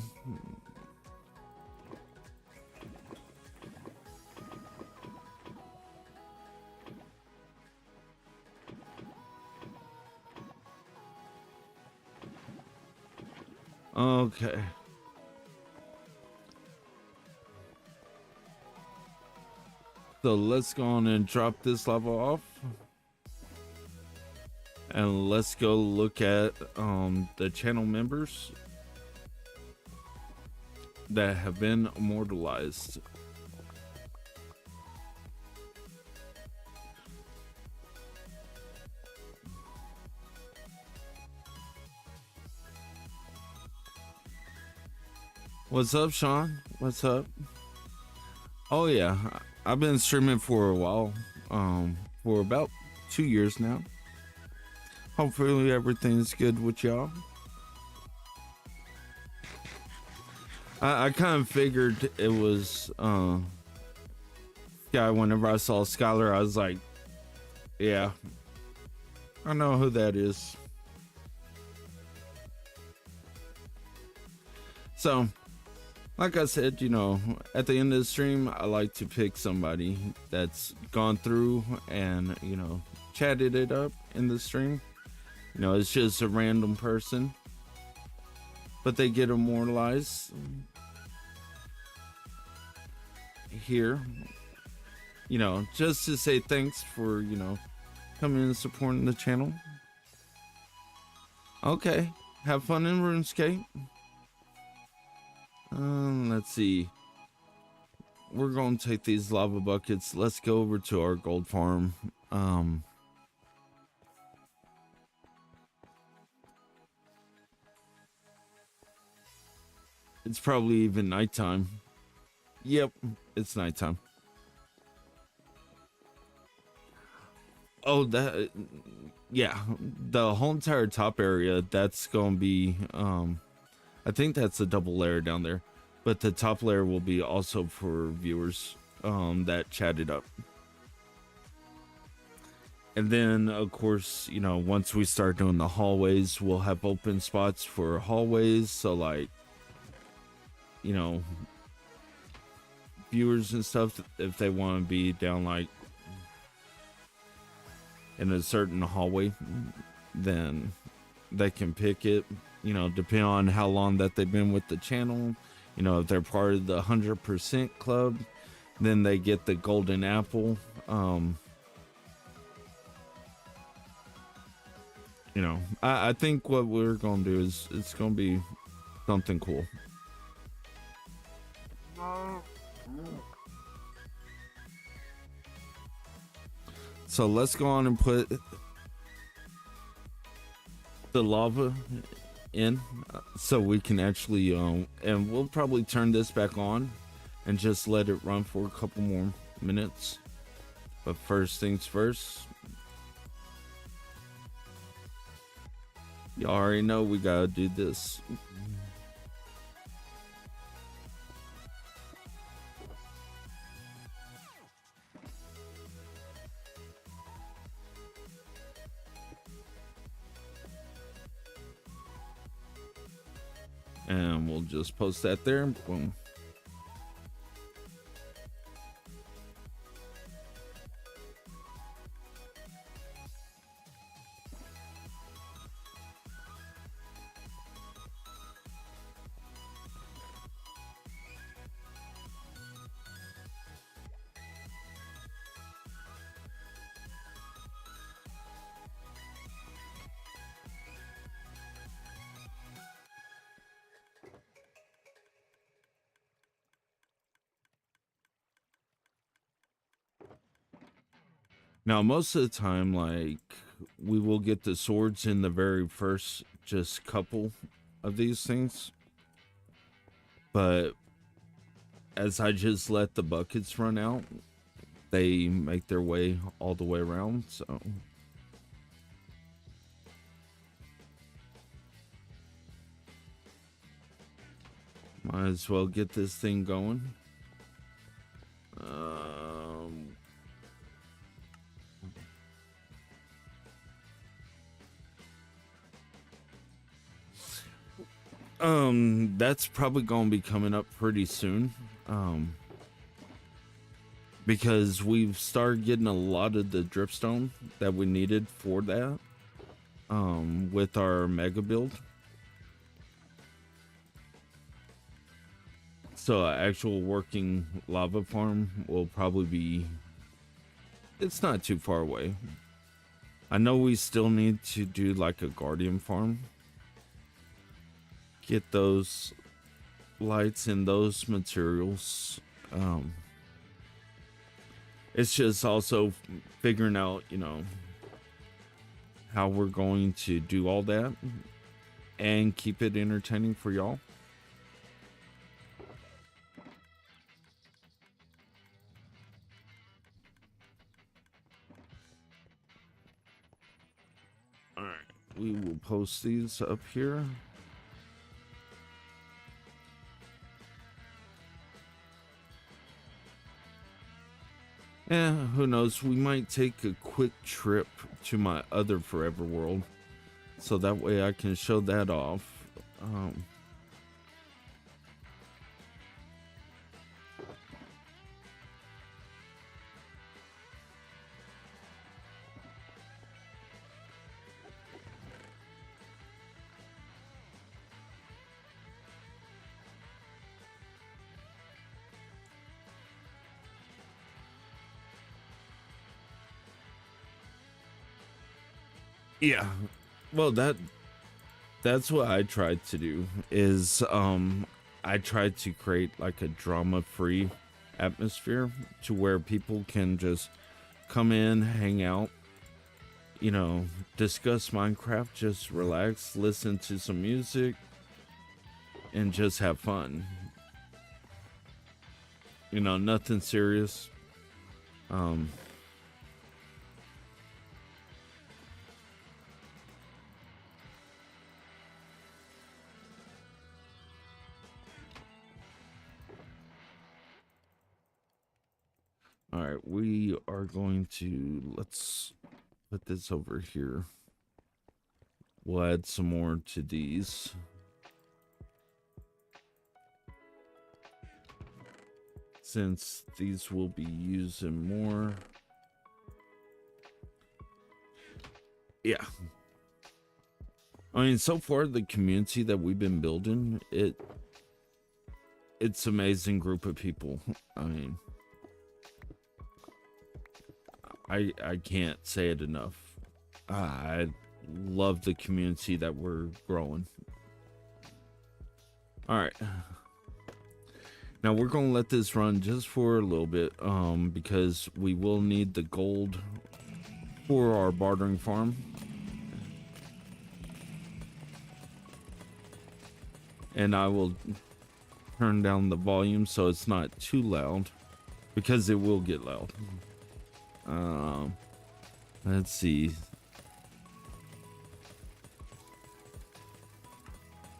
Okay. So let's go on and drop this lava off. And let's go look at the channel members that have been immortalized. What's up, Sean? What's up? Oh yeah, I've been streaming for a while, for about 2 years now. Hopefully everything's good with y'all. I kind of figured it was Sky. Whenever I saw Skylar, I was like, yeah, I know who that is. So, like I said, you know, at the end of the stream, I like to pick somebody that's gone through and, you know, chatted it up in the stream. You know, it's just a random person, but they get immortalized here, you know, just to say thanks for, you know, coming and supporting the channel. Okay, have fun in RuneScape. Let's see. We're going to take these lava buckets. Let's go over to our gold farm. It's probably even nighttime. Yep, it's nighttime. Oh, that, yeah, the whole entire top area, that's gonna be, I think that's a double layer down there, but the top layer will be also for viewers, that chatted up. And then, of course, you know, once we start doing the hallways, we'll have open spots for hallways. So, like, you know, viewers and stuff, if they want to be down, like, in a certain hallway, then they can pick it, you know, depending on how long that they've been with the channel. You know, if they're part of the 100% club, then they get the golden apple. You know, I think what we're gonna do is it's gonna be something cool. So let's go on and put the lava in, so we can actually and we'll probably turn this back on and just let it run for a couple more minutes. But first things first, you already know we gotta do this. And we'll just post that there. Boom. Now, most of the time, like, we will get the swords in the very first just couple of these things. But as I just let the buckets run out, they make their way all the way around, so. Might as well get this thing going. That's probably gonna be coming up pretty soon. Because we've started getting a lot of the dripstone that we needed for that. With our mega build. So an actual working lava farm will probably be, it's not too far away. I know we still need to do like a guardian farm. Get those lights and those materials. It's just also figuring out, you know, how we're going to do all that and keep it entertaining for y'all. All right, we will post these up here. Who knows? We might take a quick trip to my other forever world, so that way I can show that off. Yeah, well, that's what I tried to do is I tried to create like a drama-free atmosphere to where people can just come in, hang out, you know, discuss Minecraft, just relax, listen to some music, and just have fun. You know, nothing serious. Um, all right, we are going to let's put this over here. We'll add some more to these. Since these will be using more. Yeah. I mean, so far the community that we've been building, it's amazing group of people. I mean, I can't say it enough. I love the community that we're growing. All right. Now we're going to let this run just for a little bit because we will need the gold for our bartering farm. And I will turn down the volume so it's not too loud because it will get loud. Let's see.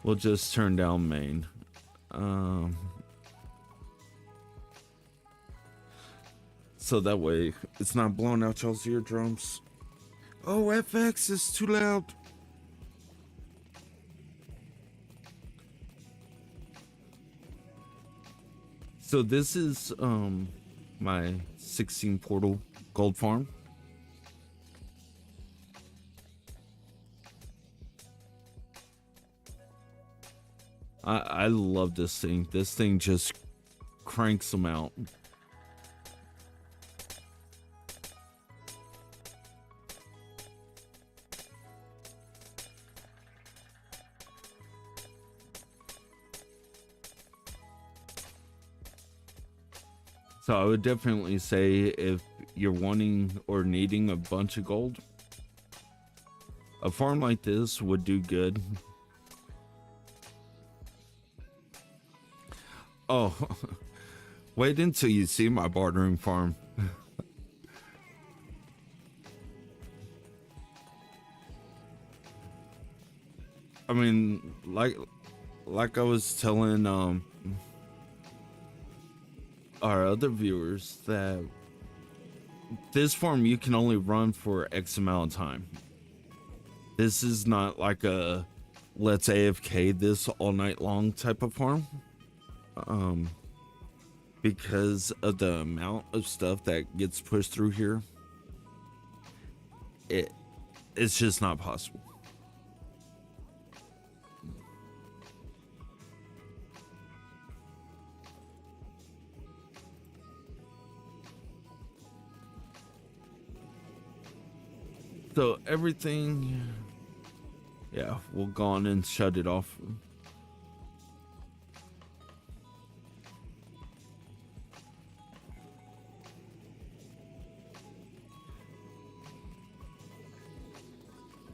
We'll just turn down main. So that way it's not blowing out y'all's eardrums. Oh, FX is too loud. So this is my 16 portal gold farm. I love this thing. This thing just cranks them out. So I would definitely say if you're wanting or needing a bunch of gold, a farm like this would do good. Oh, wait until you see my bartering farm. I mean, like I was telling our other viewers that this farm you can only run for X amount of time. This is not like a let's AFK this all night long type of farm. Because of the amount of stuff that gets pushed through here, it's just not possible. So everything, yeah, we'll go on and shut it off.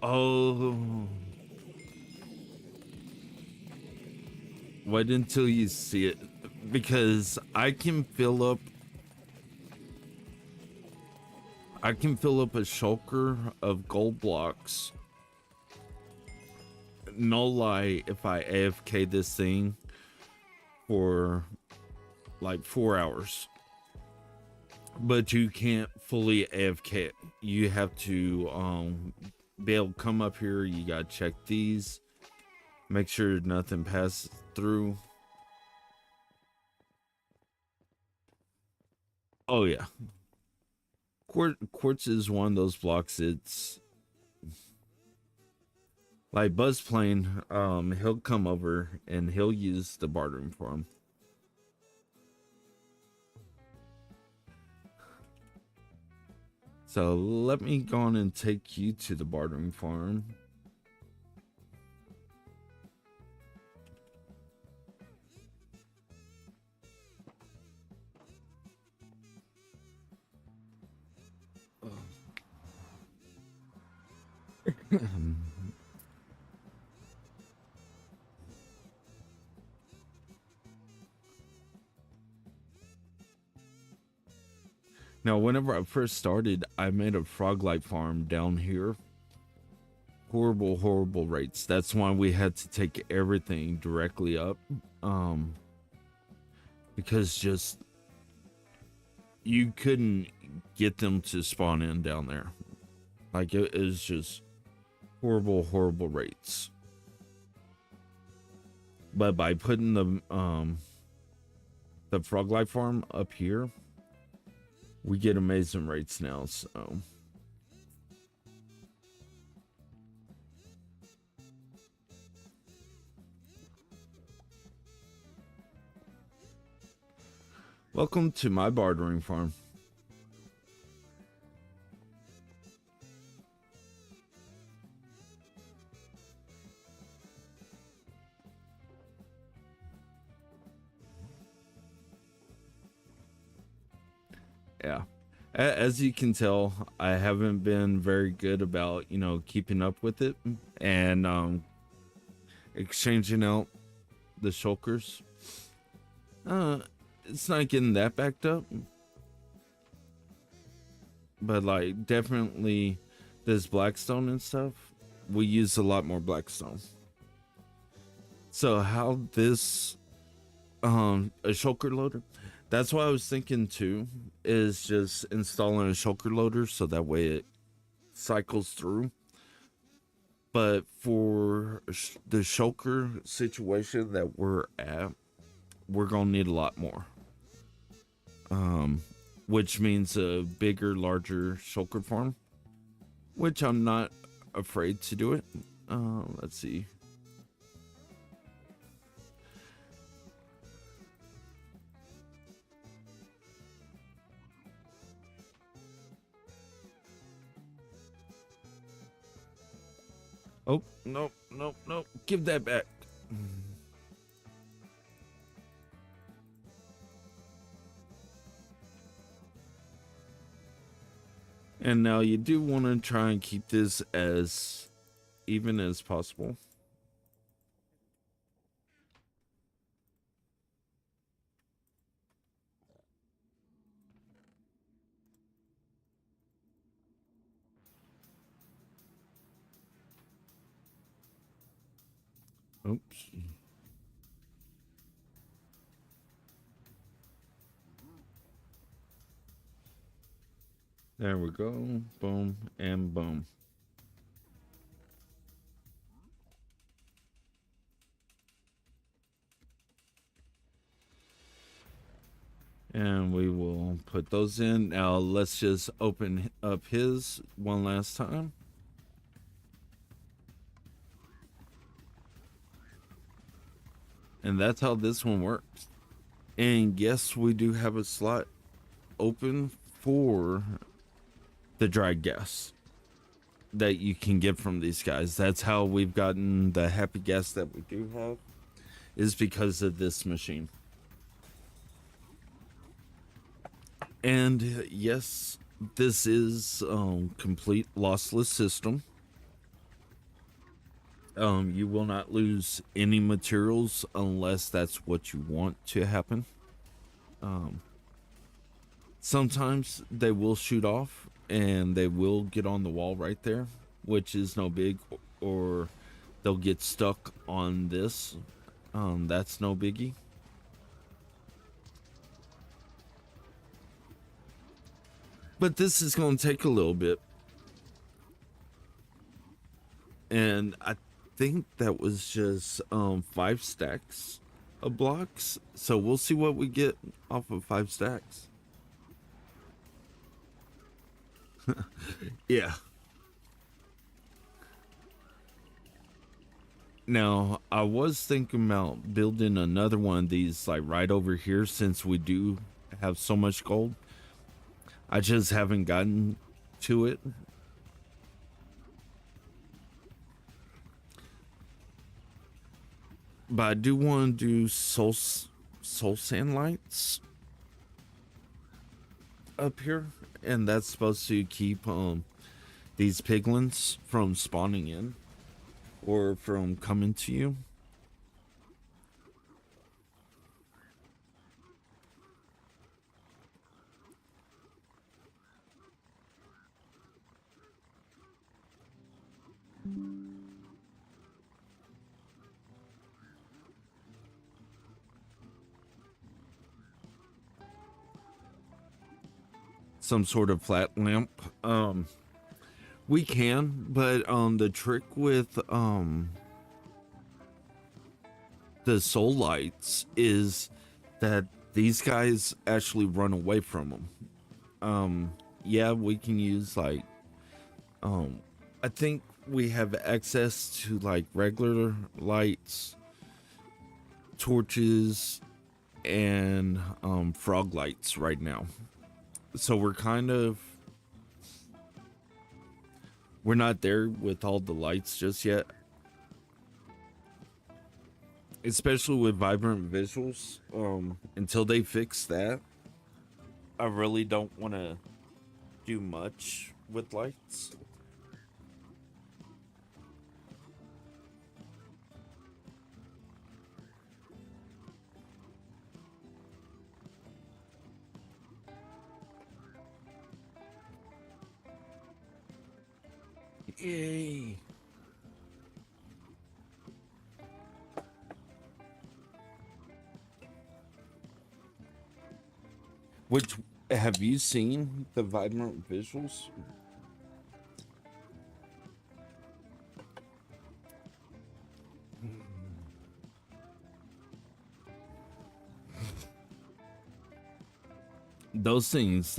Oh, wait until you see it, because I can fill up a shulker of gold blocks. No lie, if I AFK this thing for like 4 hours. But you can't fully AFK it. You have to be able to come up here. You gotta check these, make sure nothing passes through. Oh yeah, quartz is one of those blocks. It's like Buzzplane, he'll come over and he'll use the bartering farm. So let me go on and take you to the bartering farm. Now, whenever I first started, I made a frog life farm down here. Horrible, horrible rates. That's why we had to take everything directly up. Um, because just you couldn't get them to spawn in down there. Like it is just horrible, horrible rates. But by putting the frog life farm up here, we get amazing rates now. So welcome to my bartering farm. Yeah. As you can tell, I haven't been very good about, keeping up with it and exchanging out the shulkers. It's not getting that backed up. But like definitely this blackstone and stuff, we use a lot more blackstone. So how this a shulker loader, that's what I was thinking too, is just installing a shulker loader so that way it cycles through. But for the shulker situation that we're at, we're gonna need a lot more. Which means a bigger, larger shulker farm, which I'm not afraid to do it. Let's see. Oh, no, no, no. Give that back. And now you do want to try and keep this as even as possible. Oops. There we go. Boom and boom. And we will put those in. Now let's just open up his one last time. And that's how this one works. And yes, we do have a slot open for the dried gas that you can get from these guys. That's how we've gotten the happy gas that we do have, is because of this machine. And yes, this is complete lossless system. You will not lose any materials unless that's what you want to happen. Sometimes they will shoot off and they will get on the wall right there, which is no big, or they'll get stuck on this. That's no biggie. But this is going to take a little bit. And I think that was just 5 stacks of blocks. So we'll see what we get off of 5 stacks. Yeah. Now, I was thinking about building another one of these like right over here, since we do have so much gold. I just haven't gotten to it. But I do want to do soul sand lights up here, and that's supposed to keep these piglins from spawning in or from coming to you. some sort of flat lamp. We can, but the trick with the soul lights is that these guys actually run away from them. Yeah, we can use like I think we have access to like regular lights, torches, and frog lights right now. So we're not there with all the lights just yet, especially with vibrant visuals. Until they fix that, I really don't want to do much with lights. Yay. Which, have you seen the vibrant visuals? Those things,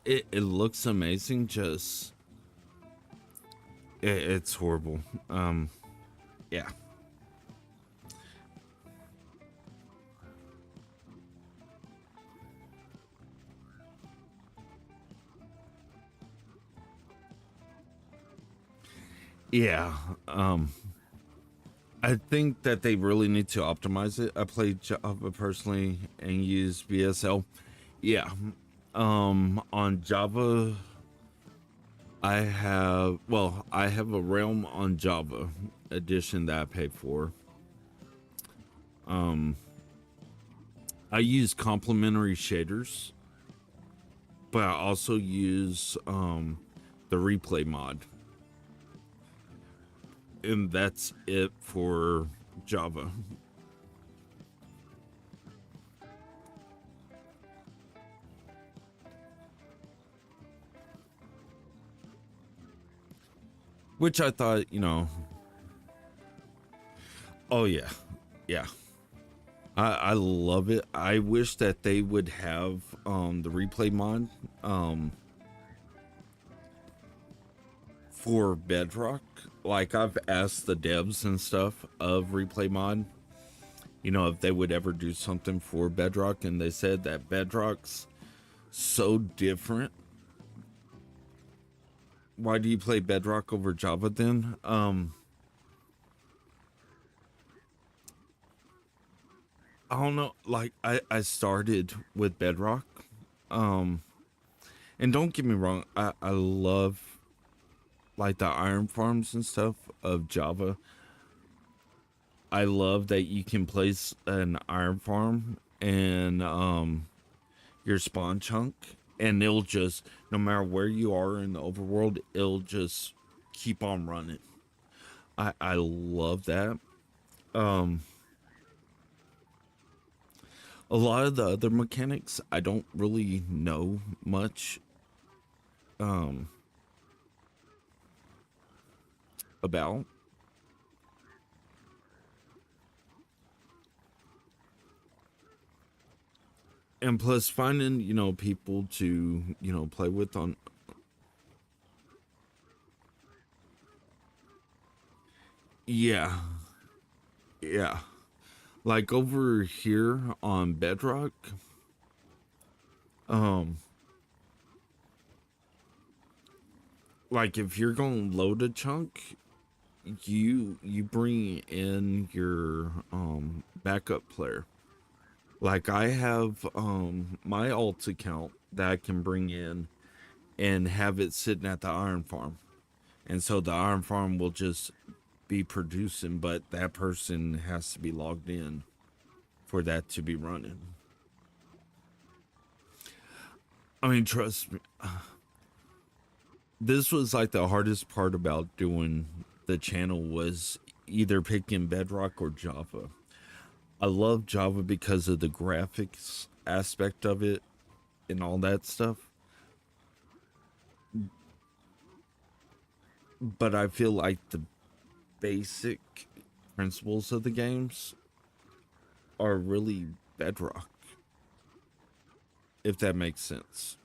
it looks amazing. Just it's horrible. Yeah. Yeah. I think that they really need to optimize it. I played Java personally and use BSL. Yeah. On Java, I have a Realm on Java edition that I paid for. Um, I use complementary shaders, but I also use the replay mod, and that's it for Java. Which I thought, oh yeah, yeah. I love it. I wish that they would have the replay mod for Bedrock. Like I've asked the devs and stuff of replay mod, if they would ever do something for Bedrock, and they said that Bedrock's so different. Why do you play Bedrock over Java then? I don't know. Like I started with Bedrock. Um and don't get me wrong, I love like the iron farms and stuff of Java. I love that you can place an iron farm and your spawn chunk, and it'll just, no matter where you are in the overworld, it'll just keep on running. I love that. Um a lot of the other mechanics I don't really know much um about. And plus finding, people to, play with on. Yeah. Yeah. Like over here on Bedrock, um like if you're going to load a chunk, you bring in your backup player. Like I have my alt account that I can bring in and have it sitting at the iron farm. And so the iron farm will just be producing, but that person has to be logged in for that to be running. I mean, trust me, this was like the hardest part about doing the channel was either picking Bedrock or Java. I love Java because of the graphics aspect of it and all that stuff. but I feel like the basic principles of the games are really bedrock, if that makes sense.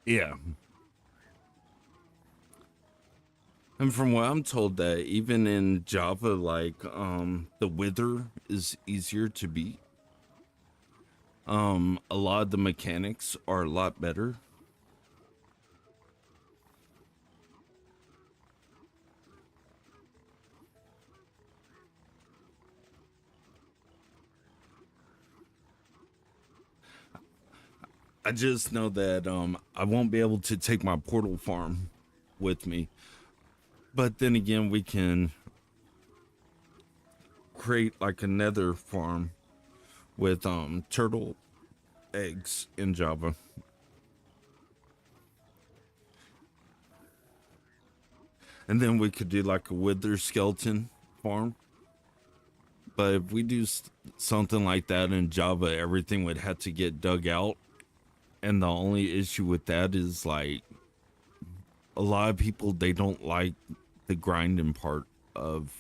Yeah. And from what I'm told that even in Java, like the wither is easier to beat. A lot of the mechanics are a lot better. I just know that I won't be able to take my portal farm with me. But then again, we can create like another farm with turtle eggs in Java. And then we could do like a wither skeleton farm. But if we do something like that in Java, everything would have to get dug out. And the only issue with that is like a lot of people, they don't like the grinding part of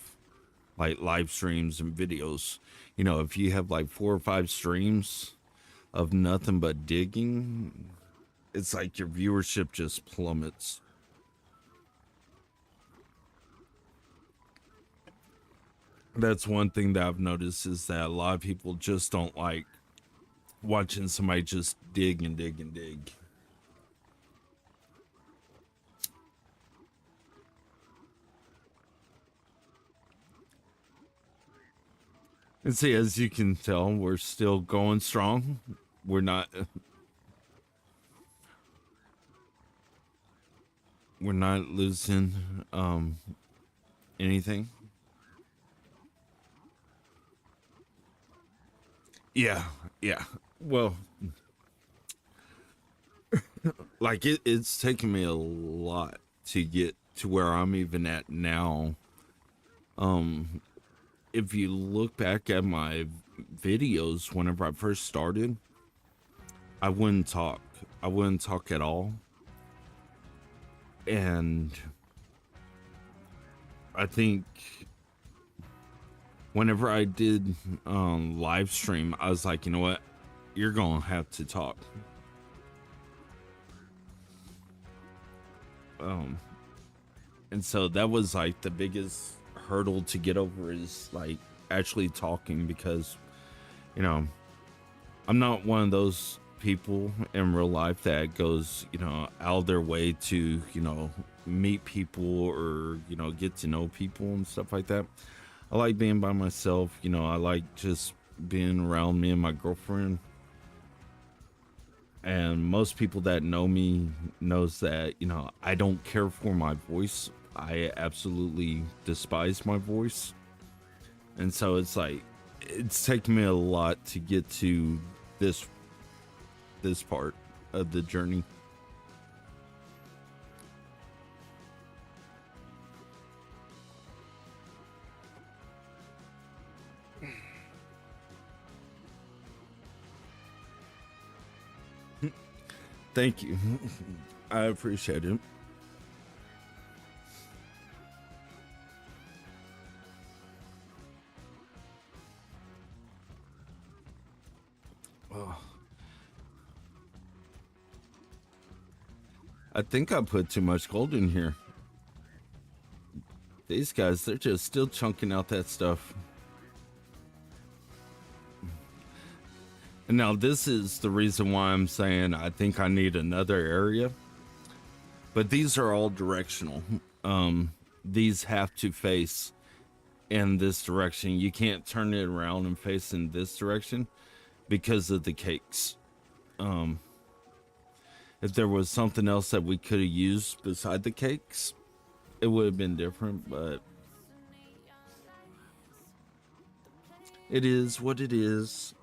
like live streams and videos. You know, if you have like 4 or 5 streams of nothing but digging, it's like your viewership just plummets. That's one thing that I've noticed is that a lot of people just don't like watching somebody just dig and dig and dig. And see, as you can tell, we're still going strong. We're not losing anything. Yeah, yeah. Well, like it's taken me a lot to get to where I'm even at now. Um, if you look back at my videos whenever I first started, I wouldn't talk. I wouldn't talk at all. And I think whenever I did live stream, I was like, you know what? You're gonna have to talk. Um, and so that was like the biggest hurdle to get over is like actually talking because, you know, I'm not one of those people in real life that goes, you know, out of their way to, you know, meet people or, you know, get to know people and stuff like that. I like being by myself, you know, I like just being around me and my girlfriend. And most people that know me knows that, you know, I don't care for my voice. I absolutely despise my voice. And so it's like it's taken me a lot to get to this this part of the journey. Thank you. I appreciate it. I think I put too much gold in here. These guys, they're just still chunking out that stuff. And now this is the reason why I'm saying I think I need another area. But these are all directional. These have to face in this direction. You can't turn it around and face in this direction because of the cakes. If there was something else that we could have used beside the cakes, it would have been different, but it is what it is.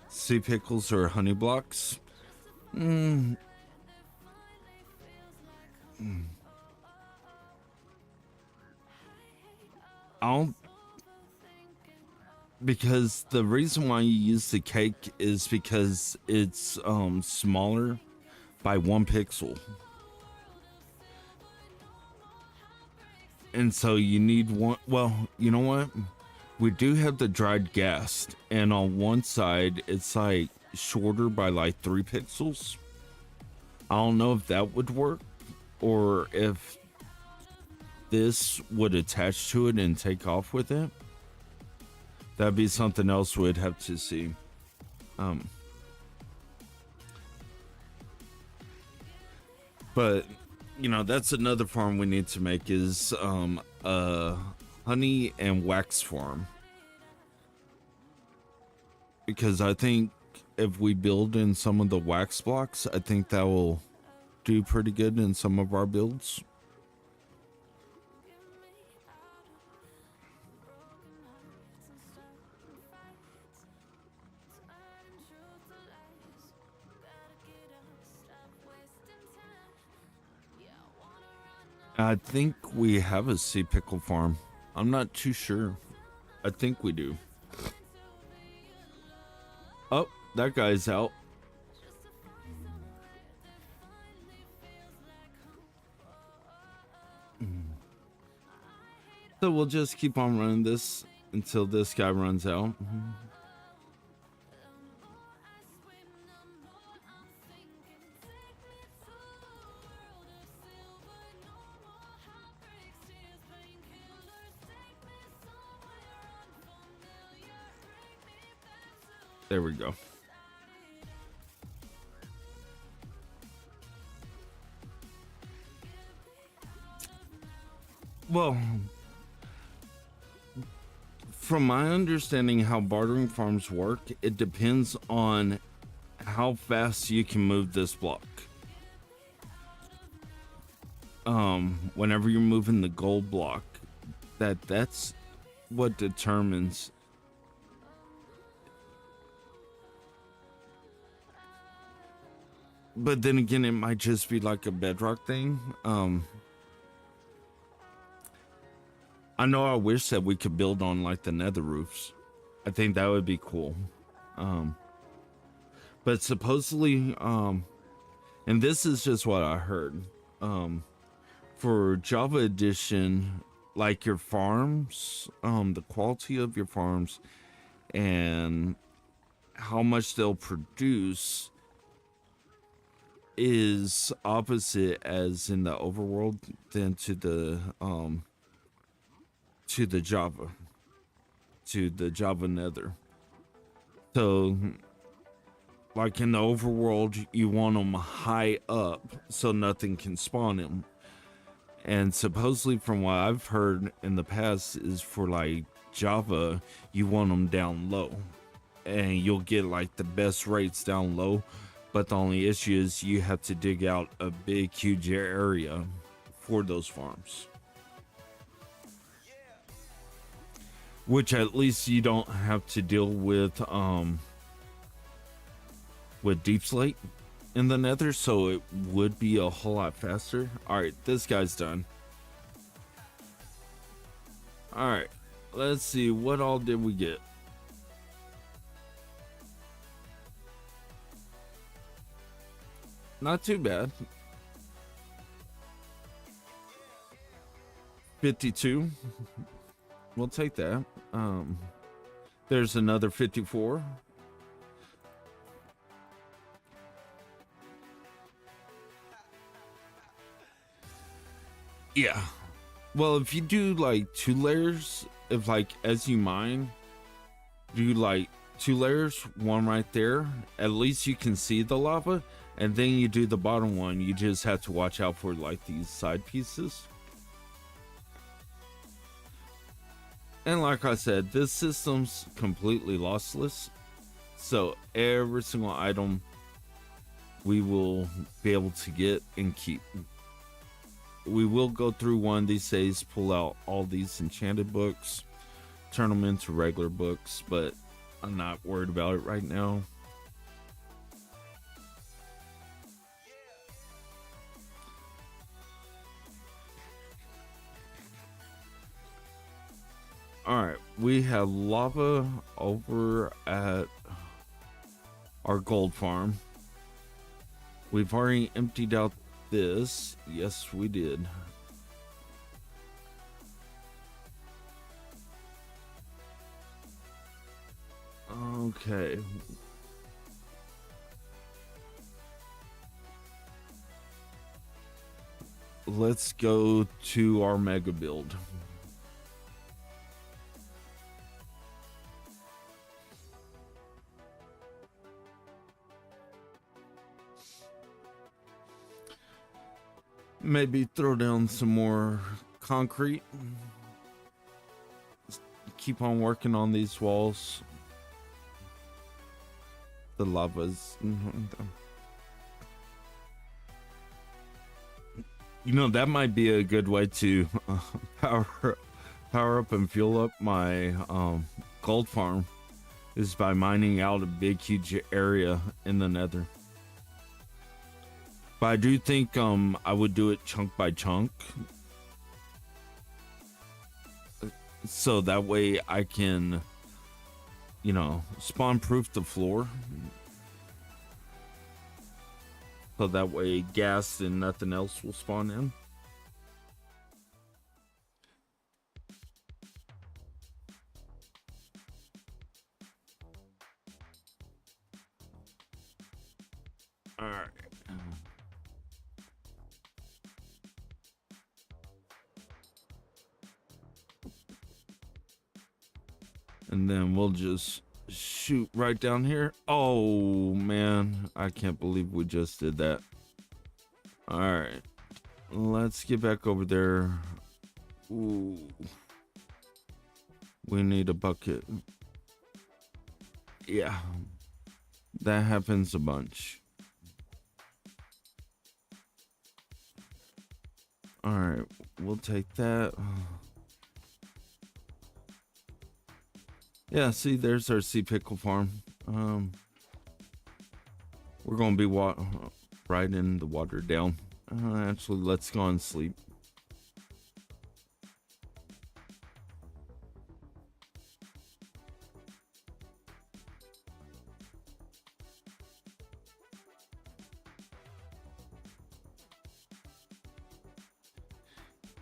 Sea pickles or honey blocks? I don't, because the reason why you use the cake is because it's smaller by 1 pixel. And so you need one. Well, you know what? We do have the dried gas, and on one side it's like shorter by like 3 pixels. I don't know if that would work or if this would attach to it and take off with it. That'd be something else we'd have to see. But you know, that's another farm we need to make is a honey and wax farm. Because I think if we build in some of the wax blocks, I think that will do pretty good in some of our builds. I think we have a sea pickle farm. I'm not too sure. I think we do. Oh, that guy's out. So we'll just keep on running this until this guy runs out. There we go. Well, from my understanding how bartering farms work, it depends on how fast you can move this block. Whenever you're moving the gold block, that's what determines. But then again, it might just be like a bedrock thing. I know I wish that we could build on like the nether roofs. I think that would be cool. But supposedly, and this is just what I heard, for Java Edition, like your farms, the quality of your farms and how much they'll produce is opposite as in the overworld than to the Java Nether. So like in the overworld, you want them high up so nothing can spawn them. And supposedly from what I've heard in the past is for like Java, you want them down low and you'll get like the best rates down low. But the only issue is you have to dig out a big, huge area for those farms. Which at least you don't have to deal with deep slate in the nether, so it would be a whole lot faster. Alright, this guy's done. Alright, let's see, what all did we get? Not too bad. 52. We'll take that. Um, there's another 54. Yeah. Well, if you do like 2 layers, if like as you mine, do like 2 layers, one right there, at least you can see the lava. And then you do the bottom one, you just have to watch out for like these side pieces. And like I said, this system's completely lossless. So every single item we will be able to get and keep. We will go through one of these days, pull out all these enchanted books, turn them into regular books, but I'm not worried about it right now. All right, we have lava over at our gold farm. We've already emptied out this. Yes, we did. Okay. Let's go to our mega build. Maybe throw down some more concrete. Keep on working on these walls. The lava's. You know, that might be a good way to power up and fuel up my gold farm, is by mining out a big huge area in the nether. But I do think I would do it chunk by chunk, so that way I can, you know, spawn proof the floor, so that way gas and nothing else will spawn in. All right. And then we'll just shoot right down here. Oh man, I can't believe we just did that. All right, let's get back over there. Ooh, we need a bucket. Yeah, that happens a bunch. All right, we'll take that. Yeah, see, there's our sea pickle farm. We're gonna be riding the water down. Actually, let's go and sleep.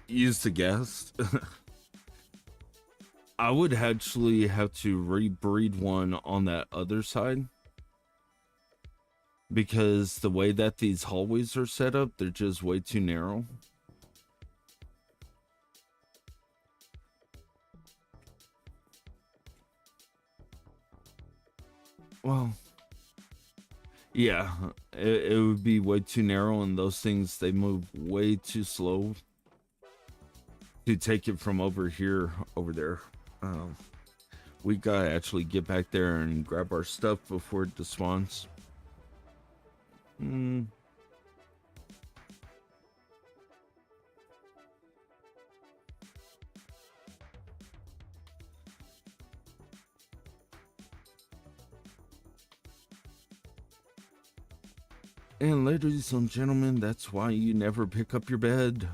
Use the guest. I would actually have to rebreed one on that other side, because the way that these hallways are set up, they're just way too narrow. Well, yeah, it would be way too narrow, and those things, they move way too slow to take it from over here over there. We gotta actually get back there and grab our stuff before it despawns. And ladies and gentlemen, that's why you never pick up your bed.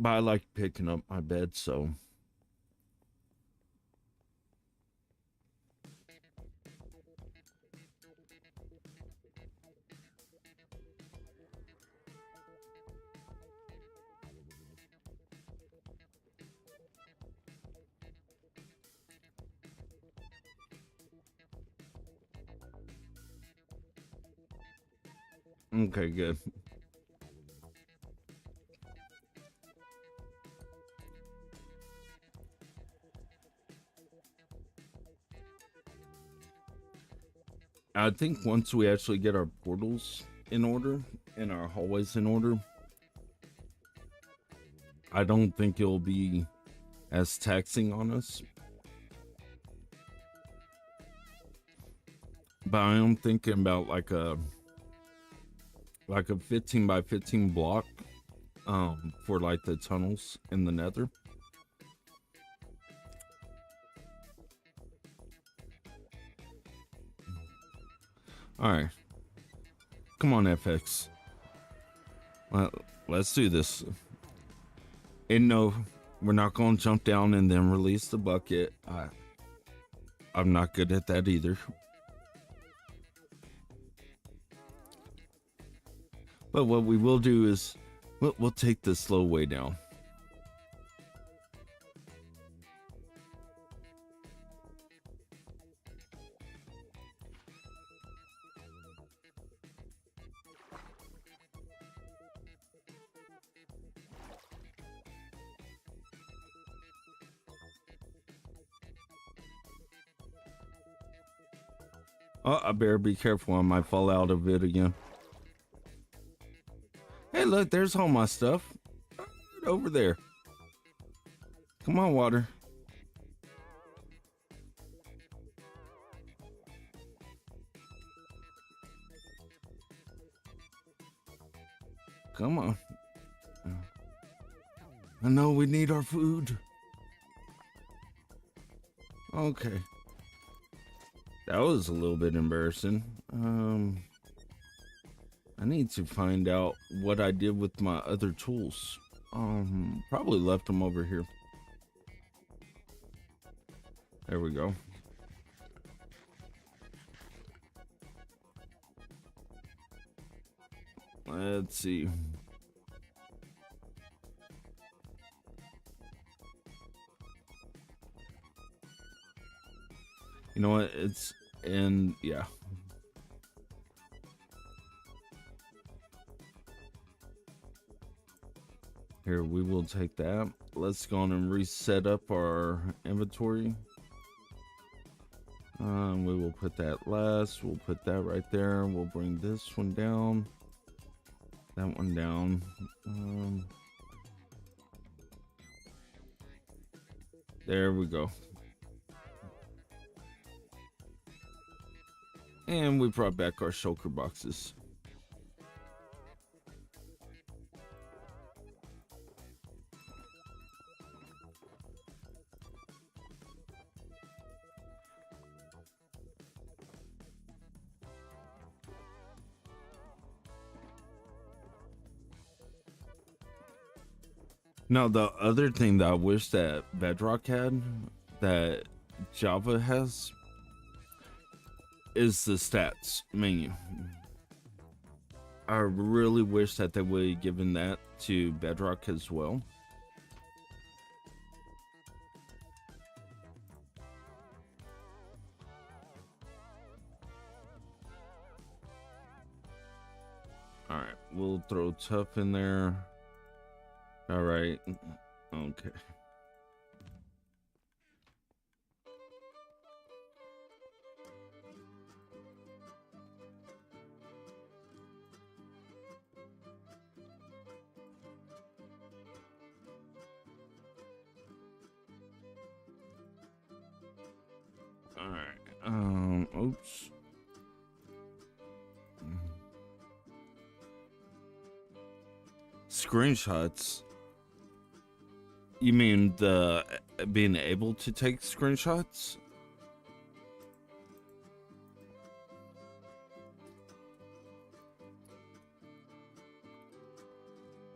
But I like picking up my bed, so. Okay, good. I think once we actually get our portals in order and our hallways in order, I don't think it'll be as taxing on us. But I am thinking about like a 15 by 15 block for like the tunnels in the nether. All right, come on, FX. Let's do this. And no, we're not going to jump down and then release the bucket. I'm not good at that either. But what we will do is we'll take the slow way down. Oh, I better be careful. I might fall out of it again. Hey, look, there's all my stuff. Right over there. Come on, water. Come on. I know we need our food. Okay. That was a little bit embarrassing. I need to find out what I did with my other tools. Probably left them over here. There we go. Let's see. You know what? It's in, yeah. Here, we will take that. Let's go on and reset up our inventory. We will put that last. We'll put that right there. We'll bring this one down. That one down. There we go. And we brought back our shulker boxes. Now, the other thing that I wish that Bedrock had, that Java has, is the stats menu. I really wish that they would have given that to Bedrock as well. All right, we'll throw tough in there. All right. Okay. All right. Oops. Screenshots. You mean the being able to take screenshots?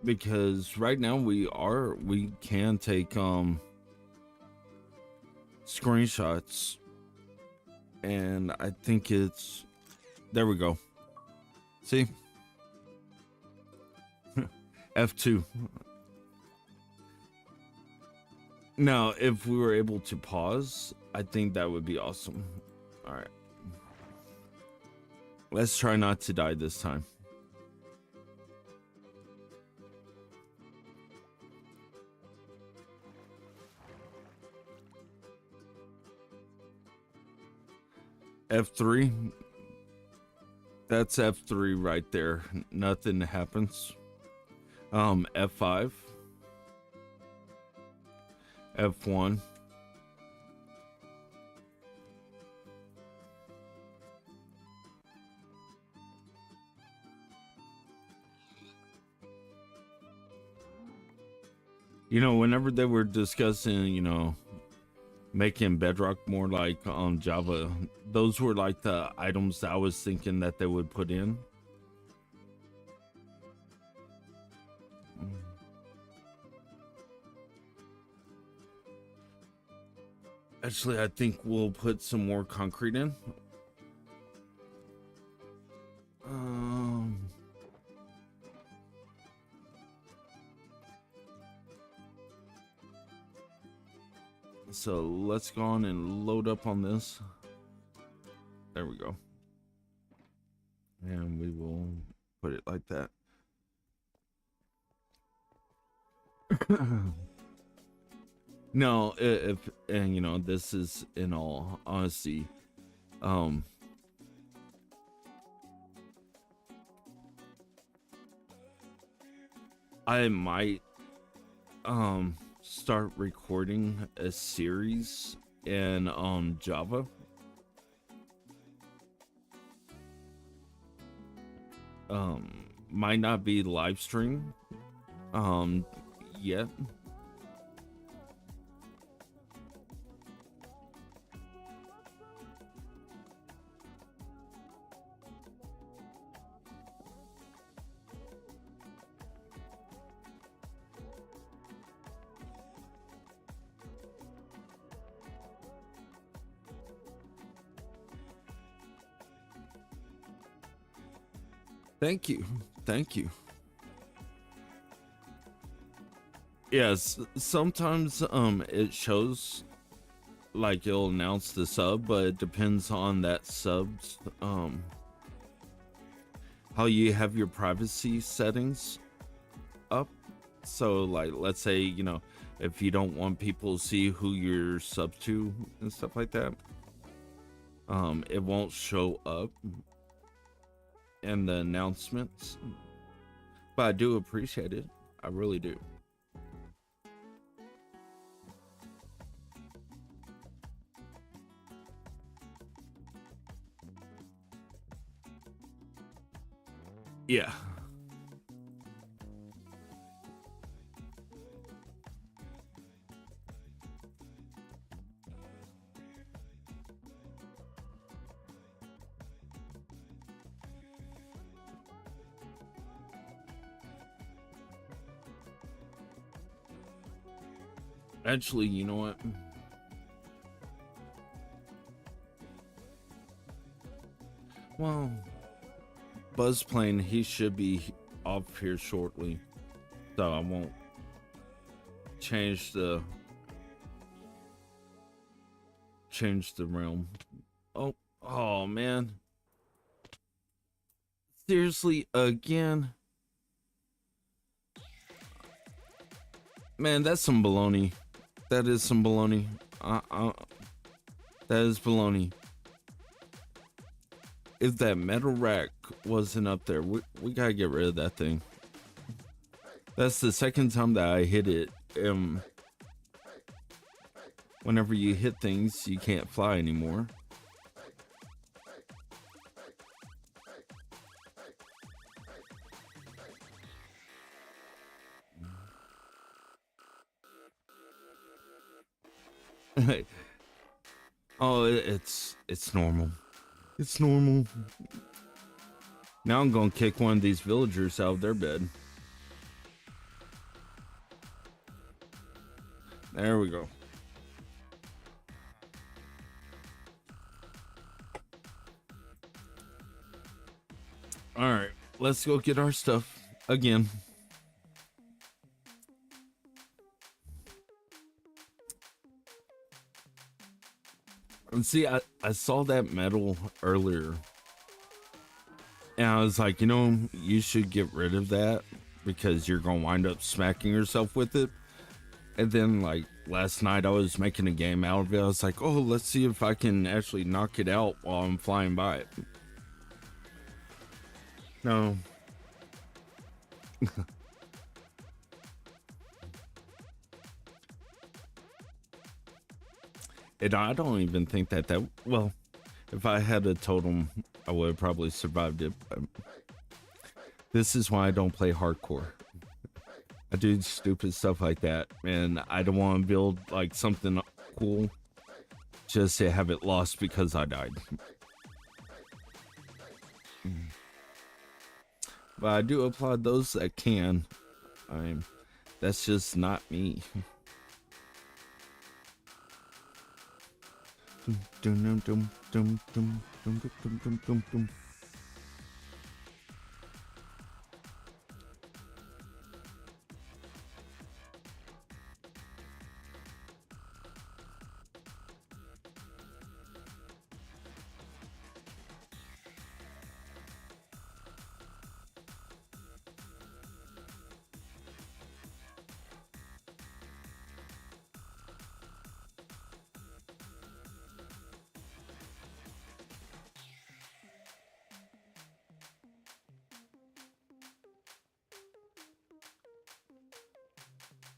Because right now we can take screenshots, and I think it's, there we go. See? F2. Now, if we were able to pause, I think that would be awesome. All right. Let's try not to die this time. F3. That's F3 right there. Nothing happens. F5. F1. You know, whenever they were discussing, you know, making Bedrock more like Java, those were like the items that I was thinking that they would put in. Actually, I think we'll put some more concrete in. So let's go on and load up on this. There we go. And we will put it like that. No, if, and you know, this is in all honesty, I might start recording a series in Java. Might not be live stream yet. Thank you. Thank you. Yes, sometimes it shows like it'll announce the sub, but it depends on that sub's how you have your privacy settings up. So like, let's say, you know, if you don't want people to see who you're sub to and stuff like that, it won't show up in the announcements. But I do appreciate it. I really do. Yeah. Actually, you know what? Well, Buzzplane, he should be off here shortly, so I won't change the realm. Oh man. Seriously, again? Man, that's some baloney. That is some baloney. That is baloney. If that metal rack wasn't up there, we gotta get rid of that thing. That's the second time that I hit it. Whenever you hit things, you can't fly anymore. Oh, it's normal. It's normal. Now I'm gonna kick one of these villagers out of their bed. There we go. All right, let's go get our stuff again. And see, I saw that metal earlier, and I was like, you know, you should get rid of that because you're gonna wind up smacking yourself with it. And then, like, last night I was making a game out of it. I was like, oh, let's see if I can actually knock it out while I'm flying by it. No. And I don't even think that well, if I had a totem, I would have probably survived it. But this is why I don't play hardcore. I do stupid stuff like that, and I don't want to build like something cool just to have it lost because I died. But I do applaud those that can. That's just not me. Dum, dum, dum, dum, dum, dum, dum, dum, dum, dum.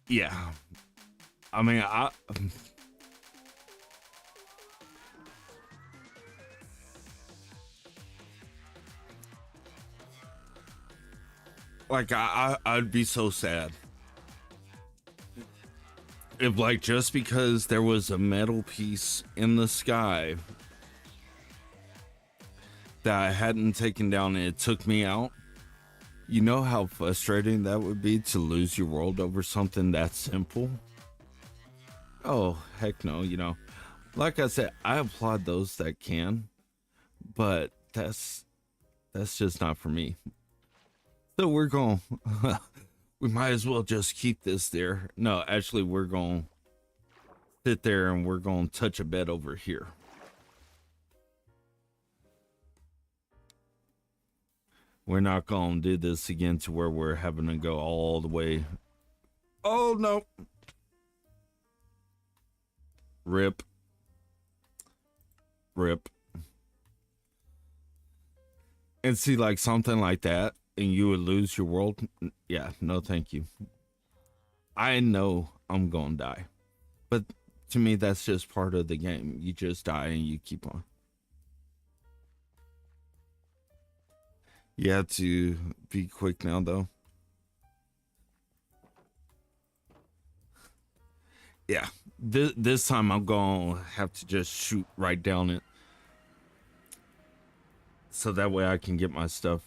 Yeah. I mean, like I'd be so sad if like just because there was a metal piece in the sky that I hadn't taken down and it took me out. You know how frustrating that would be to lose your world over something that simple? Oh, heck no, you know. Like I said, I applaud those that can, but that's just not for me. So we're going we might as well just keep this there. No, actually we're going to sit there and we're going to touch a bed over here. We're not going to do this again to where we're having to go all the way. Oh, no. Rip. Rip. And see, like something like that, and you would lose your world. Yeah, no, thank you. I know I'm going to die. But to me, that's just part of the game. You just die and you keep on. You have to be quick now, though. Yeah, this time I'm gonna have to just shoot right down it, so that way I can get my stuff.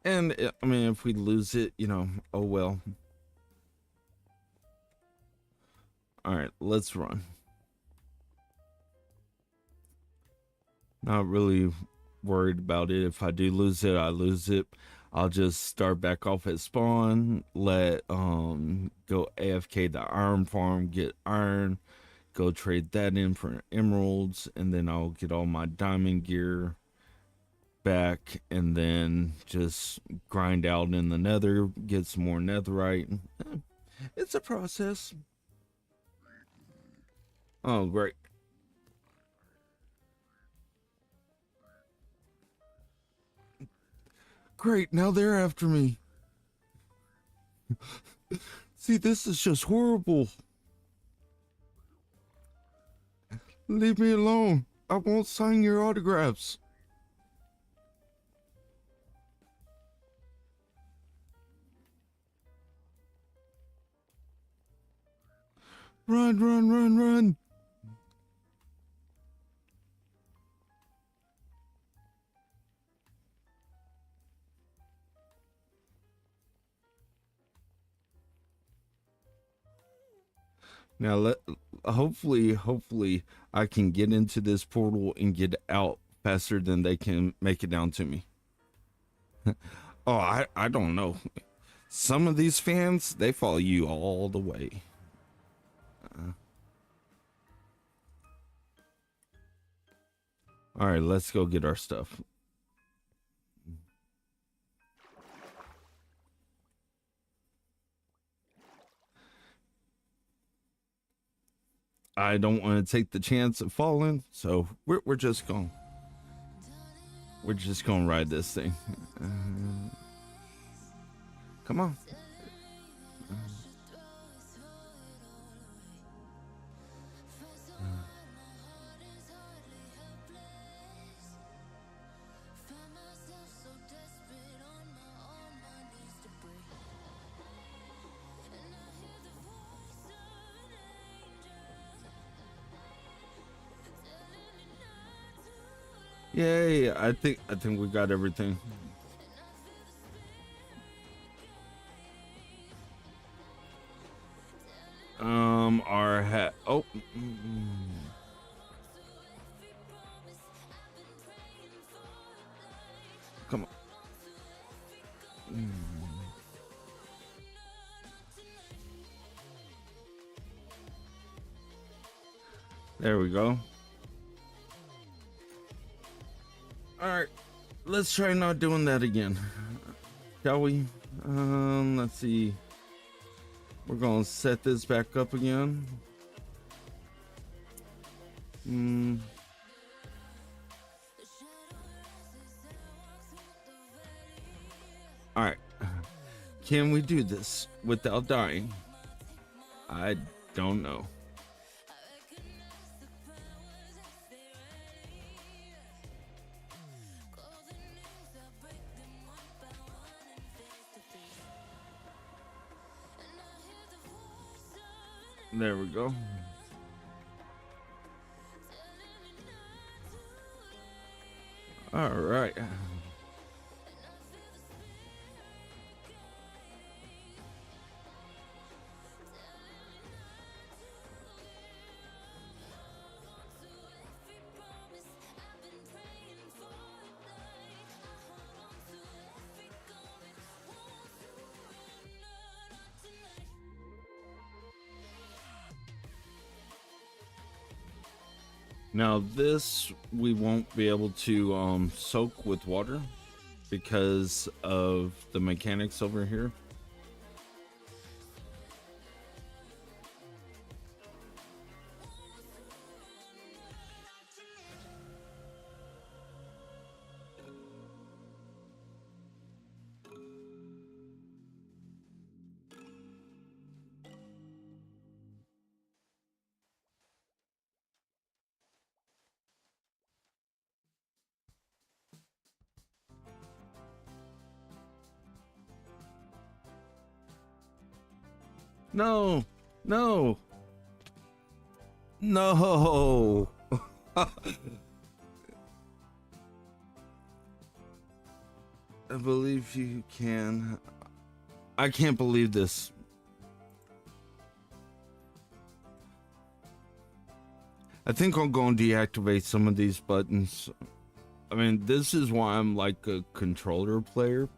And I mean, if we lose it, you know, oh well. All right, let's run. Not really worried about it. If I do lose it, I lose it. I'll just start back off at spawn, let go AFK the iron farm, get iron, go trade that in for emeralds, and then I'll get all my diamond gear back, and then just grind out in the nether, get some more netherite. It's a process. Oh, great. Great, now they're after me. See, this is just horrible. Leave me alone. I won't sign your autographs. Run, run, run, run. Now hopefully I can get into this portal and get out faster than they can make it down to me. Oh, I don't know. Some of these fans, they follow you all the way. All right, let's go get our stuff. I don't want to take the chance of falling, so we're just going. We're just gonna ride this thing. Come on. Yay! I think we got everything. Our hat. Oh. Come on. There we go. All right, let's try not doing that again, shall we? Let's see. We're gonna set this back up again. All right. Can we do this without dying? I don't know. There we go. All right. Now this we won't be able to soak with water because of the mechanics over here. No, no, no. I believe you can. I can't believe this. I think I'm going to deactivate some of these buttons. I mean, this is why I'm like a controller player.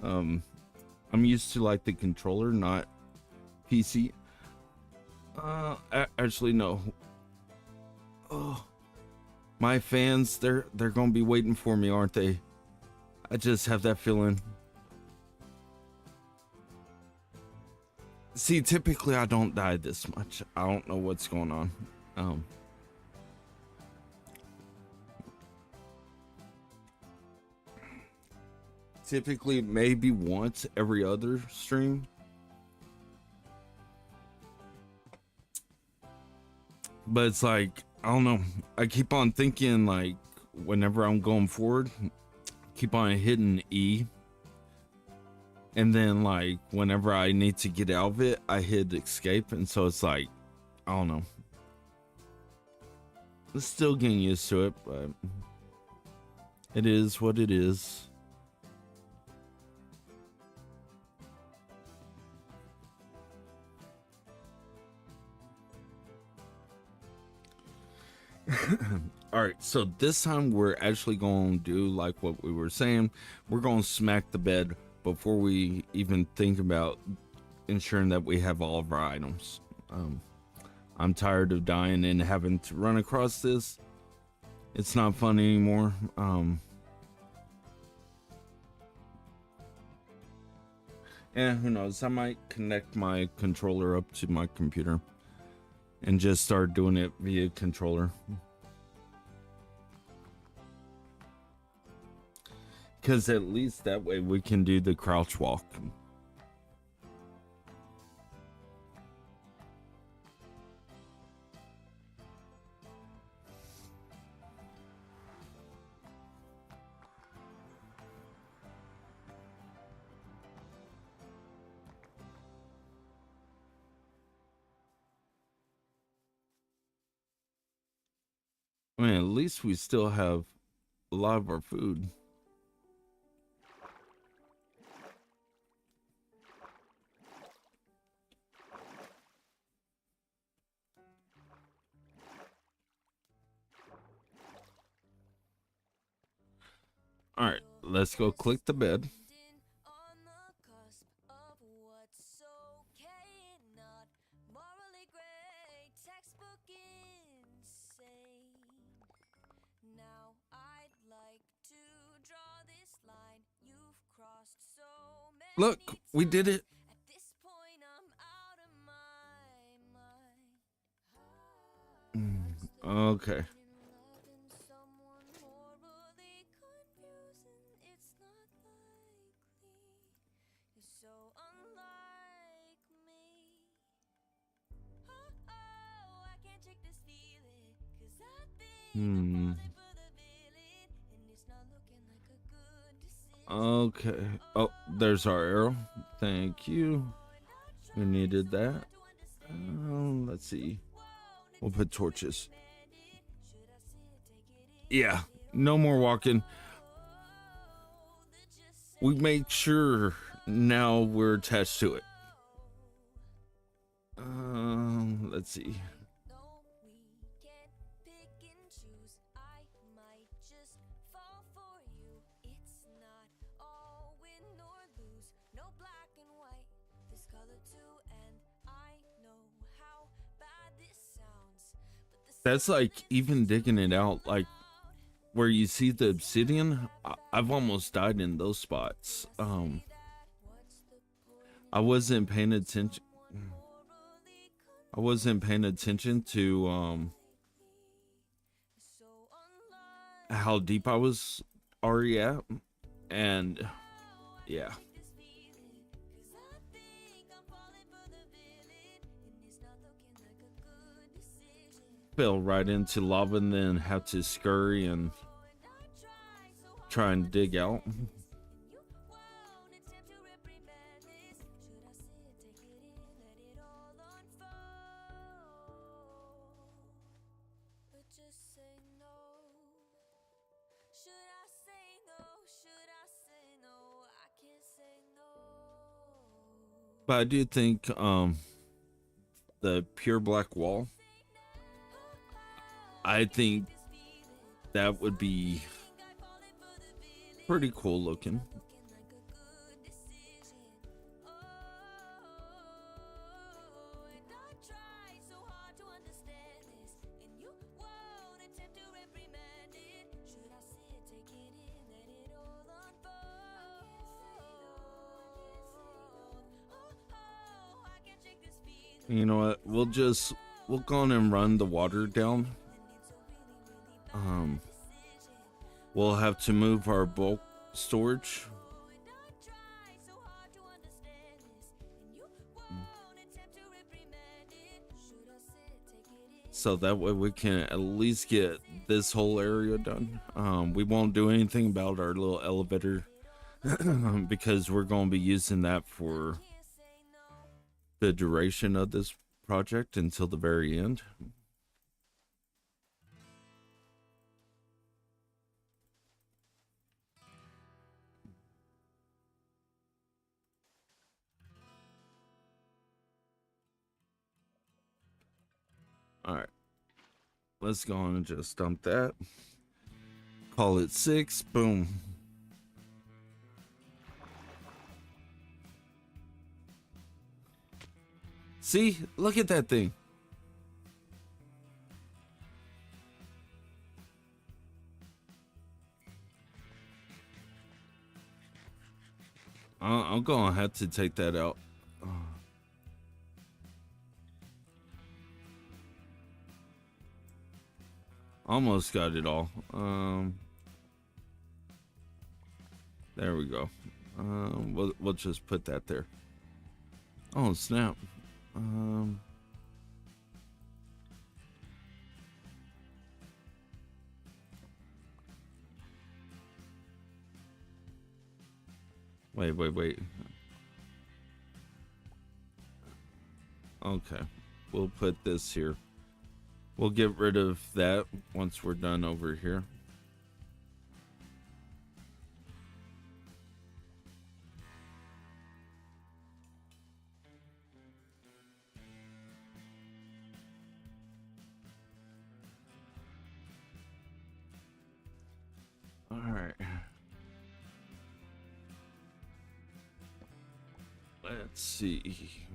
I'm used to like the controller, not PC. Actually, no. Oh, my fans, they're gonna be waiting for me, aren't they? I just have that feeling. See, typically I don't die this much. I don't know what's going on. Typically maybe once every other stream. But it's like, I don't know. I keep on thinking, like, whenever I'm going forward, keep on hitting E. And then, like, whenever I need to get out of it, I hit escape. And so it's like, I don't know. I'm still getting used to it, but it is what it is. All right, so this time we're actually going to do like what we were saying. We're going to smack the bed before we even think about ensuring that we have all of our items. I'm tired of dying and having to run across this. It's not fun anymore. And who knows, I might connect my controller up to my computer. and just start doing it via controller. Because at least that way we can do the crouch walk. I mean, at least we still have a lot of our food. All right, let's go click the bed. Look, we did it. Okay. Okay. Oh, there's our arrow. Thank you. We needed that. Let's see. We'll put torches. Yeah, no more walking. We make sure now we're attached to it. Let's see. That's like even digging it out, like where you see the obsidian. I've almost died in those spots. I wasn't paying attention. I wasn't paying attention to how deep I was already at, and yeah. Fell right into lava and then have to scurry and try and dig out. But I do think the pure black wall, I think that would be pretty cool looking. You know what? We'll go on and run the water down. We'll have to move our bulk storage. So that way we can at least get this whole area done. We won't do anything about our little elevator because we're going to be using that for the duration of this project until the very end. All right, let's go on and just dump that. Call it 6. Boom. See, look at that thing. I'm gonna have to take that out. Almost got it all. There we go. We'll just put that there. Oh snap. Wait. Okay, we'll put this here. We'll get rid of that once we're done over here. All right. Let's see.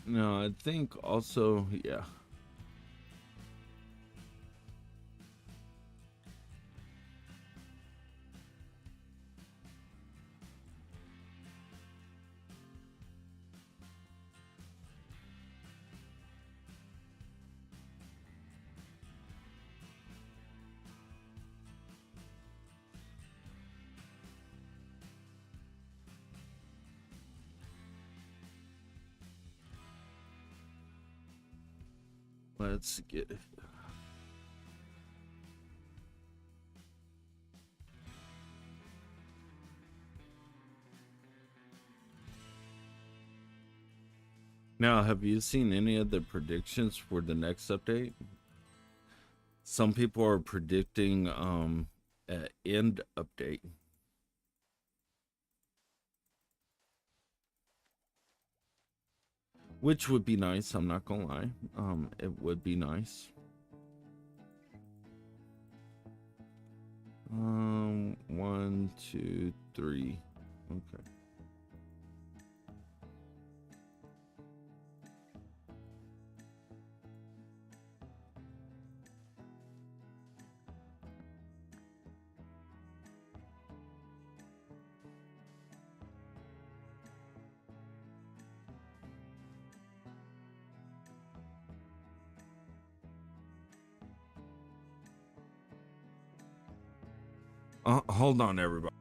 No, I think also, yeah. Let's get it. Now, have you seen any of the predictions for the next update? Some people are predicting an end update. Which would be nice, I'm not gonna lie. It would be nice. 1, 2, 3. Okay. Hold on, everybody.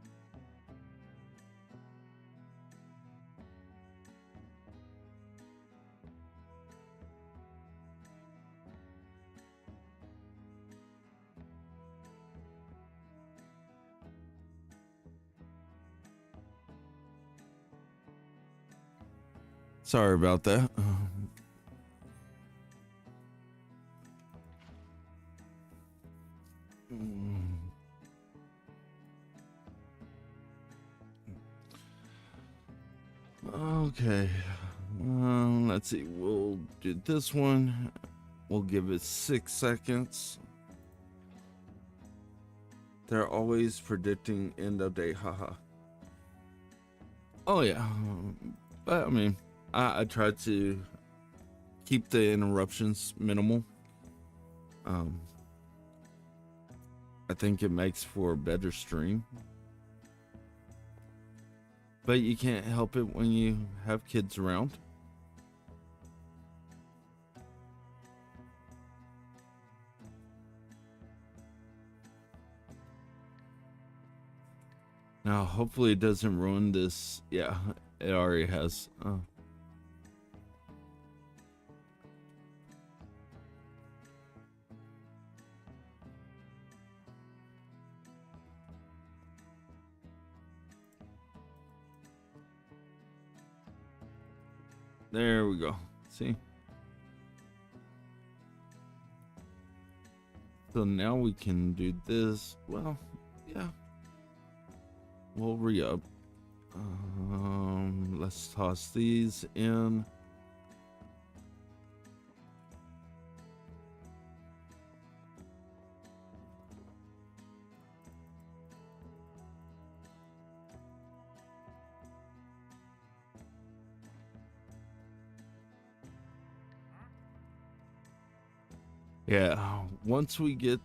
Sorry about that. Okay. Let's see. We'll do this one. We'll give it 6 seconds. They're always predicting end of day. Haha. Oh yeah. But I mean, I try to keep the interruptions minimal. I think it makes for a better stream. But you can't help it when you have kids around. Now, hopefully it doesn't ruin this. Yeah, it already has. There we go. See? So now we can do this. Well, yeah. We'll re-up. Let's toss these in. Yeah, once we get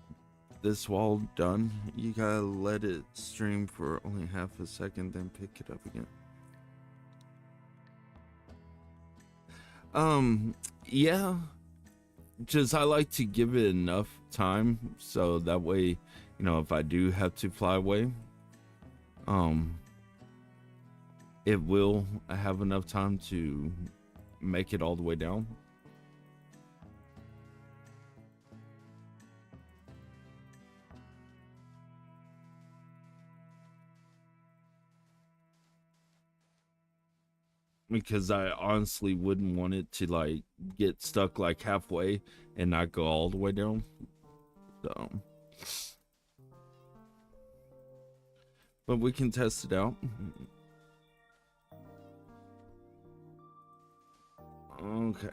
this wall done, you gotta let it stream for only half a second, then pick it up again. Um, yeah, just I like to give it enough time so that way, if I do have to fly away, um, it will have enough time to make it all the way down. Because I honestly wouldn't want it to like get stuck like halfway and not go all the way down. So, but we can test it out. Okay.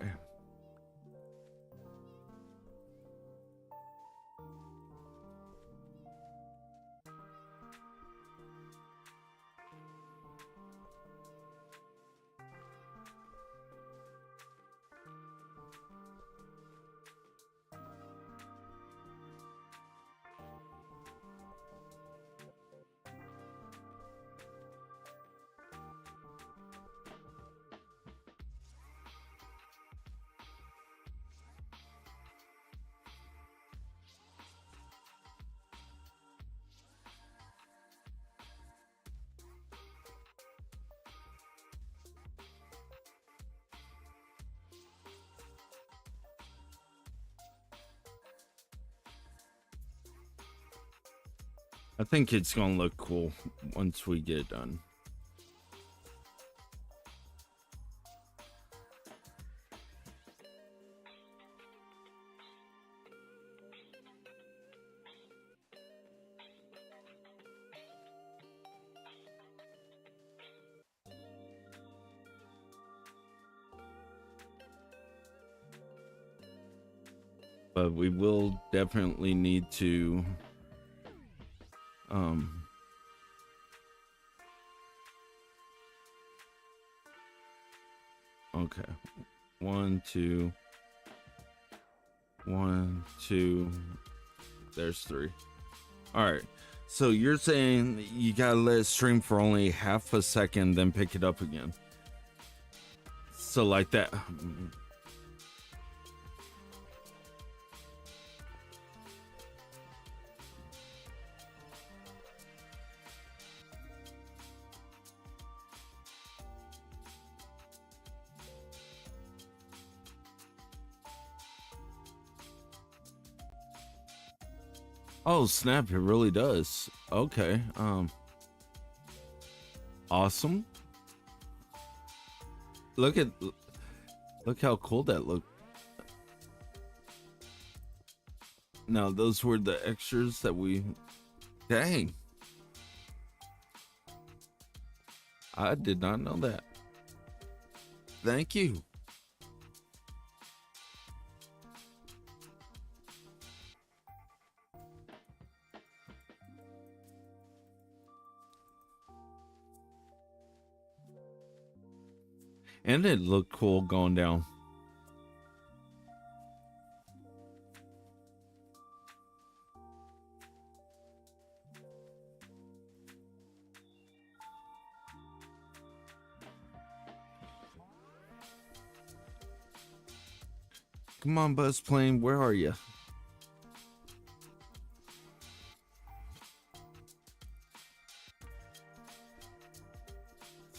I think it's gonna look cool once we get it done. But we will definitely need to um okay. 1 2 1 2 there's 3. All right. So you're saying you gotta let it stream for only half a second, then pick it up again. So like that. Oh snap! It really does. Okay. Awesome. Look how cool that looked. Now those were the extras that we. Dang. I did not know that. Thank you. And it looked cool going down. Come on, Buzz Plane, where are you?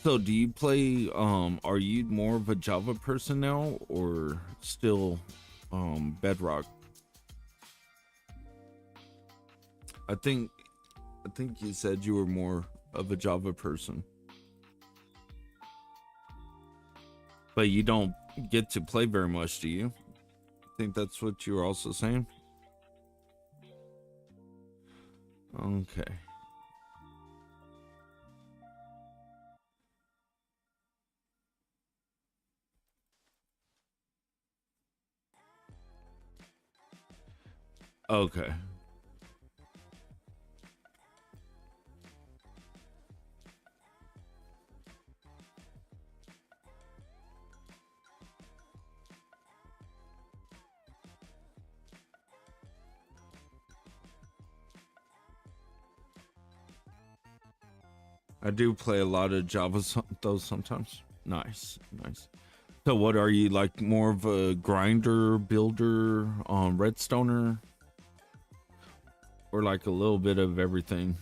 So do you play are you more of a Java person now or still Bedrock? I think you said you were more of a Java person. But you don't get to play very much, do you? I think that's what you were also saying. Okay. Okay. I do play a lot of Java though sometimes. Nice, nice. So what are you, like more of a grinder, builder, redstoner, or like a little bit of everything?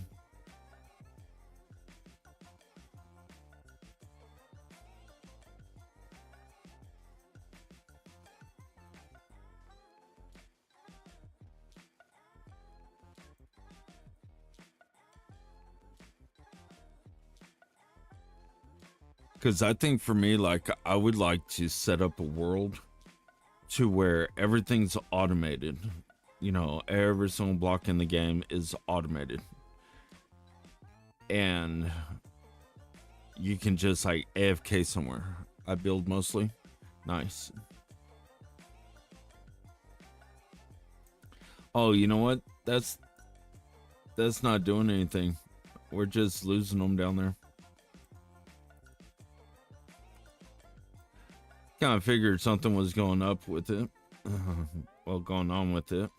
Because I think for me, like, I would like to set up a world to where everything's automated. You know, every single block in the game is automated. And you can just like AFK somewhere. I build mostly. Nice. Oh, you know what? That's not doing anything. We're just losing them down there. Kind of figured something was going up with it. Well, going on with it.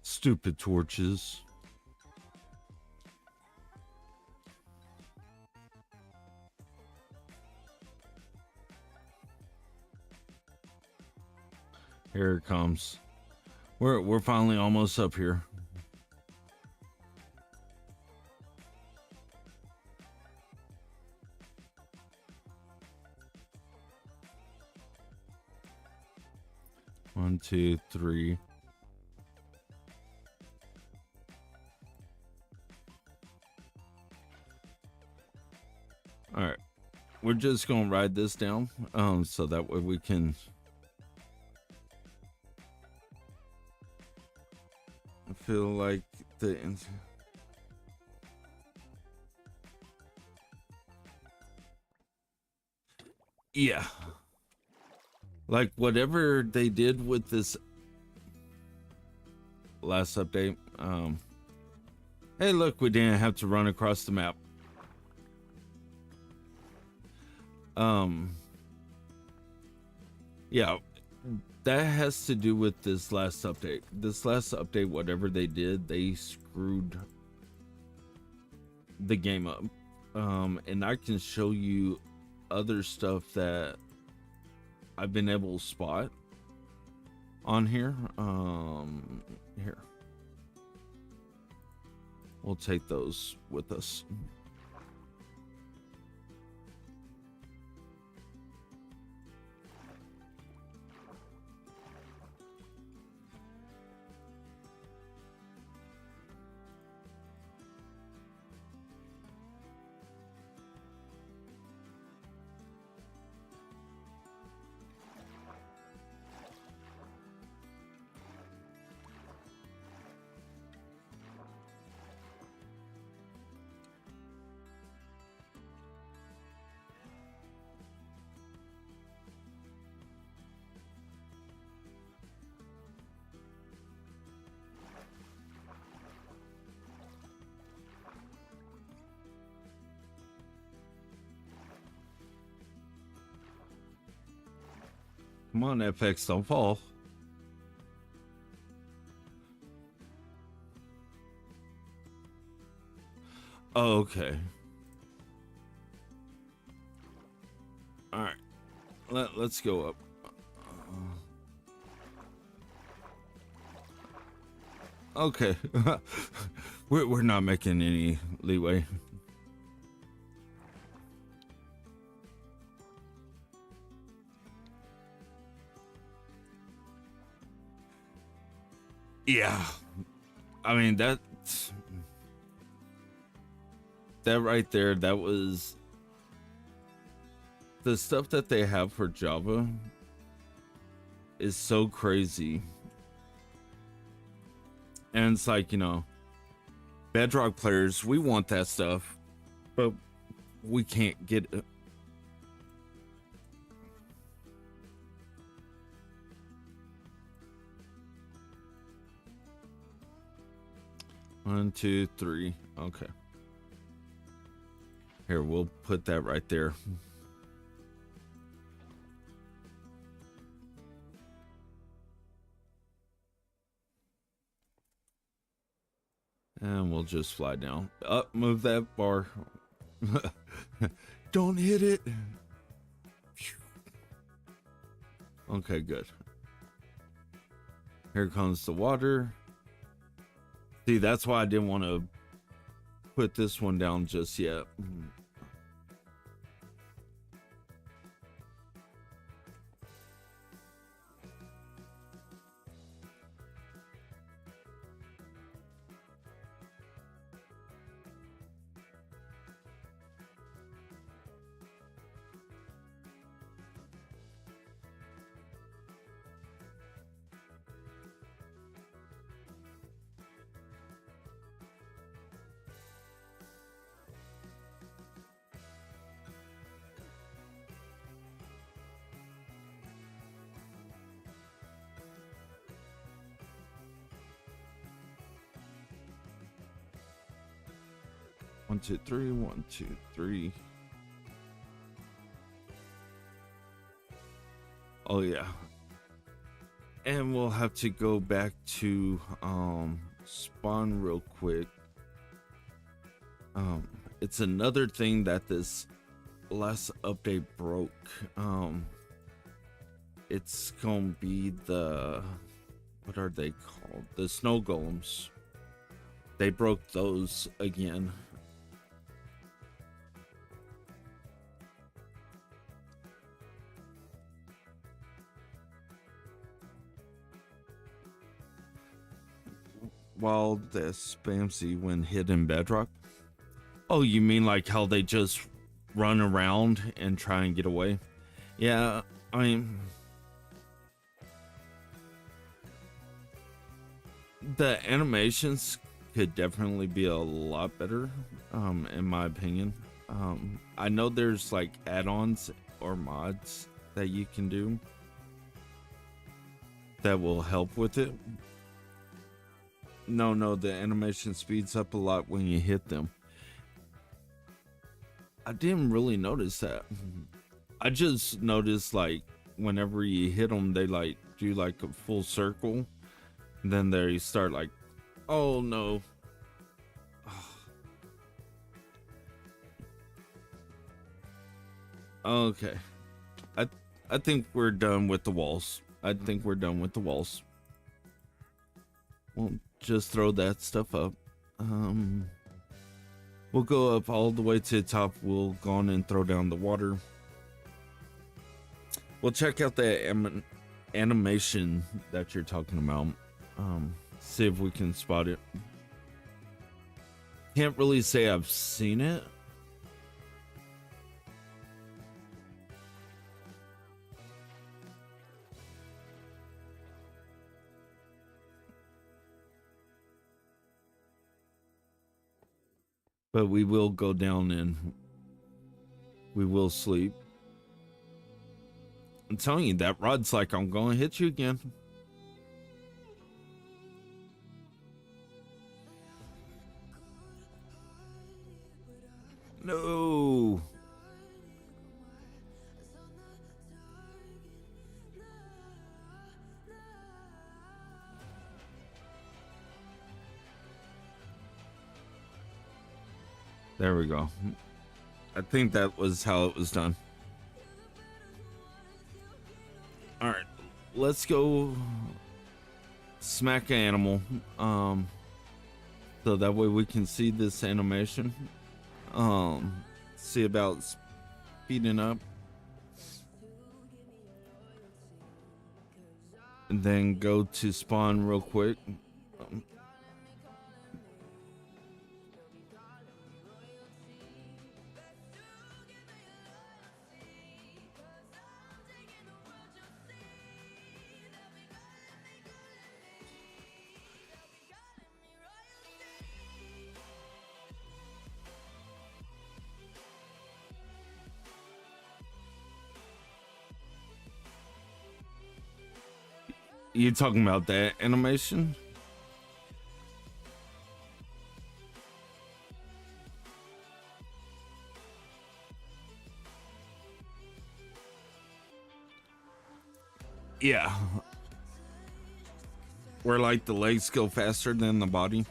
Stupid torches. Here it comes. We're finally almost up here. One, two, three. All right, we're just gonna ride this down, so that way we can. I feel like the. Yeah. Like whatever they did with this last update. Hey, look, we didn't have to run across the map. Yeah, that has to do with this last update. This last update, whatever they did, they screwed the game up. And I can show you other stuff that I've been able to spot on here. Here. We'll take those with us. Come on, FX, don't fall. Oh, okay. All right. Let's go up. Okay. We're not making any leeway. Yeah. I mean, that right there, that was the stuff that they have for Java is so crazy. And it's like, you know, Bedrock players, we want that stuff, but we can't get it. One, two, three. Okay. Here, we'll put that right there. And we'll just fly down. Up, move that bar. Don't hit it. Okay, good. Here comes the water. See, that's why I didn't want to put this one down just yet. One, two, three, 1, 2, 3. Oh yeah. And we'll have to go back to spawn real quick. It's another thing that this last update broke. It's gonna be the, what are they called? The snow golems. They broke those again. While the spamsy when hit in Bedrock. Oh, you mean like how they just run around and try and get away? Yeah, I mean, the animations could definitely be a lot better, in my opinion. I know there's like add-ons or mods that you can do that will help with it. No, the animation speeds up a lot when you hit them. I didn't really notice that. I just noticed like whenever you hit them, they like do like a full circle. Then they start like, oh no. Okay. I think we're done with the walls. We'll just throw that stuff up. We'll go up all the way to the top. We'll go on and throw down the water. We'll check out the animation that you're talking about. See if we can spot it. Can't really say I've seen it. But we will go down and we will sleep. I'm telling you, that rod's like, I'm gonna hit you again. No. There we go. I think that was how it was done. All right, let's go smack an animal. So that way we can see this animation. See about speeding up. And then go to spawn real quick. You talking about that animation? Yeah, where like the legs go faster than the body.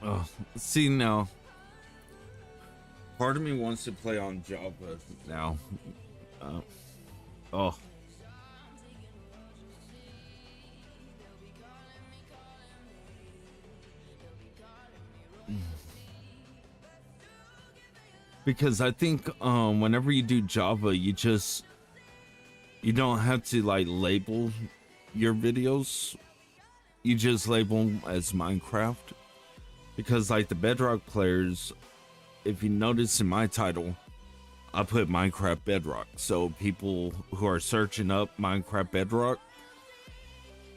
Oh, see now, part of me wants to play on Java now. Uh, oh, because I think whenever you do Java, you don't have to like label your videos. You just label them as Minecraft. Because like the Bedrock players, if you notice in my title, I put Minecraft Bedrock. So people who are searching up Minecraft Bedrock,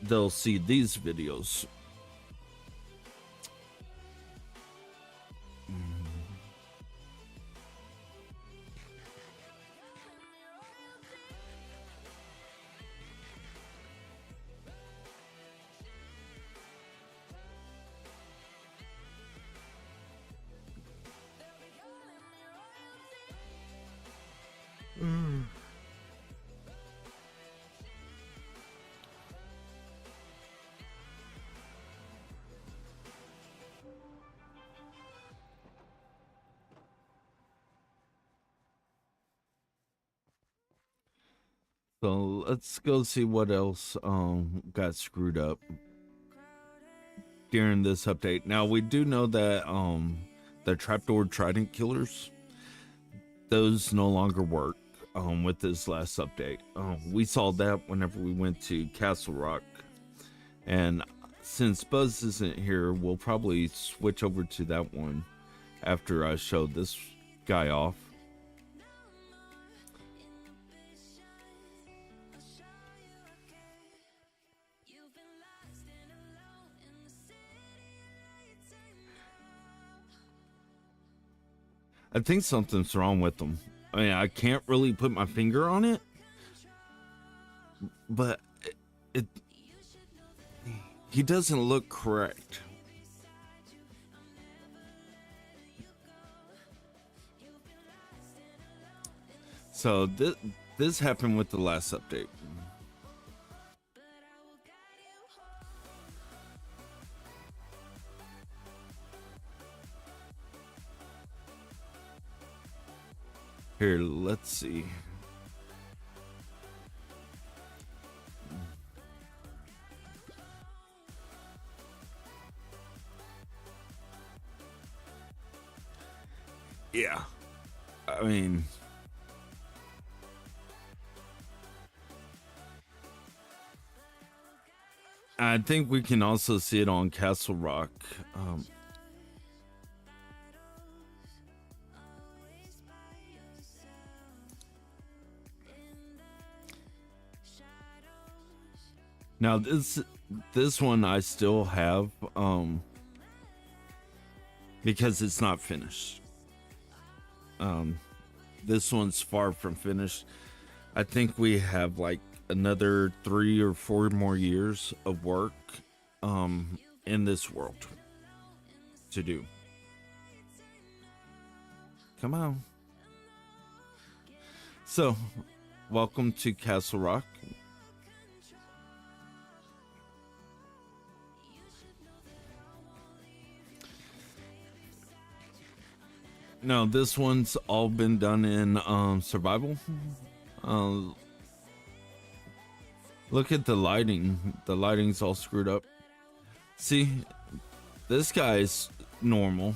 they'll see these videos. So let's go see what else got screwed up during this update. Now we do know that the trapdoor trident killers, those no longer work with this last update. We saw that whenever we went to Castle Rock, and since Buzz isn't here, we'll probably switch over to that one after I show this guy off. I think something's wrong with him. I mean, I can't really put my finger on it, but it he doesn't look correct. So this happened with the last update. Here, let's see. Yeah, I mean, I think we can also see it on Castle Rock. Now this one I still have because it's not finished. This one's far from finished. I think we have like another 3 or 4 more years of work in this world to do. Come on. So, welcome to Castle Rock. No, this one's all been done in survival. Look at the lighting. The lighting's all screwed up. See, this guy's normal.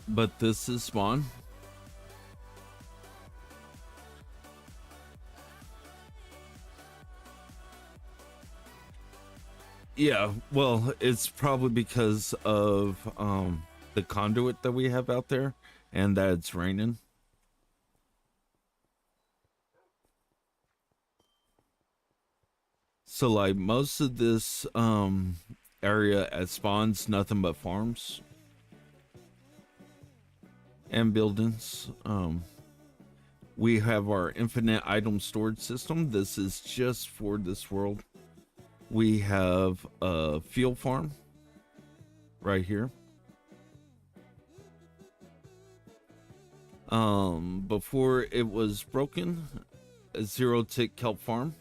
But this is spawn. Yeah, well, it's probably because of the conduit that we have out there and that it's raining. So like most of this area at spawns nothing but farms and buildings. We have our infinite item storage system. This is just for this world. We have a field farm right here. Before it was broken, a zero tick kelp farm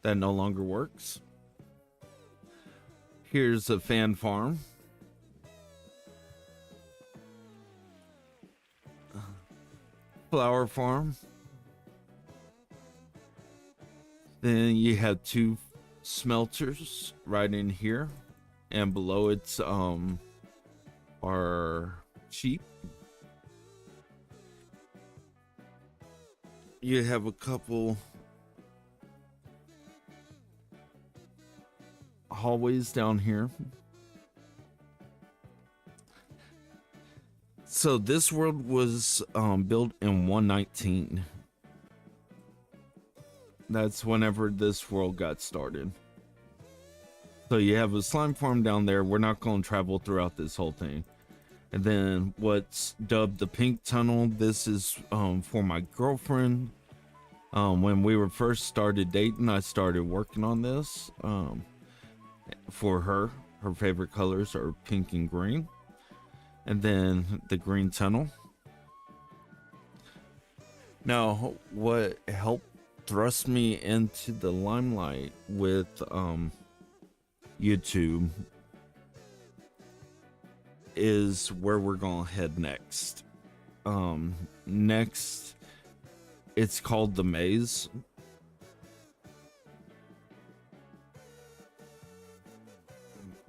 that no longer works. Here's a fan farm. Flower farm. Then you have two smelters right in here, and below it's our sheep. You have a couple hallways down here. So this world was built in 119. That's whenever this world got started. So you have a slime farm down there. We're not going to travel throughout this whole thing. And then what's dubbed the pink tunnel, this is for my girlfriend. When we were first started dating, I started working on this for her. Her favorite colors are pink and green. And then the green tunnel. Now, what helped thrust me into the limelight with YouTube is where we're gonna head next. Next, it's called the Maze.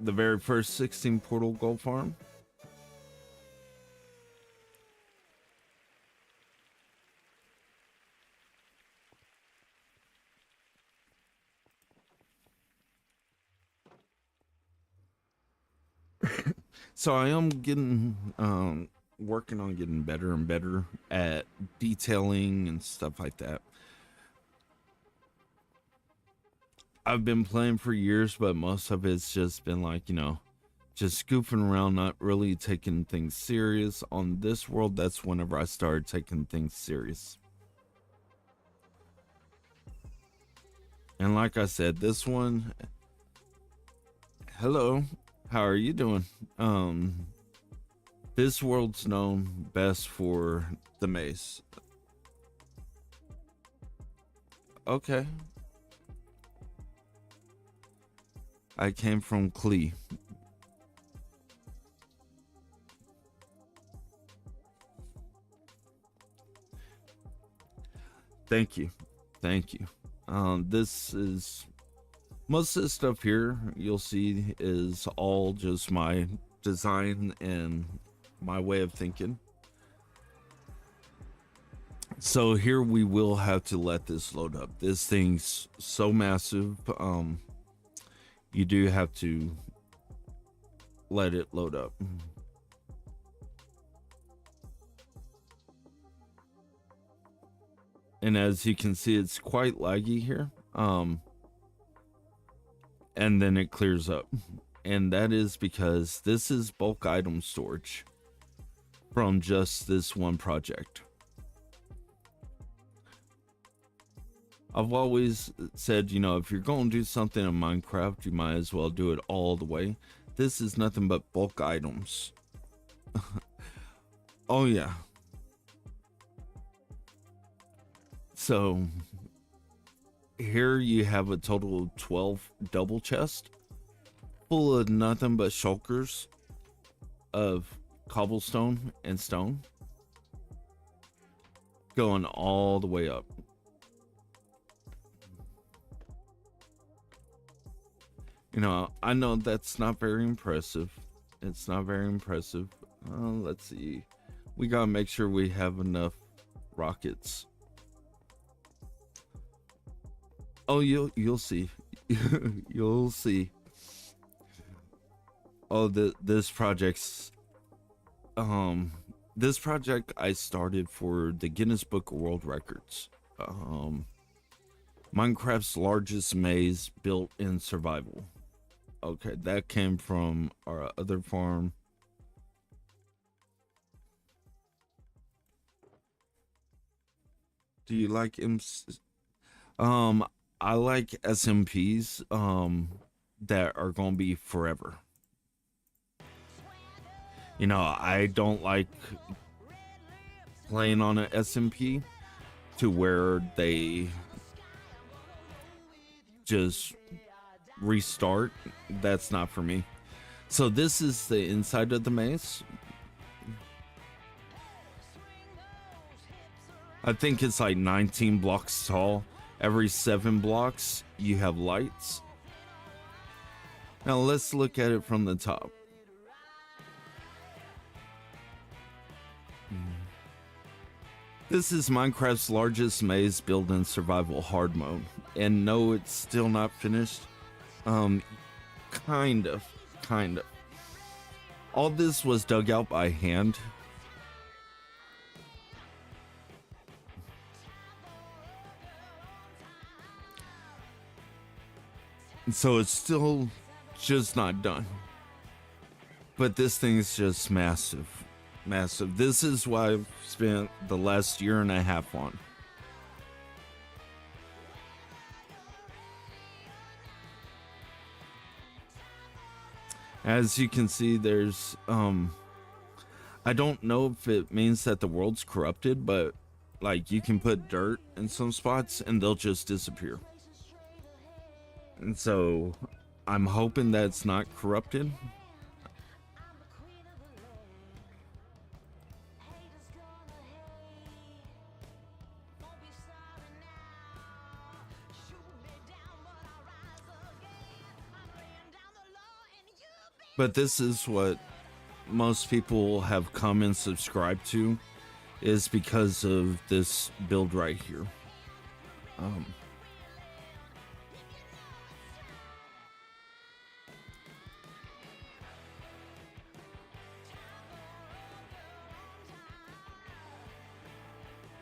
The very first 16 portal gold farm. So I am getting working on getting better and better at detailing and stuff like that. I've been playing for years, but most of it's just been like, just goofing around, not really taking things serious. On this world, that's whenever I started taking things serious. And like I said, this one, hello, how are you doing? This world's known best for the maze. Okay. I came from Klee. Thank you. Thank you. This is most of the stuff here you'll see is all just my design and my way of thinking. So here we will have to let this load up. This thing's so massive. You do have to let it load up. And as you can see, it's quite laggy here. And then it clears up. And that is because this is bulk item storage from just this one project. I've always said, if you're going to do something in Minecraft, you might as well do it all the way. This is nothing but bulk items. Oh yeah. So here you have a total of 12 double chests full of nothing but shulkers of cobblestone and stone going all the way up. I know that's not very impressive. It's not very impressive. Let's see. We gotta make sure we have enough rockets. Oh, you'll see. You'll see. Oh, um this project I started for the Guinness Book of World Records. Um, Minecraft's largest maze built in survival. Okay, that came from our other farm. Do you like Um, I like SMPs that are gonna be forever. You know, I don't like playing on an SMP to where they just restart. That's not for me. So this is the inside of the maze. I think it's like 19 blocks tall. Every 7 blocks you have lights. Now let's look at it from the top. This is Minecraft's largest maze built in survival hard mode. And no, it's still not finished. Kind of. All this was dug out by hand. So it's still just not done. But this thing is just massive. Massive. This is what I've spent the last year and a half on. As you can see, there's I don't know if it means that the world's corrupted, but like you can put dirt in some spots and they'll just disappear. And so I'm hoping that's not corrupted. But this is what most people have come and subscribed to, is because of this build right here.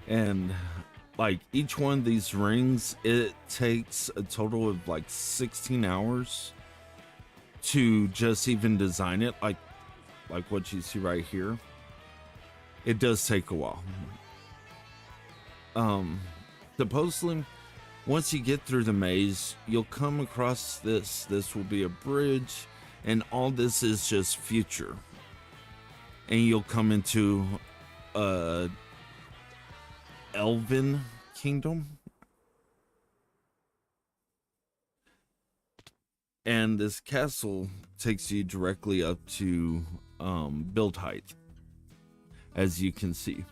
And like each one of these rings, it takes a total of like 16 hours to just even design it, like what you see right here. It does take a while. Supposedly once you get through the maze, you'll come across this will be a bridge, and all this is just future, and you'll come into a elven kingdom. And this castle takes you directly up to build height, as you can see.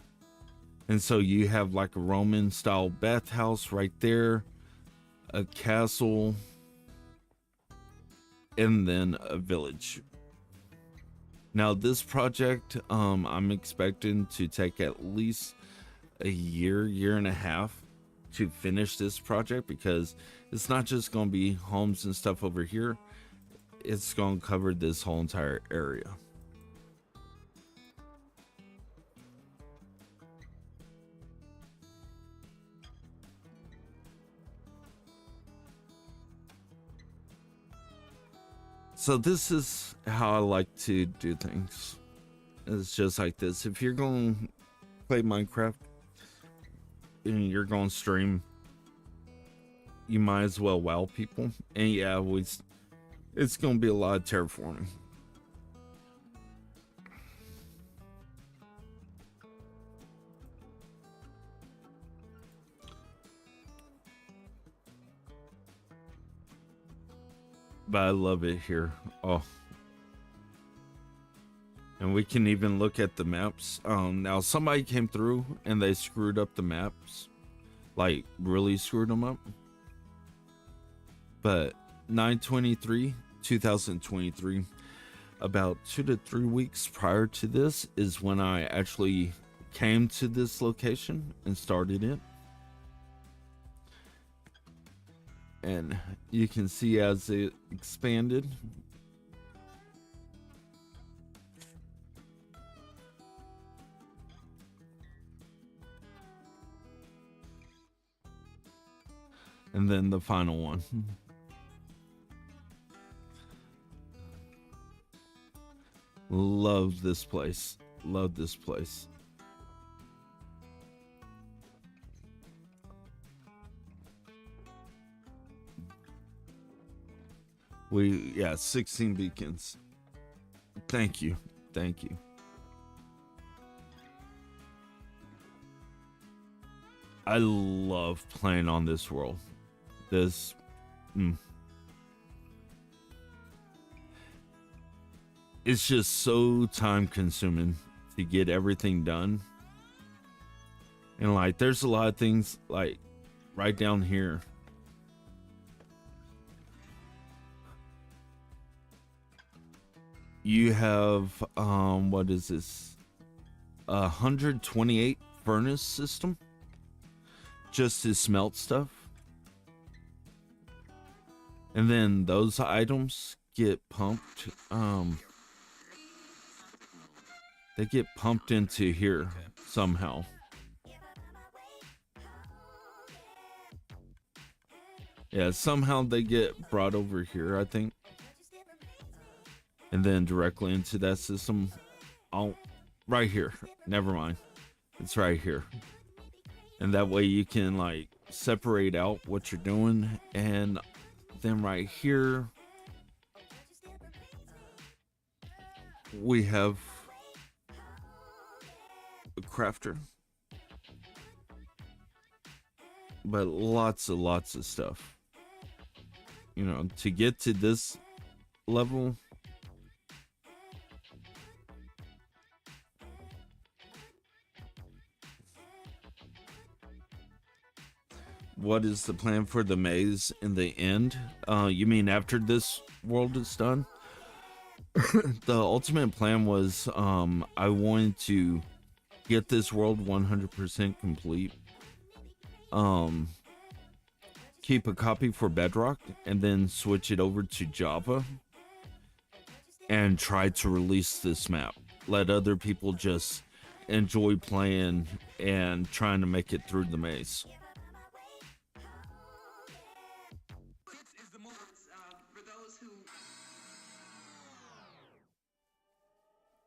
And so you have like a Roman style bathhouse right there, a castle, and then a village. Now this project, I'm expecting to take at least a year and a half to finish this project, because it's not just going to be homes and stuff over here. It's going to cover this whole entire area. So this is how I like to do things. It's just like this. If you're going to play Minecraft and you're going to stream, you might as well wow people. And yeah, it's going to be a lot of terraforming. But I love it here. Oh. And we can even look at the maps. Now somebody came through and they screwed up the maps. Like really screwed them up. But 9/23/2023, about 2 to 3 weeks prior to this, is when I actually came to this location and started it. And You can see as it expanded. And then the final one. Love this place. Love this place. Yeah, 16 beacons. Thank you. Thank you. I love playing on this world. This. It's just so time consuming to get everything done. And like, there's a lot of things like right down here. You have, what is this? 128 furnace system just to smelt stuff. And then those items get pumped. They get pumped into here somehow. Yeah, somehow they get brought over here, I think. And then directly into that system. Right here. Never mind. It's right here. And that way you can like separate out what you're doing. And then right here, we have a crafter. But lots of stuff. You know, to get to this level, what is the plan for the maze in the end? You mean after this world is done? The ultimate plan was I wanted to get this world 100% complete. Keep a copy for Bedrock and then switch it over to Java and try to release this map. Let other people just enjoy playing and trying to make it through the maze.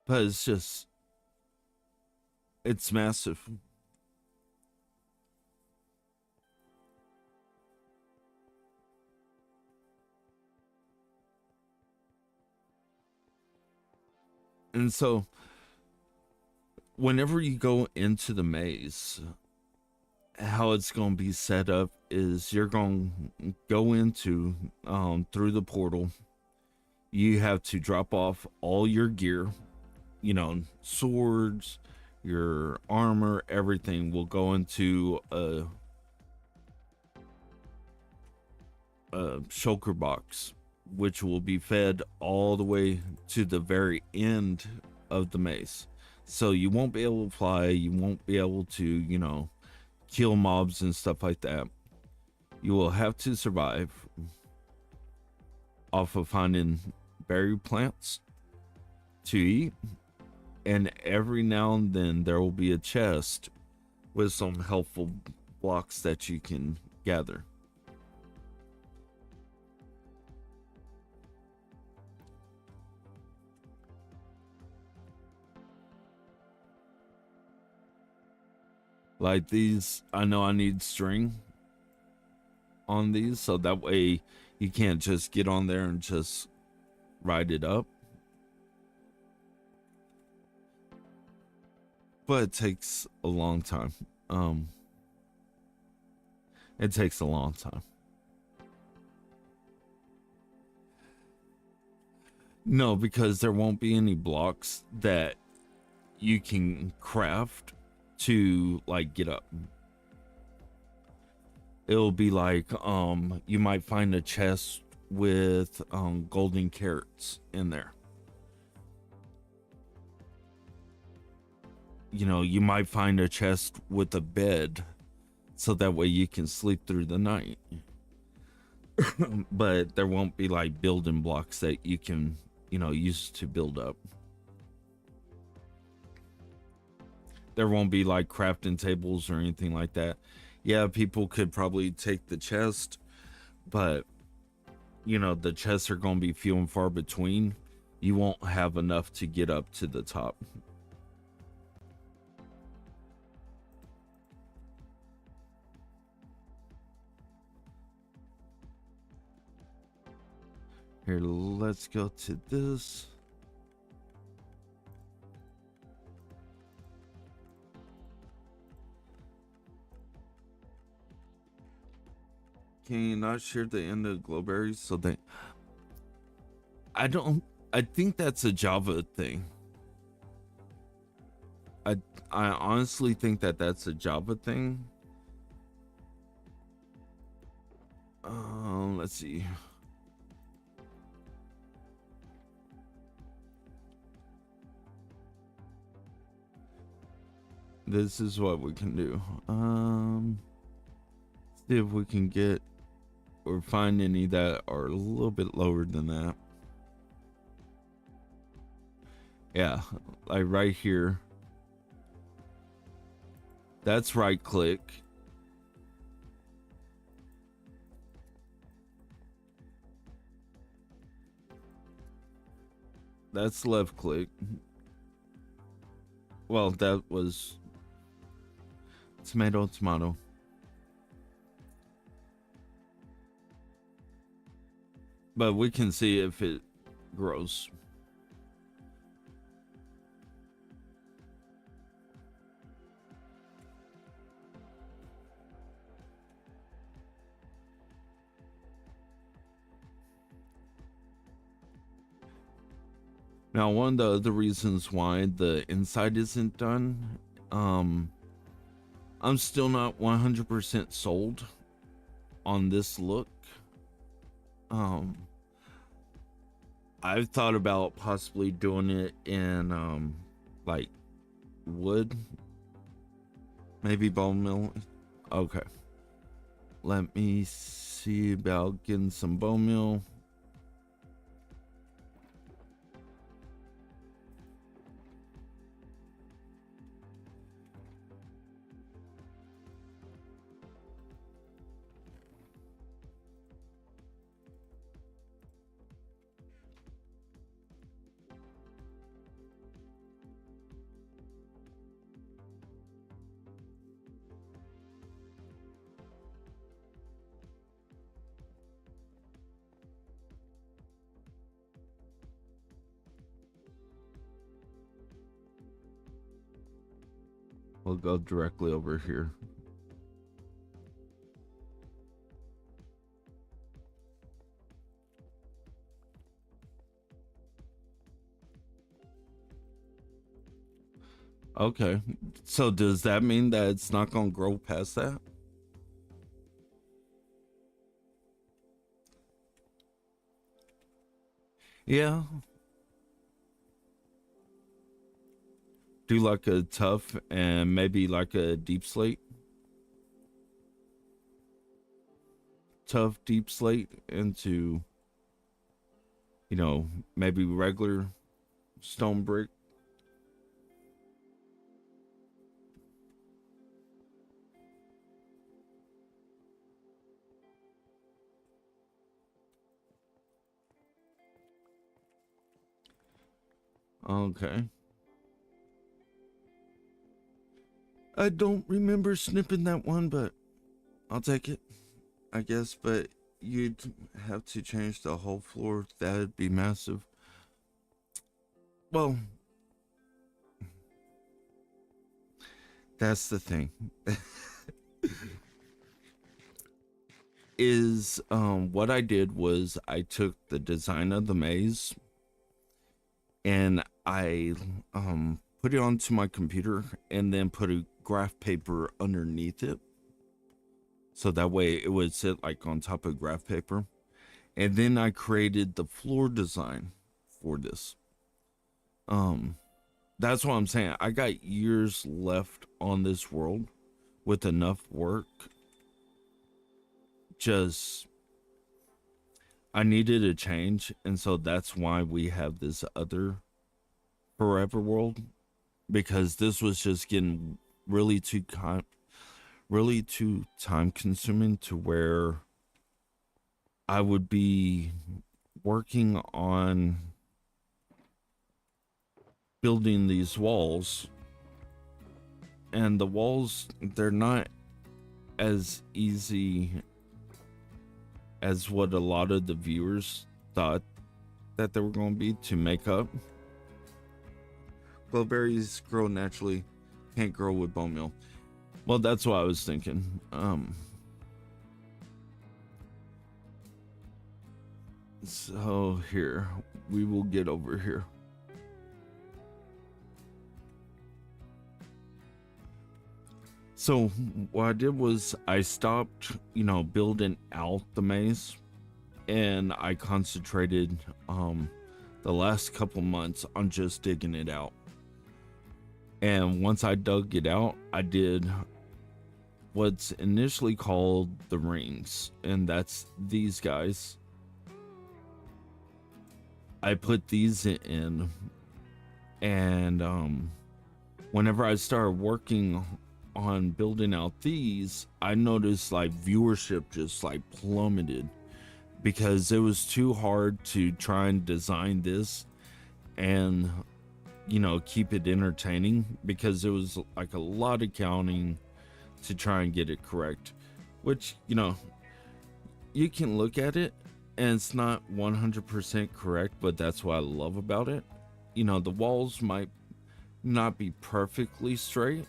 But it's massive. And so, whenever you go into the maze, how it's going to be set up is you're going to go into, through the portal. You have to drop off all your gear, you know, swords, your armor, everything will go into a shulker box, which will be fed all the way to the very end of the maze. So you won't be able to fly, you won't be able to, you know, kill mobs and stuff like that. You will have to survive off of finding berry plants to eat, and every now and then there will be a chest with some helpful blocks that you can gather. Like these, I know I need string on these, so that way you can't just get on there and just ride it up. But it takes a long time. It takes a long time. No, because there won't be any blocks that you can craft to like get up. It'll be like you might find a chest with golden carrots in there. You know, you might find a chest with a bed so that way you can sleep through the night. but there won't be like building blocks that you can, use to build up. There won't be like crafting tables or anything like that. Yeah, people could probably take the chest, but the chests are going to be few and far between. You won't have enough to get up to the top. Here, let's go to this. Can you not share the end of Glowberries so they... I think that's a Java thing. I honestly think that that's a Java thing. Let's see. This is what we can do. See if we can get or find any that are a little bit lower than that. Yeah, like right here. That's right click. That's left click. Well, that was tomato, tomato. But we can see if it grows. Now, one of the other reasons why the inside isn't done, I'm still not 100% sold on this look. I've thought about possibly doing it in like wood, maybe bone meal. Okay, let me see about getting some bone meal. We'll go directly over here. Okay, so does that mean that it's not gonna grow past that? Yeah. Do like a tough and maybe like a deep slate. Tough deep slate into, maybe regular stone brick. Okay. I don't remember snipping that one, but I'll take it, I guess. But you'd have to change the whole floor. That'd be massive. Well, that's the thing. Is what I did was I took the design of the maze and I put it onto my computer and then put a graph paper underneath it, so that way it would sit like on top of graph paper. And then I created the floor design for this. That's what I'm saying. I got years left on this world with enough work. Just I needed a change, and so that's why we have this other forever world, because this was just getting really really too time consuming, to where I would be working on building these walls, and the walls, they're not as easy as what a lot of the viewers thought that they were going to be to make up. Blueberries grow naturally, can't grow with bone meal. Well, that's what I was thinking. So here, we will get over here. So what I did was I stopped, building out the maze, and I concentrated the last couple months on just digging it out. And once I dug it out, I did what's initially called the rings, and that's these guys. I put these in, and whenever I started working on building out these, I noticed like viewership just like plummeted, because it was too hard to try and design this and keep it entertaining, because it was like a lot of counting to try and get it correct, which you can look at it and it's not 100% correct, but that's what I love about it. The walls might not be perfectly straight,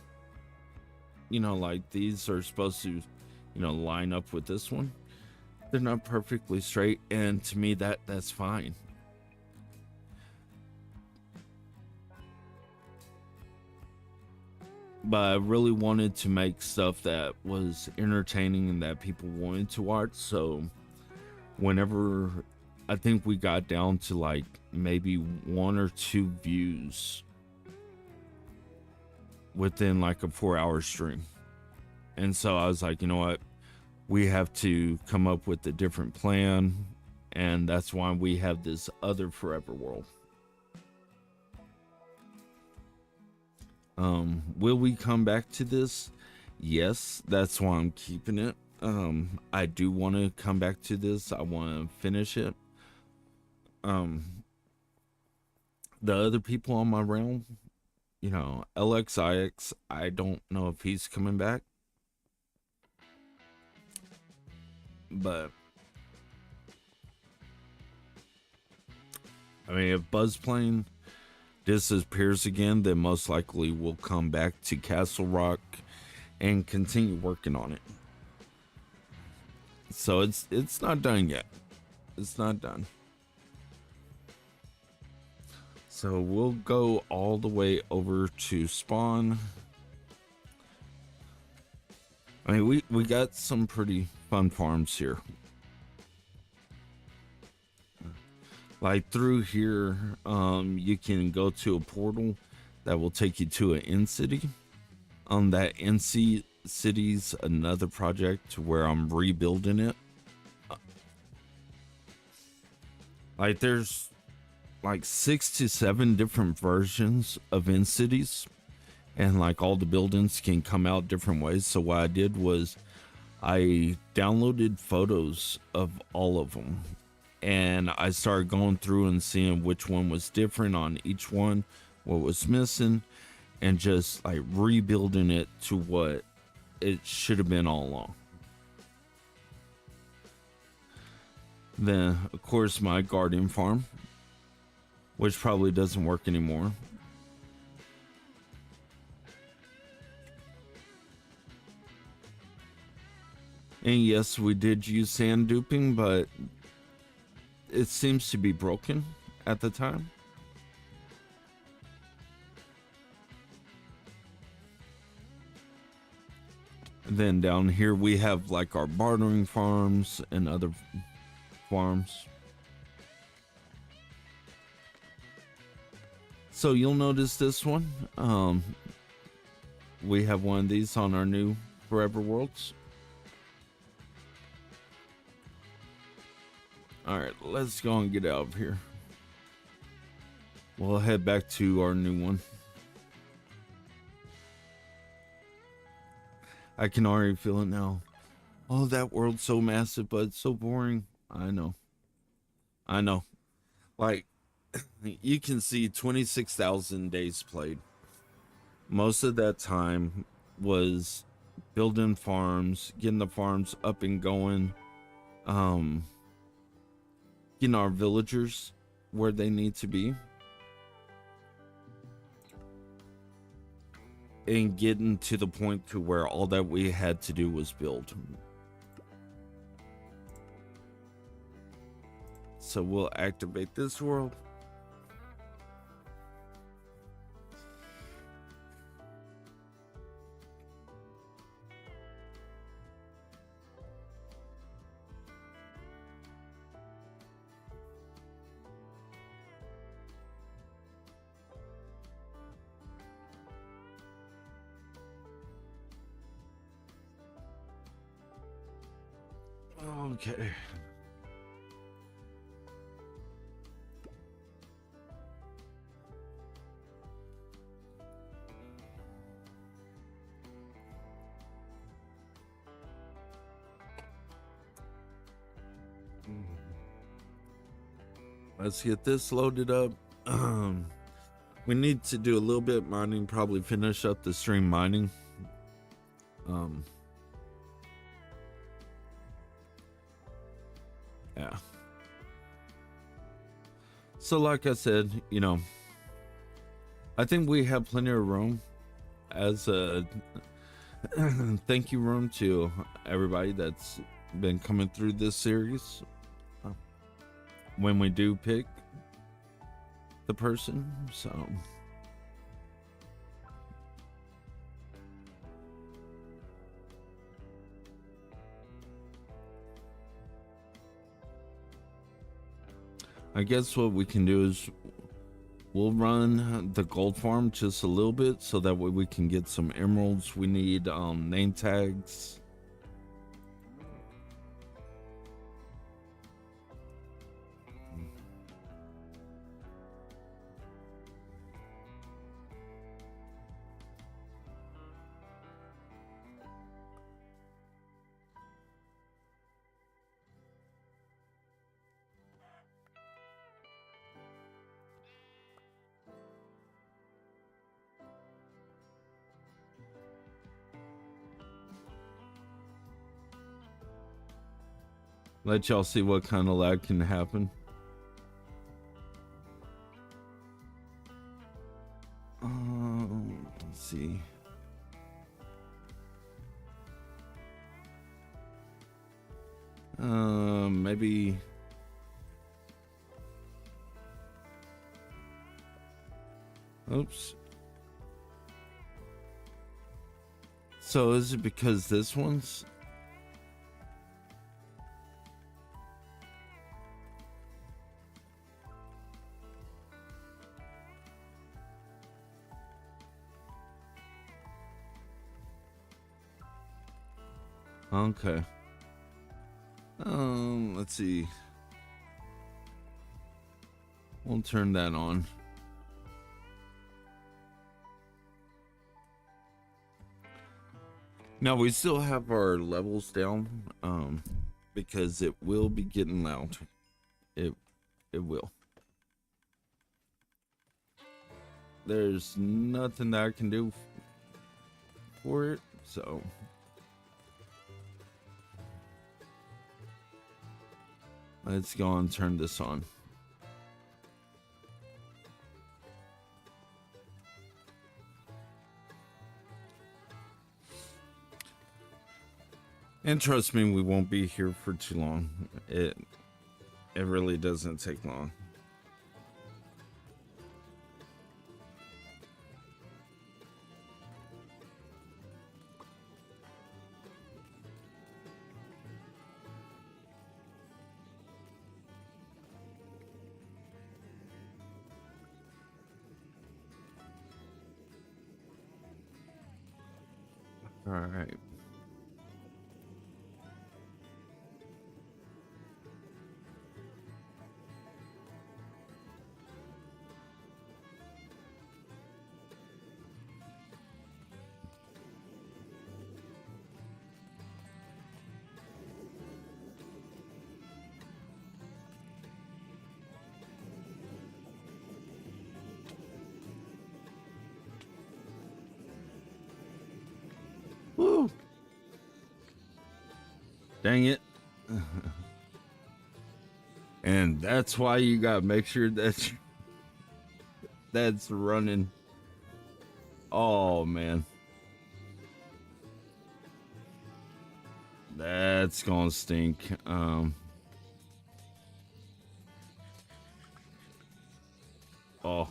like these are supposed to line up with this one. They're not perfectly straight, and to me that's fine. But I really wanted to make stuff that was entertaining and that people wanted to watch. So whenever I think we got down to like maybe 1 or 2 views within like a 4-hour stream. And so I was like, you know what? We have to come up with a different plan. And that's why we have this other forever world. Will we come back to this? Yes, that's why I'm keeping it. I do want to come back to this. I want to finish it. The other people on my realm, LXIX, I don't know if he's coming back. But I mean, if Buzzplane disappears again, then most likely we'll come back to Castle Rock and continue working on it. So it's not done yet. It's not done. So we'll go all the way over to spawn. I mean, we got some pretty fun farms here. Like through here, you can go to a portal that will take you to an end city. That end city's another project where I'm rebuilding it. Like there's like 6 to 7 different versions of end cities, and like all the buildings can come out different ways. So what I did was I downloaded photos of all of them, and I started going through and seeing which one was different on each one, what was missing, and just like rebuilding it to what it should have been all along. Then, of course, my guardian farm, which probably doesn't work anymore. And yes, we did use sand duping, but it seems to be broken at the time. And then down here we have like our bartering farms and other farms. So you'll notice this one. We have one of these on our new Forever Worlds. All right, let's go and get out of here. We'll head back to our new one. I can already feel it now. Oh, that world's so massive, but it's so boring. I know. I know. Like, you can see 26,000 days played. Most of that time was building farms, getting the farms up and going, um, getting our villagers where they need to be, and getting to the point to where all that we had to do was build. So we'll activate this world. Okay. Let's get this loaded up. We need to do a little bit of mining, probably finish up the stream mining. Yeah. So like I said, you know, I think we have plenty of room as a thank you room to everybody that's been coming through this series. When we do pick the person, so I guess what we can do is we'll run the gold farm just a little bit so that way we can get some emeralds. We need name tags. Let y'all see what kind of lag can happen. Let's see. Maybe. Oops. So is it because this one's? Okay. Let's see. We'll turn that on. Now we still have our levels down, because it will be getting loud. It will. There's nothing that I can do for it, so. Let's go and turn this on. And trust me, we won't be here for too long. It really doesn't take long. All right. Dang it. And that's why you gotta make sure that's running. Oh man. That's gonna stink. Oh.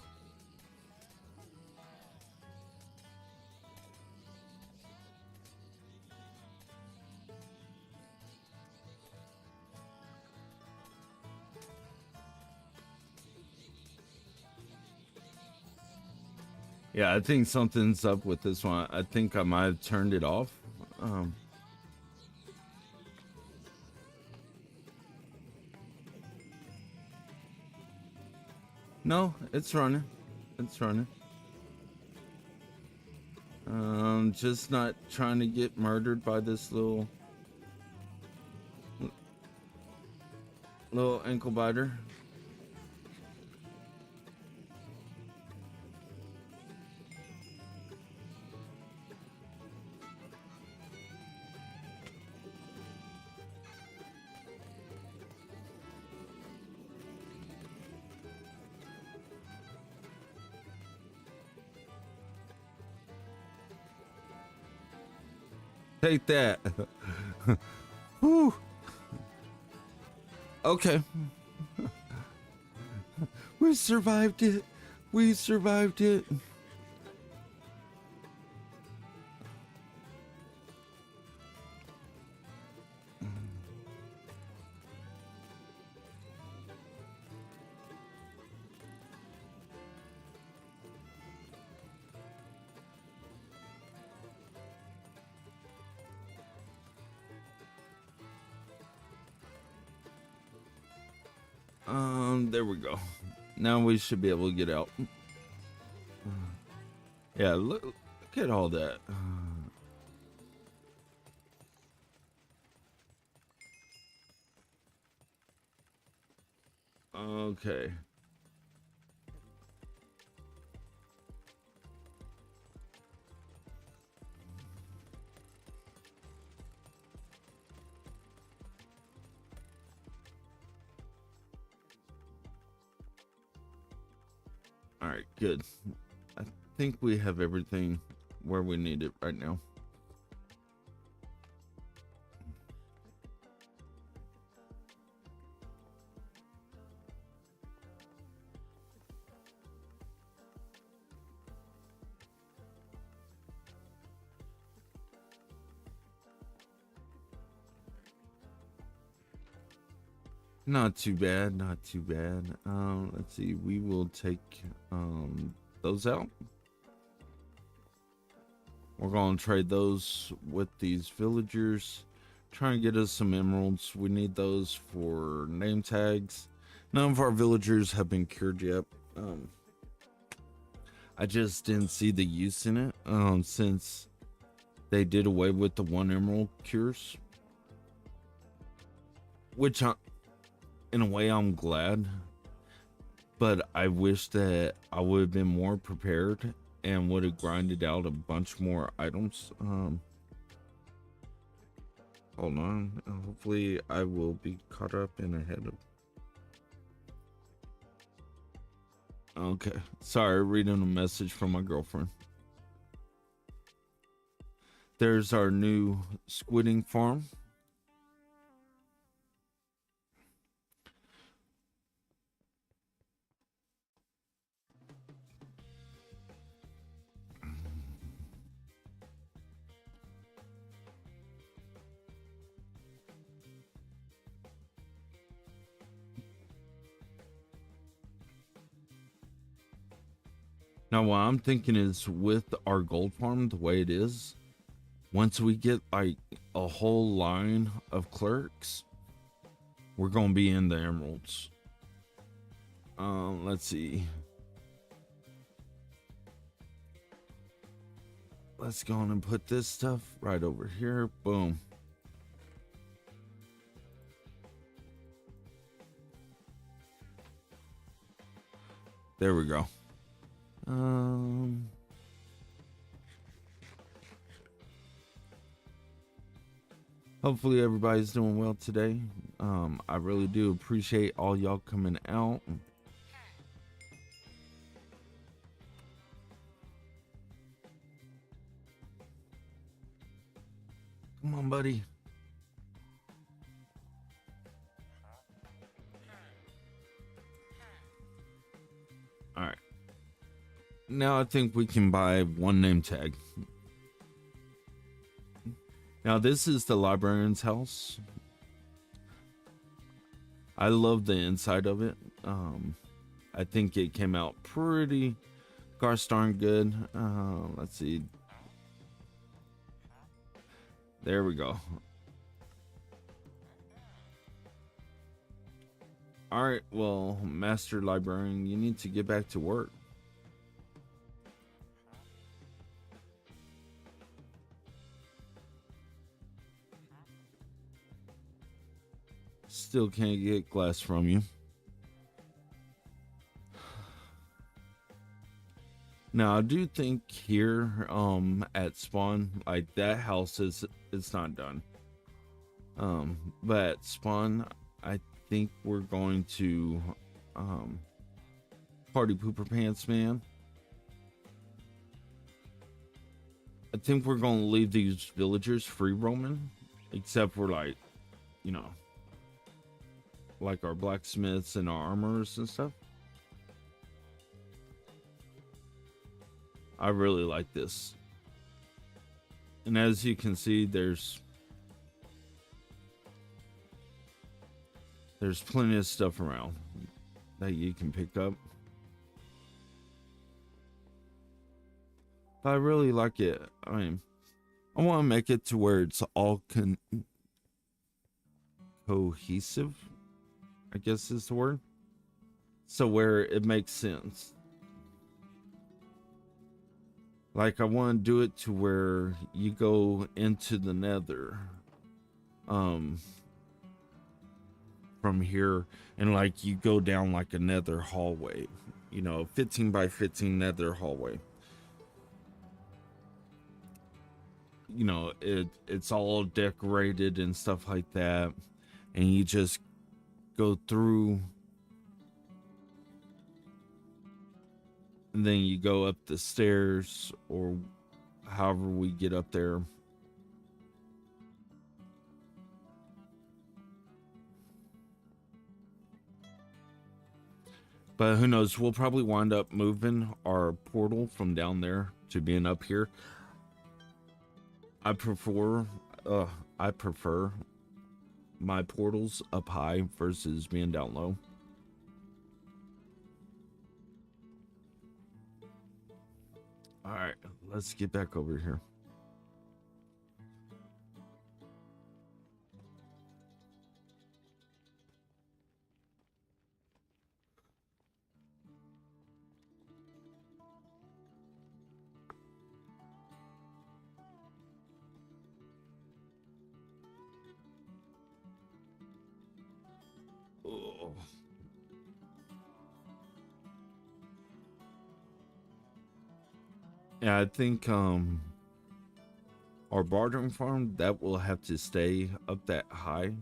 Yeah, I think something's up with this one. I think I might have turned it off. Um, no, it's running. It's running. Just not trying to get murdered by this little ankle biter. Take that. Whew. Okay. We survived it. We survived it. There we go. Now we should be able to get out. Yeah, look at all that. Okay. All right, good. I think we have everything where we need it right now. Not too bad, not too bad. Let's see. We will take those out. We're gonna trade those with these villagers. Try and get us some emeralds. We need those for name tags. None of our villagers have been cured yet. I just didn't see the use in it since they did away with the 1 emerald cures, which in a way I'm glad, but I wish that I would have been more prepared and would have grinded out a bunch more items. Hold on, hopefully I will be caught up and ahead of. Okay, sorry, reading a message from my girlfriend. There's our new squidding farm. Now, what I'm thinking is with our gold farm the way it is, once we get like a whole line of clerks, we're gonna be in the emeralds. Let's see. Let's go on and put this stuff right over here. Boom. There we go. Hopefully everybody's doing well today. I really do appreciate all y'all coming out. Come on, buddy. All right. Now I think we can buy one name tag. Now this is the librarian's house. I love the inside of it. I think it came out pretty gosh darn good. Let's see. There we go. All right, well, Master Librarian, you need to get back to work. Still can't get glass from you. Now I do think here at Spawn, like that house is it's not done. But at Spawn, I think we're going to Party Pooper Pants Man. I think we're gonna leave these villagers free roaming, except for like, you know, like our blacksmiths and our armorers and stuff. I really like this. And as you can see, there's plenty of stuff around that you can pick up. But I really like it. I mean, I want to make it to where it's all cohesive, I guess is the word. So where it makes sense. Like I want to do it to where you go into the nether from here, and like you go down like a nether hallway, you know, 15 by 15 nether hallway. You know, it's all decorated and stuff like that, and you just go through, and then you go up the stairs or however we get up there. But who knows, we'll probably wind up moving our portal from down there to being up here. I prefer my portals up high versus being down low. All right, let's get back over here. Oh. Yeah, I think our bartering farm that will have to stay up that high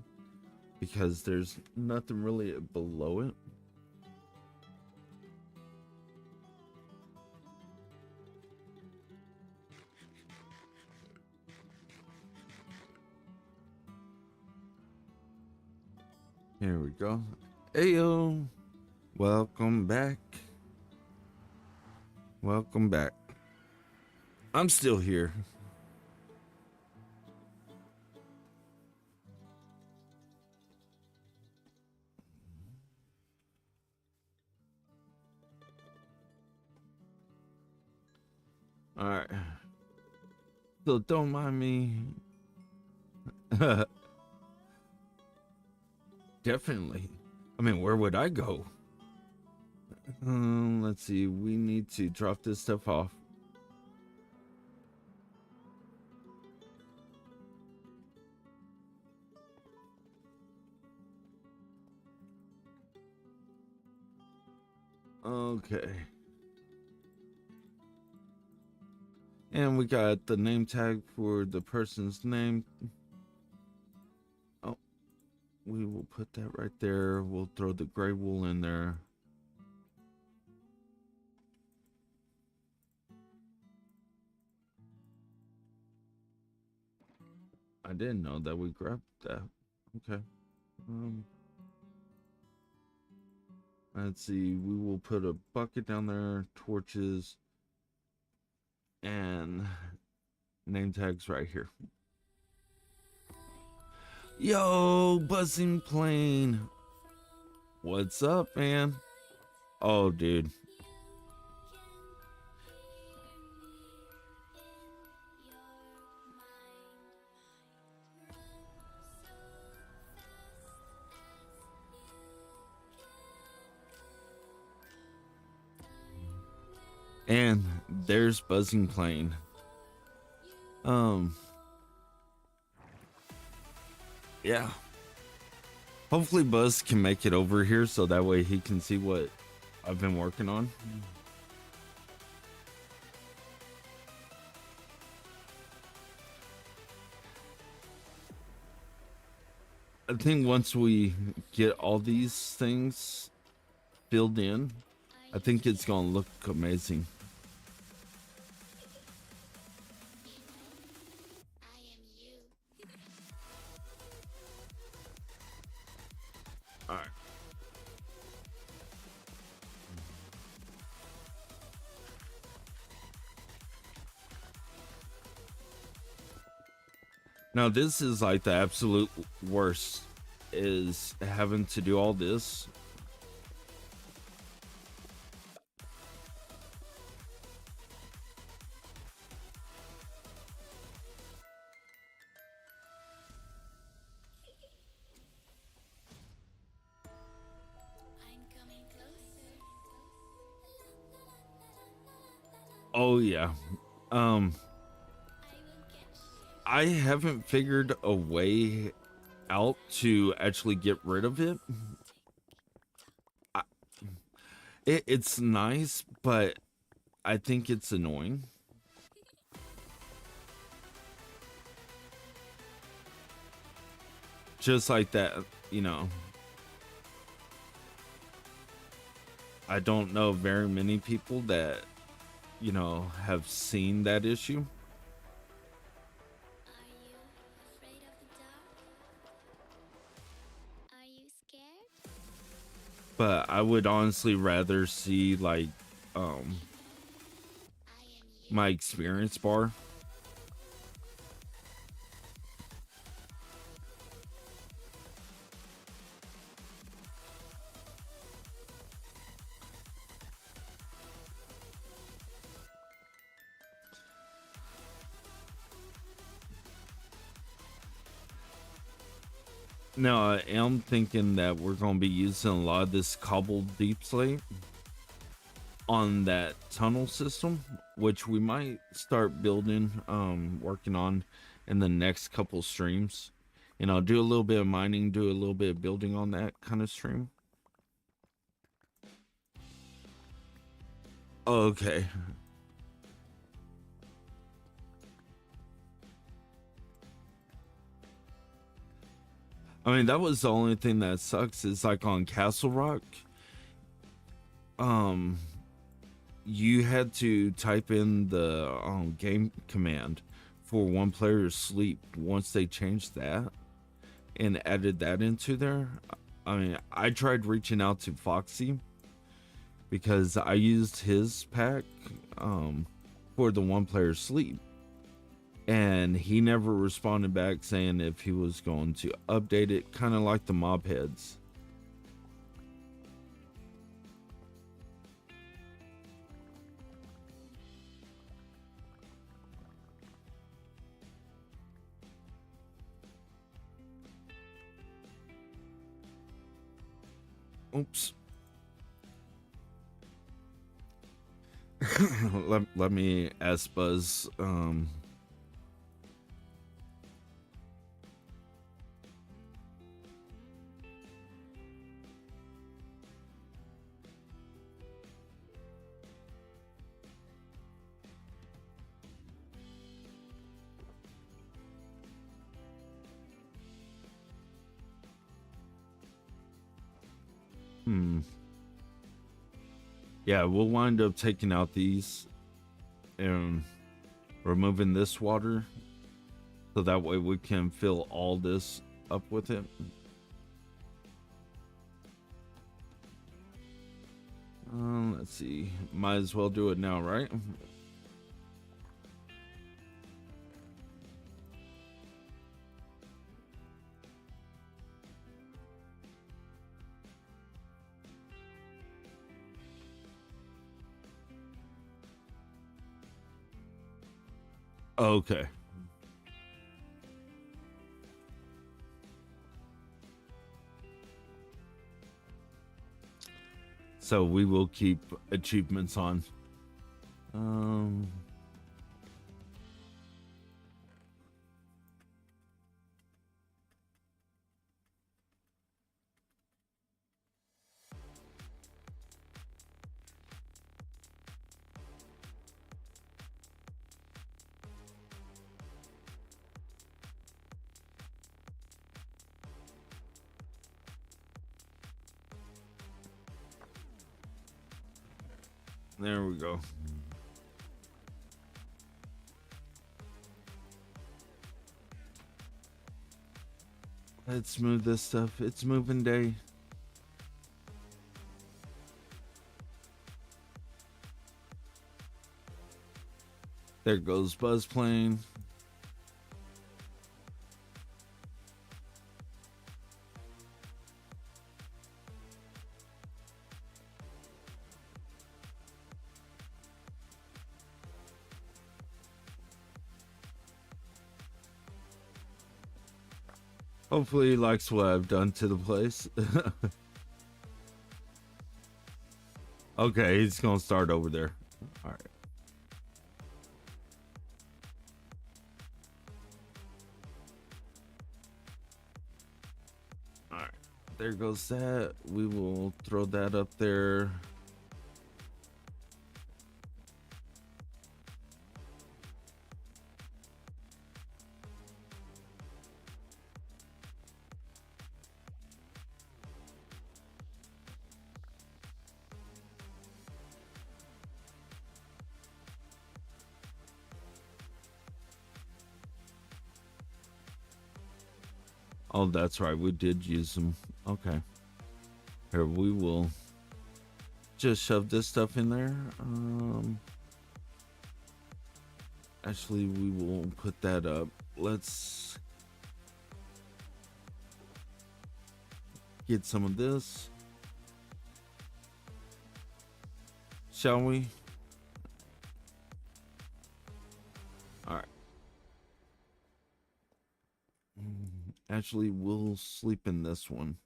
because there's nothing really below it. Here we go. Ayo, welcome back. Welcome back. I'm still here. All right. So don't mind me. Definitely. I mean, where would I go? Let's see. We need to drop this stuff off. Okay. And we got the name tag for the person's name. we will put that right there. We'll throw the gray wool in there. I didn't know that we grabbed that. Okay. Let's see. We will put a bucket down there, torches, and name tags right here. Yo, buzzing plane. What's up, man? Oh, dude. And there's buzzing plane. Yeah. Hopefully Buzz can make it over here so that way he can see what I've been working on. I think once we get all these things filled in, I think it's gonna look amazing. All right. Now this is like the absolute worst, is having to do all this. Oh yeah. I haven't figured a way out to actually get rid of it. It's nice, but I think it's annoying. Just like that, you know. I don't know very many people that, you know, have seen that issue. But I would honestly rather see like my experience bar. Now, I am thinking that we're going to be using a lot of this cobbled deep slate on that tunnel system, which we might start building, working on in the next couple streams. You know, do a little bit of mining, do a little bit of building on that kind of stream. Okay. I mean, that was the only thing that sucks is like on Castle Rock, you had to type in the game command for one player to sleep. Once they changed that and added that into there, I mean, I tried reaching out to Foxy because I used his pack for the one player sleep, and he never responded back saying if he was going to update it, kind of like the mob heads. Oops. let me ask Buzz. Hmm. Yeah, we'll wind up taking out these and removing this water so that way we can fill all this up with it. Let's see. Might as well do it now, right? Okay. So we will keep achievements on. Um, there we go. Let's move this stuff. It's moving day. There goes Buzz plane. Hopefully he likes what I've done to the place. Okay, he's gonna start over there. All right. All right. There goes that. We will throw that up there. Oh, that's right. We did use them. Okay. Here, we will just shove this stuff in there. Actually, we will put that up. Let's get some of this. Shall we? All right. Actually, we'll sleep in this one.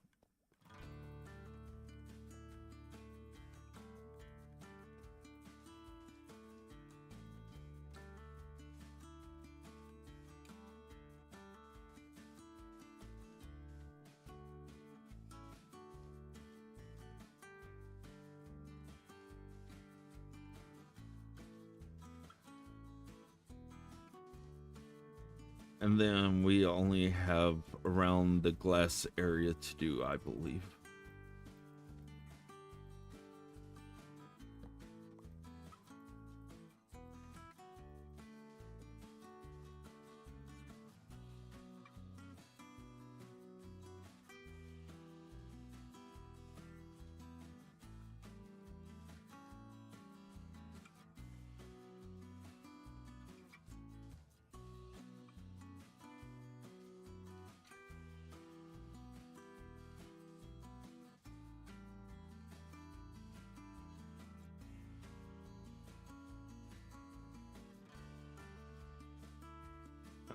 And then we only have around the glass area to do, I believe.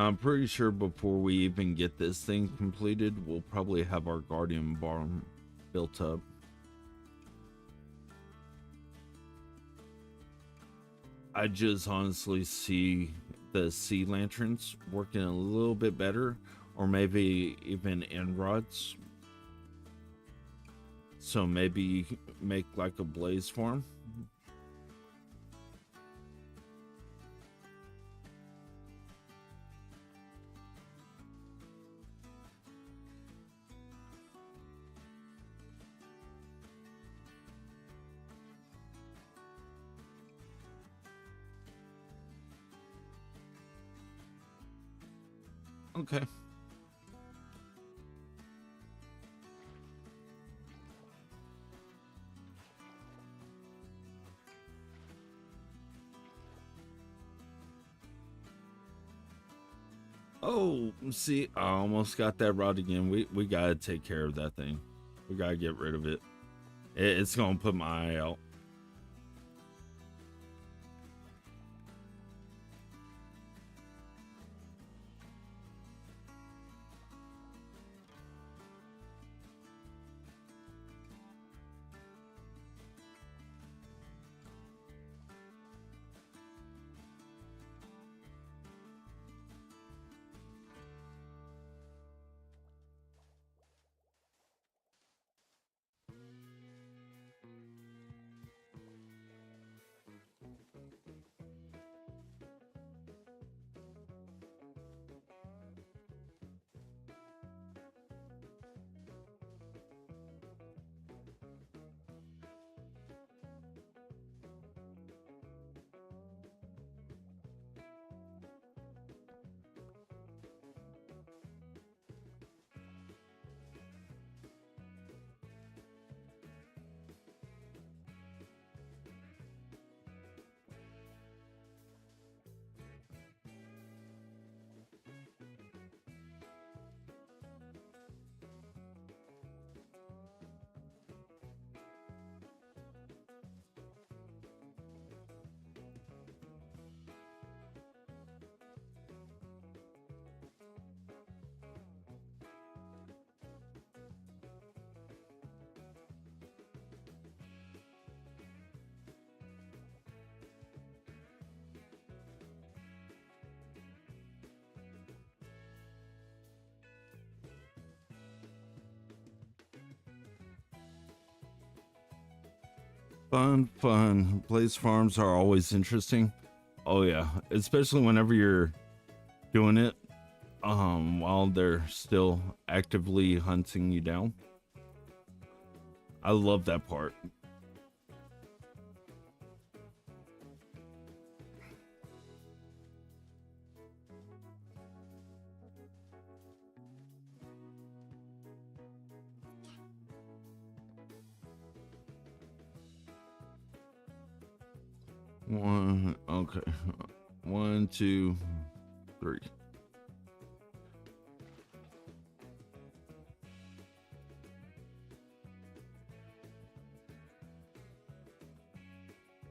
I'm pretty sure before we even get this thing completed, we'll probably have our guardian barn built up. I just honestly see the sea lanterns working a little bit better, or maybe even end rods. So maybe make like a blaze farm. Okay. Oh, see, I almost got that route again. We gotta take care of that thing. We gotta get rid of it. It's gonna put my eye out. Fun. Blaze farms are always interesting. Oh yeah, especially whenever you're doing it while they're still actively hunting you down. I love that part. One, okay. One, two, three.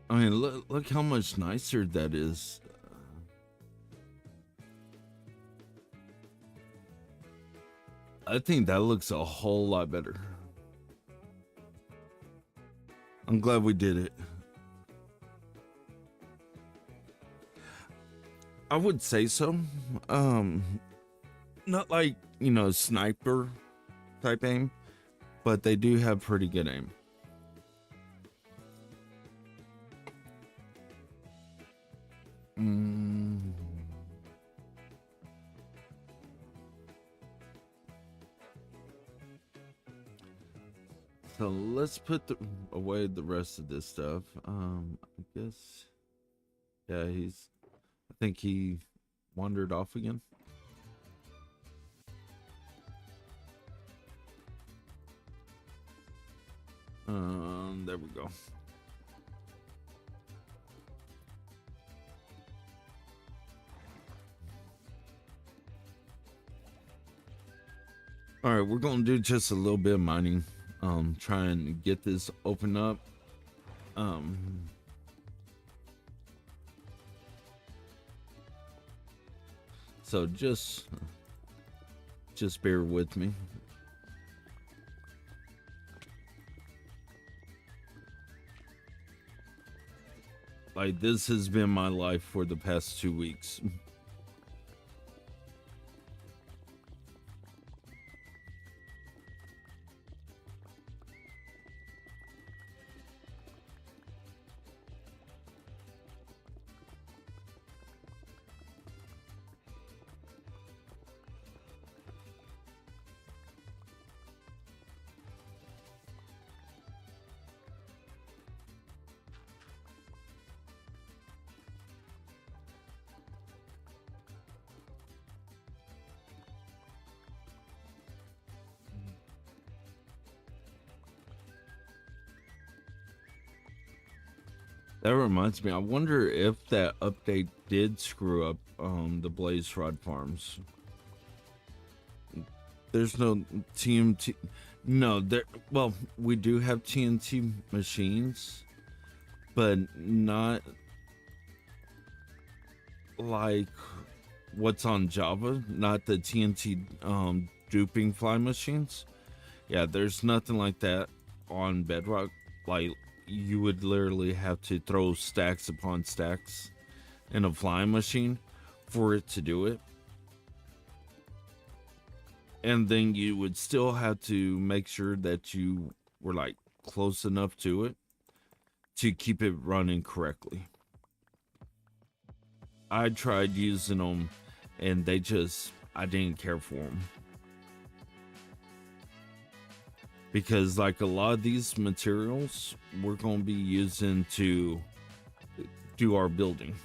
I mean, look how much nicer that is. I think that looks a whole lot better. I'm glad we did it. I would say so. Not like, sniper type aim, but they do have pretty good aim. So let's put away the rest of this stuff. I guess, yeah, I think he wandered off again. There we go. All right, we're gonna do just a little bit of mining. Try and get this open up. So just bear with me. Like, this has been my life for the past 2 weeks. That reminds me, I wonder if that update did screw up the blaze rod farms. There's no TNT. No, there. Well, we do have TNT machines, but not like what's on Java. Not the TNT duping fly machines. Yeah, there's nothing like that on Bedrock. Like you would literally have to throw stacks upon stacks in a flying machine for it to do it. And then you would still have to make sure that you were like close enough to it to keep it running correctly. I tried using them and I didn't care for them. Because like a lot of these materials we're going to be using to do our building.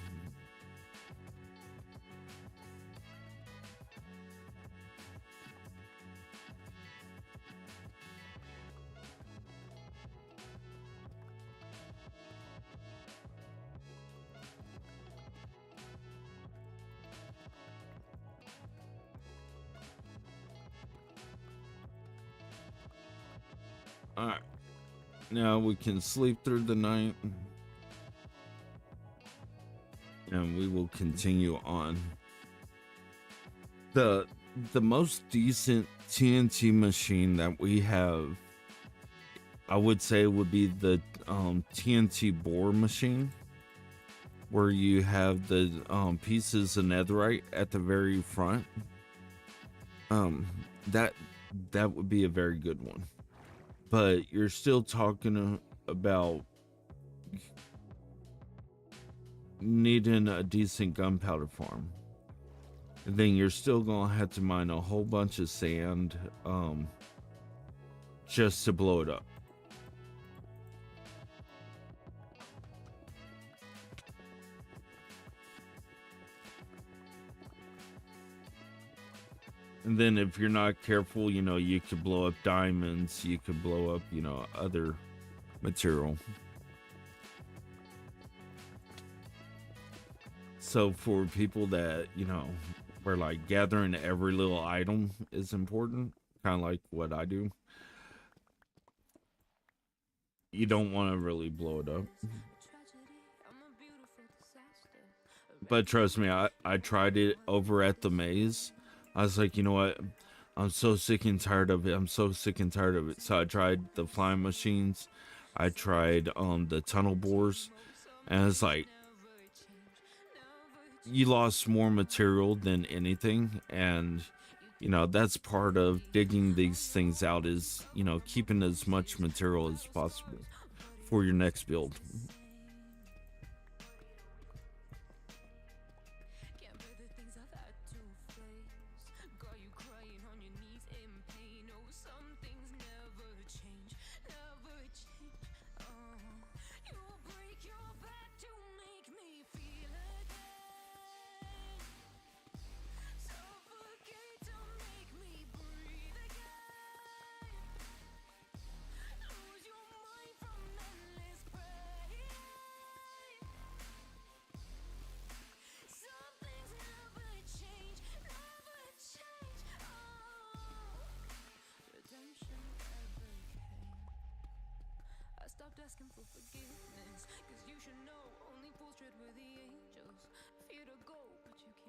All right. Now we can sleep through the night and we will continue on. The most decent TNT machine that we have, I would say, would be the TNT bore machine, where you have the pieces of netherite at the very front. That would be a very good one. But you're still talking about needing a decent gunpowder farm. And then you're still gonna have to mine a whole bunch of sand just to blow it up. And then if you're not careful, you could blow up diamonds, you could blow up, other material. So for people that, where like gathering every little item is important, kind of like what I do, you don't want to really blow it up. But trust me, I tried it over at the maze. I was like, you know what? I'm so sick and tired of it. I'm so sick and tired of it. So I tried the flying machines. I tried the tunnel bores. And it's like, you lost more material than anything. And, that's part of digging these things out is, keeping as much material as possible for your next build.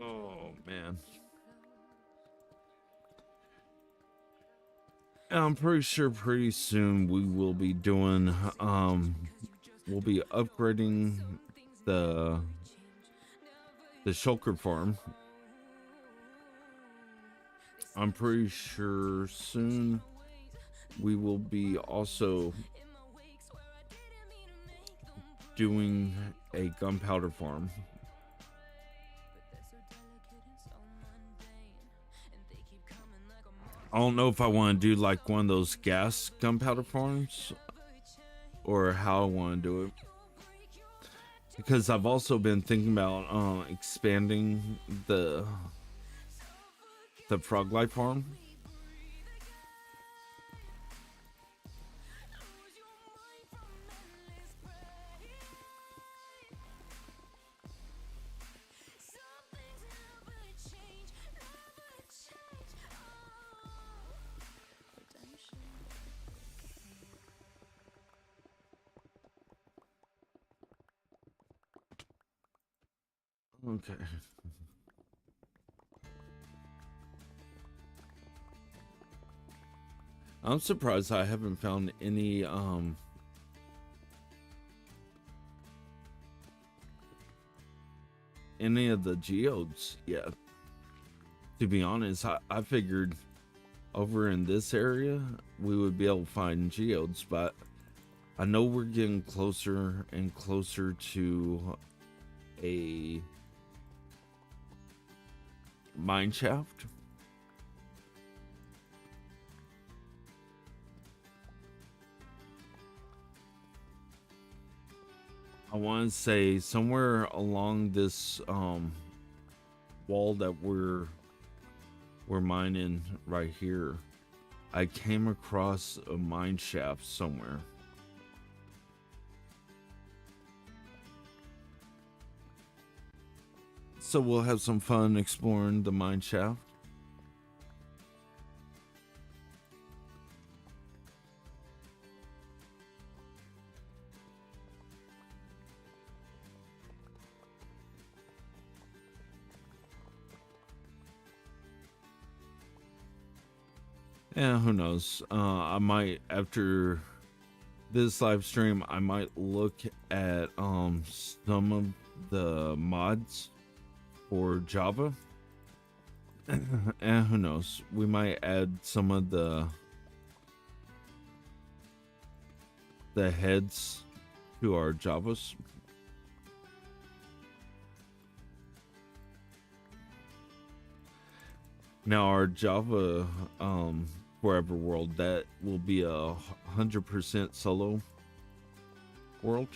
Oh man. I'm pretty sure pretty soon we will be doing we'll be upgrading the shulker farm. I'm pretty sure soon we will be also doing a gunpowder farm. I don't know if I want to do like one of those gas gunpowder farms or how I want to do it, because I've also been thinking about expanding the frog life farm. Okay. I'm surprised I haven't found any of the geodes yet. To be honest, I figured over in this area we would be able to find geodes, but I know we're getting closer and closer to a mine shaft. I want to say somewhere along this wall that we're mining right here, I came across a mine shaft somewhere. So we'll have some fun exploring the mine shaft. Yeah, who knows? I might, after this live stream, I might look at some of the mods for Java. And who knows? We might add some of the heads to our Javas. Now our Java forever world, that will be a 100% solo world.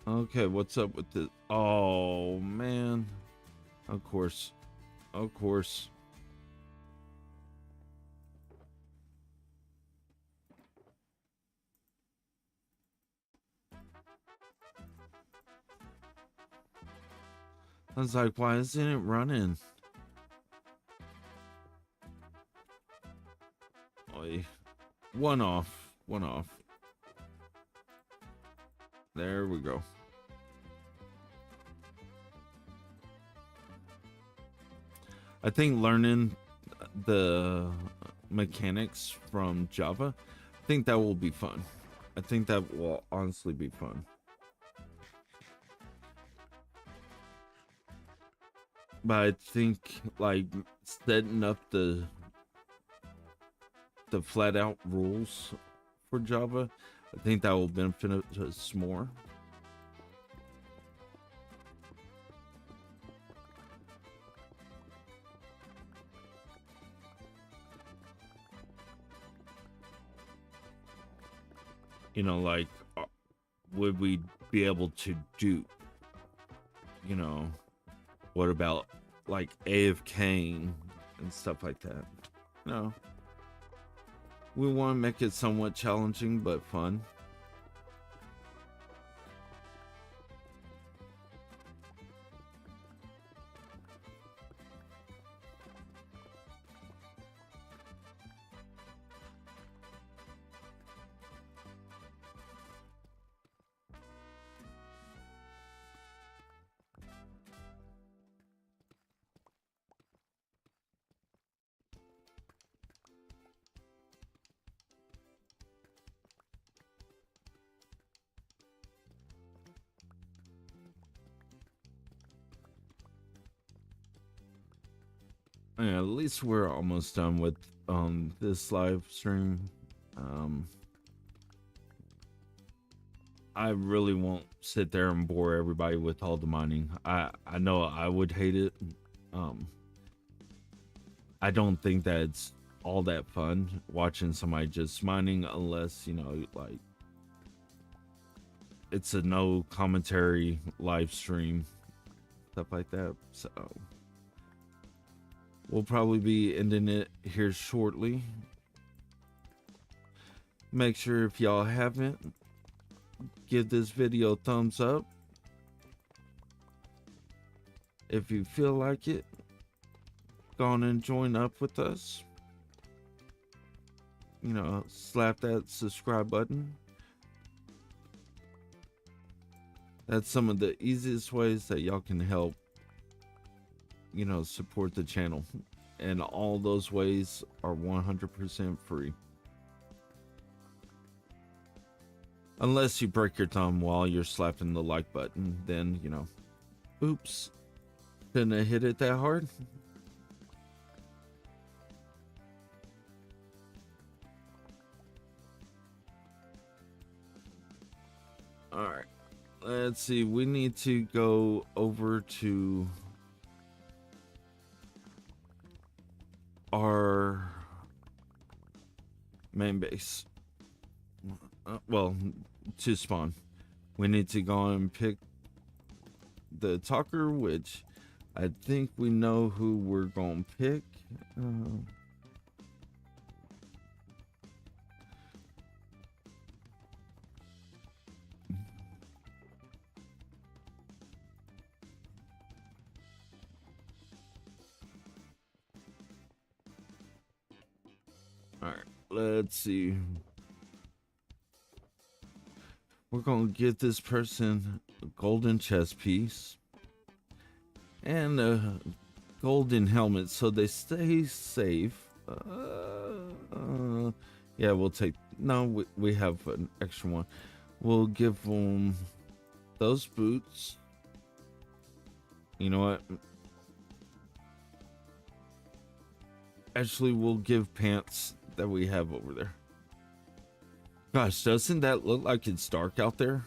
Okay, what's up with this? Oh man, of course, of course. I was like, why isn't it running? Oy. One off, one off. There we go. I think learning the mechanics from Java, I think that will be fun. I think that will honestly be fun. But I think like setting up the flat out rules for Java, I think that will benefit us more. You know, like, would we be able to do, you know, what about like AFKing and stuff like that? No. We want to make it somewhat challenging but fun. Yeah, at least we're almost done with this live stream. I really won't sit there and bore everybody with all the mining. I know I would hate it. I don't think that it's all that fun watching somebody just mining, unless, you know, like, it's a no commentary live stream, stuff like that. So we'll probably be ending it here shortly. Make sure, if y'all haven't, give this video a thumbs up if you feel like it. Go on and join up with us. You know, slap that subscribe button. That's some of the easiest ways that y'all can help, you know, support the channel. And all those ways are 100% free. Unless you break your thumb while you're slapping the like button, then, you know, oops, couldn't have hit it that hard. All right, let's see. We need to go over to our main base. Well, to spawn. We need to go and pick the talker, which I think we know who we're going to pick. All right, let's see. We're going to give this person a golden chest piece and a golden helmet so they stay safe. Yeah, we'll take... No, we have an extra one. We'll give them those boots. You know what? Actually, we'll give pants that we have over there. Gosh, doesn't that look like it's dark out there?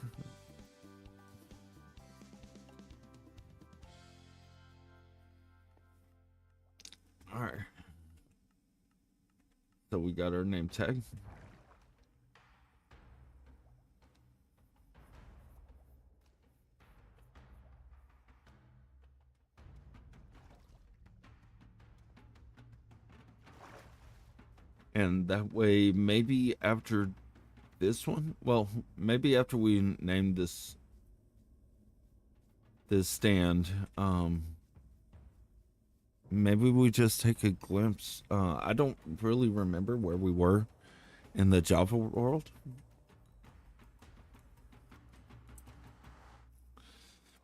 All right. So we got our name tag. And that way, maybe after this one, well, maybe after we name this stand, maybe we just take a glimpse. I don't really remember where we were in the Java world,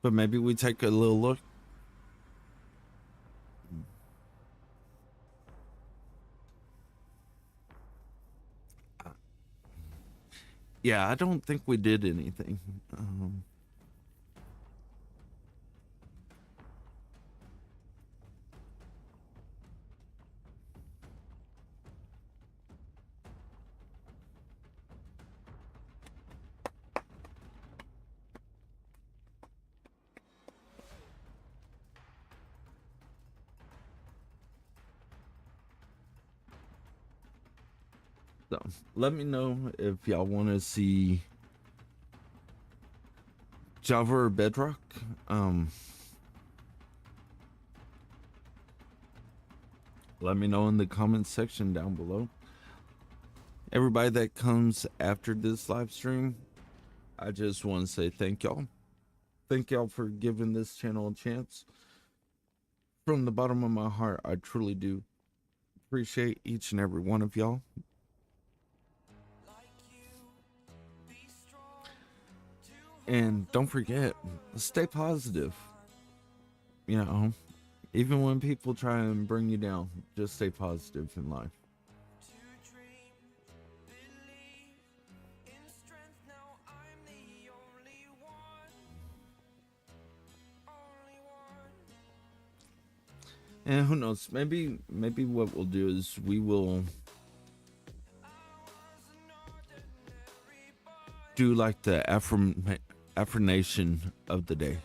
but maybe we take a little look. Yeah, I don't think we did anything. So let me know if y'all want to see Java or Bedrock. Let me know in the comments section down below. Everybody that comes after this live stream, I just want to say thank y'all. Thank y'all for giving this channel a chance. From the bottom of my heart, I truly do appreciate each and every one of y'all. And don't forget, stay positive. You know, even when people try and bring you down, just stay positive in life. And who knows, maybe what we'll do is we will do like the affirmation of the day.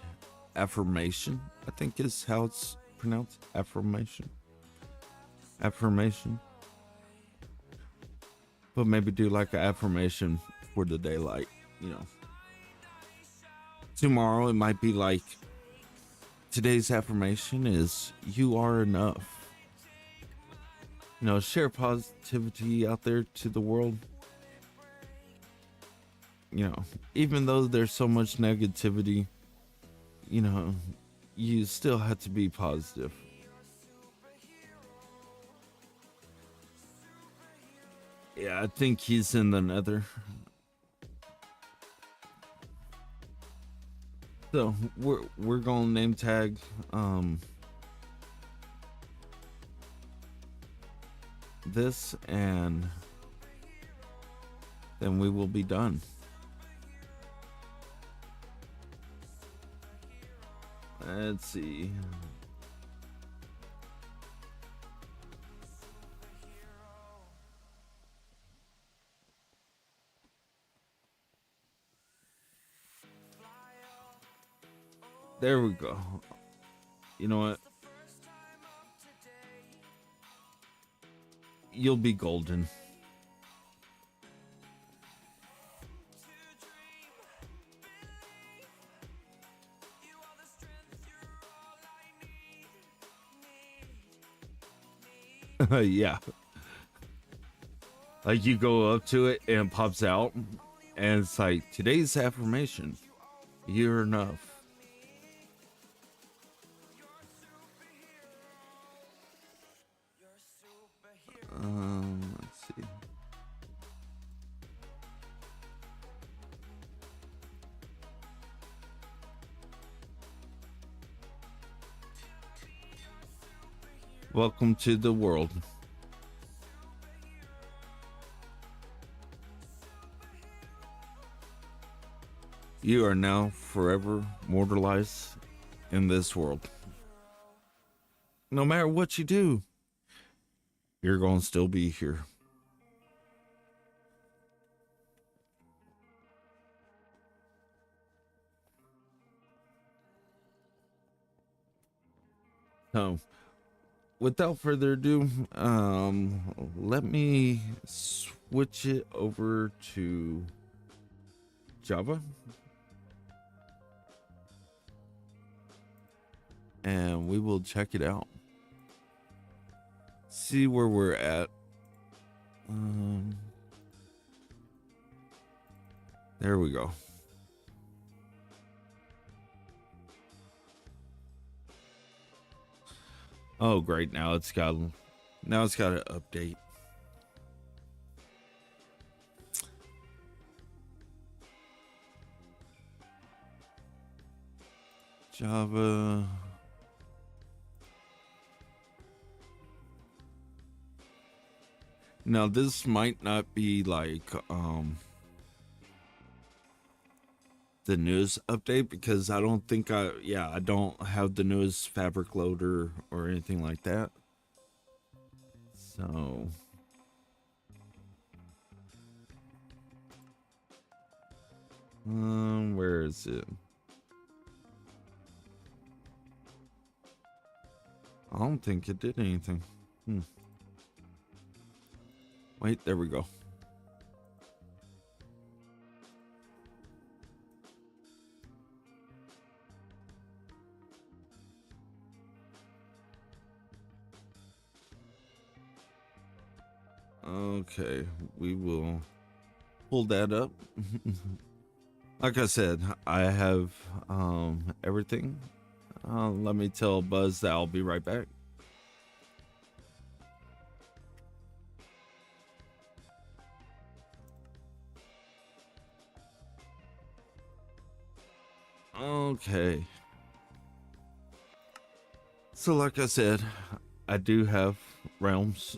Affirmation, I think is how it's pronounced. Affirmation. But maybe do like an affirmation for the daylight, you know. Tomorrow it might be like, today's affirmation is you are enough. You know, share positivity out there to the world. You you know, even though there's so much negativity, you know, you still have to be positive. Yeah, I think he's in the nether. So we're gonna name tag this, and then we will be done. Let's see. There we go. You know what? You'll be golden. Yeah. Like you go up to it and it pops out, and it's like, today's affirmation, you're enough. Let's see. Welcome to the world. You are now forever mortalized in this world. No matter what you do, you're going to still be here. So, without further ado, let me switch it over to Java. And we will check it out. See where we're at. There we go. Oh, great! Now it's got an update. Java. Now this might not be like the news update, because I don't think I don't have the newest fabric loader or anything like that. So where is it? I don't think it did anything. Wait, there we go. Okay, we will pull that up. Like I said, I have everything. Let me tell Buzz that I'll be right back. Okay. So like I said, I do have realms.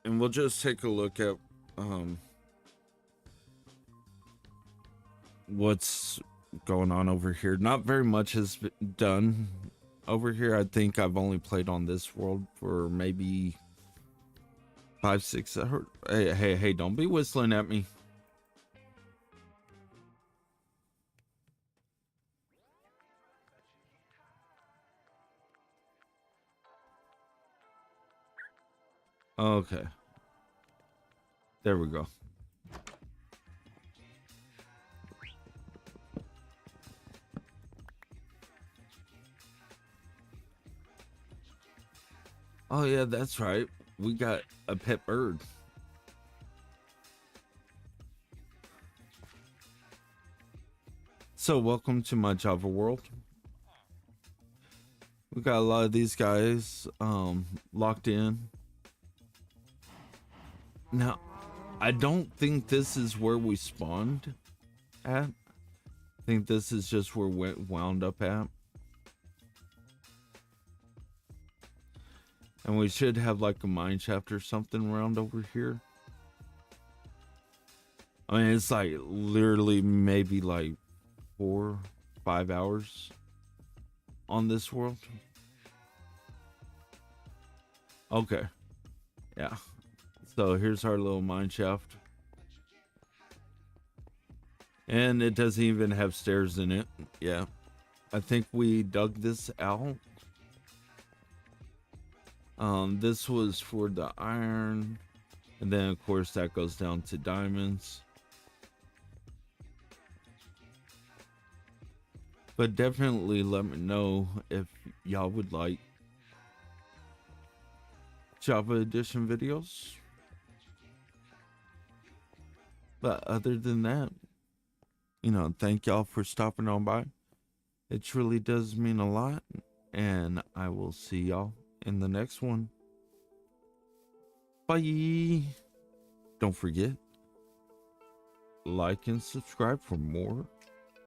And we'll just take a look at what's going on over here. Not very much has been done over here. I think I've only played on this world for maybe 5, 6 hours. Hey, don't be whistling at me. Okay. There we go. Oh yeah, that's right. We got a pet bird. So welcome to my Java world. We got a lot of these guys locked in. Now, I don't think this is where we spawned at. I think this is just where we wound up at. And we should have like a mine shaft or something around over here. I mean, it's like literally maybe like 4-5 hours on this world. Okay. Yeah. So here's our little mine shaft. And it doesn't even have stairs in it. Yeah. I think we dug this out. This was for the iron. And then of course that goes down to diamonds. But definitely let me know if y'all would like Java Edition videos. But other than that, thank y'all for stopping on by. It truly does mean a lot. And I will see y'all in the next one. Bye. Don't forget, like and subscribe for more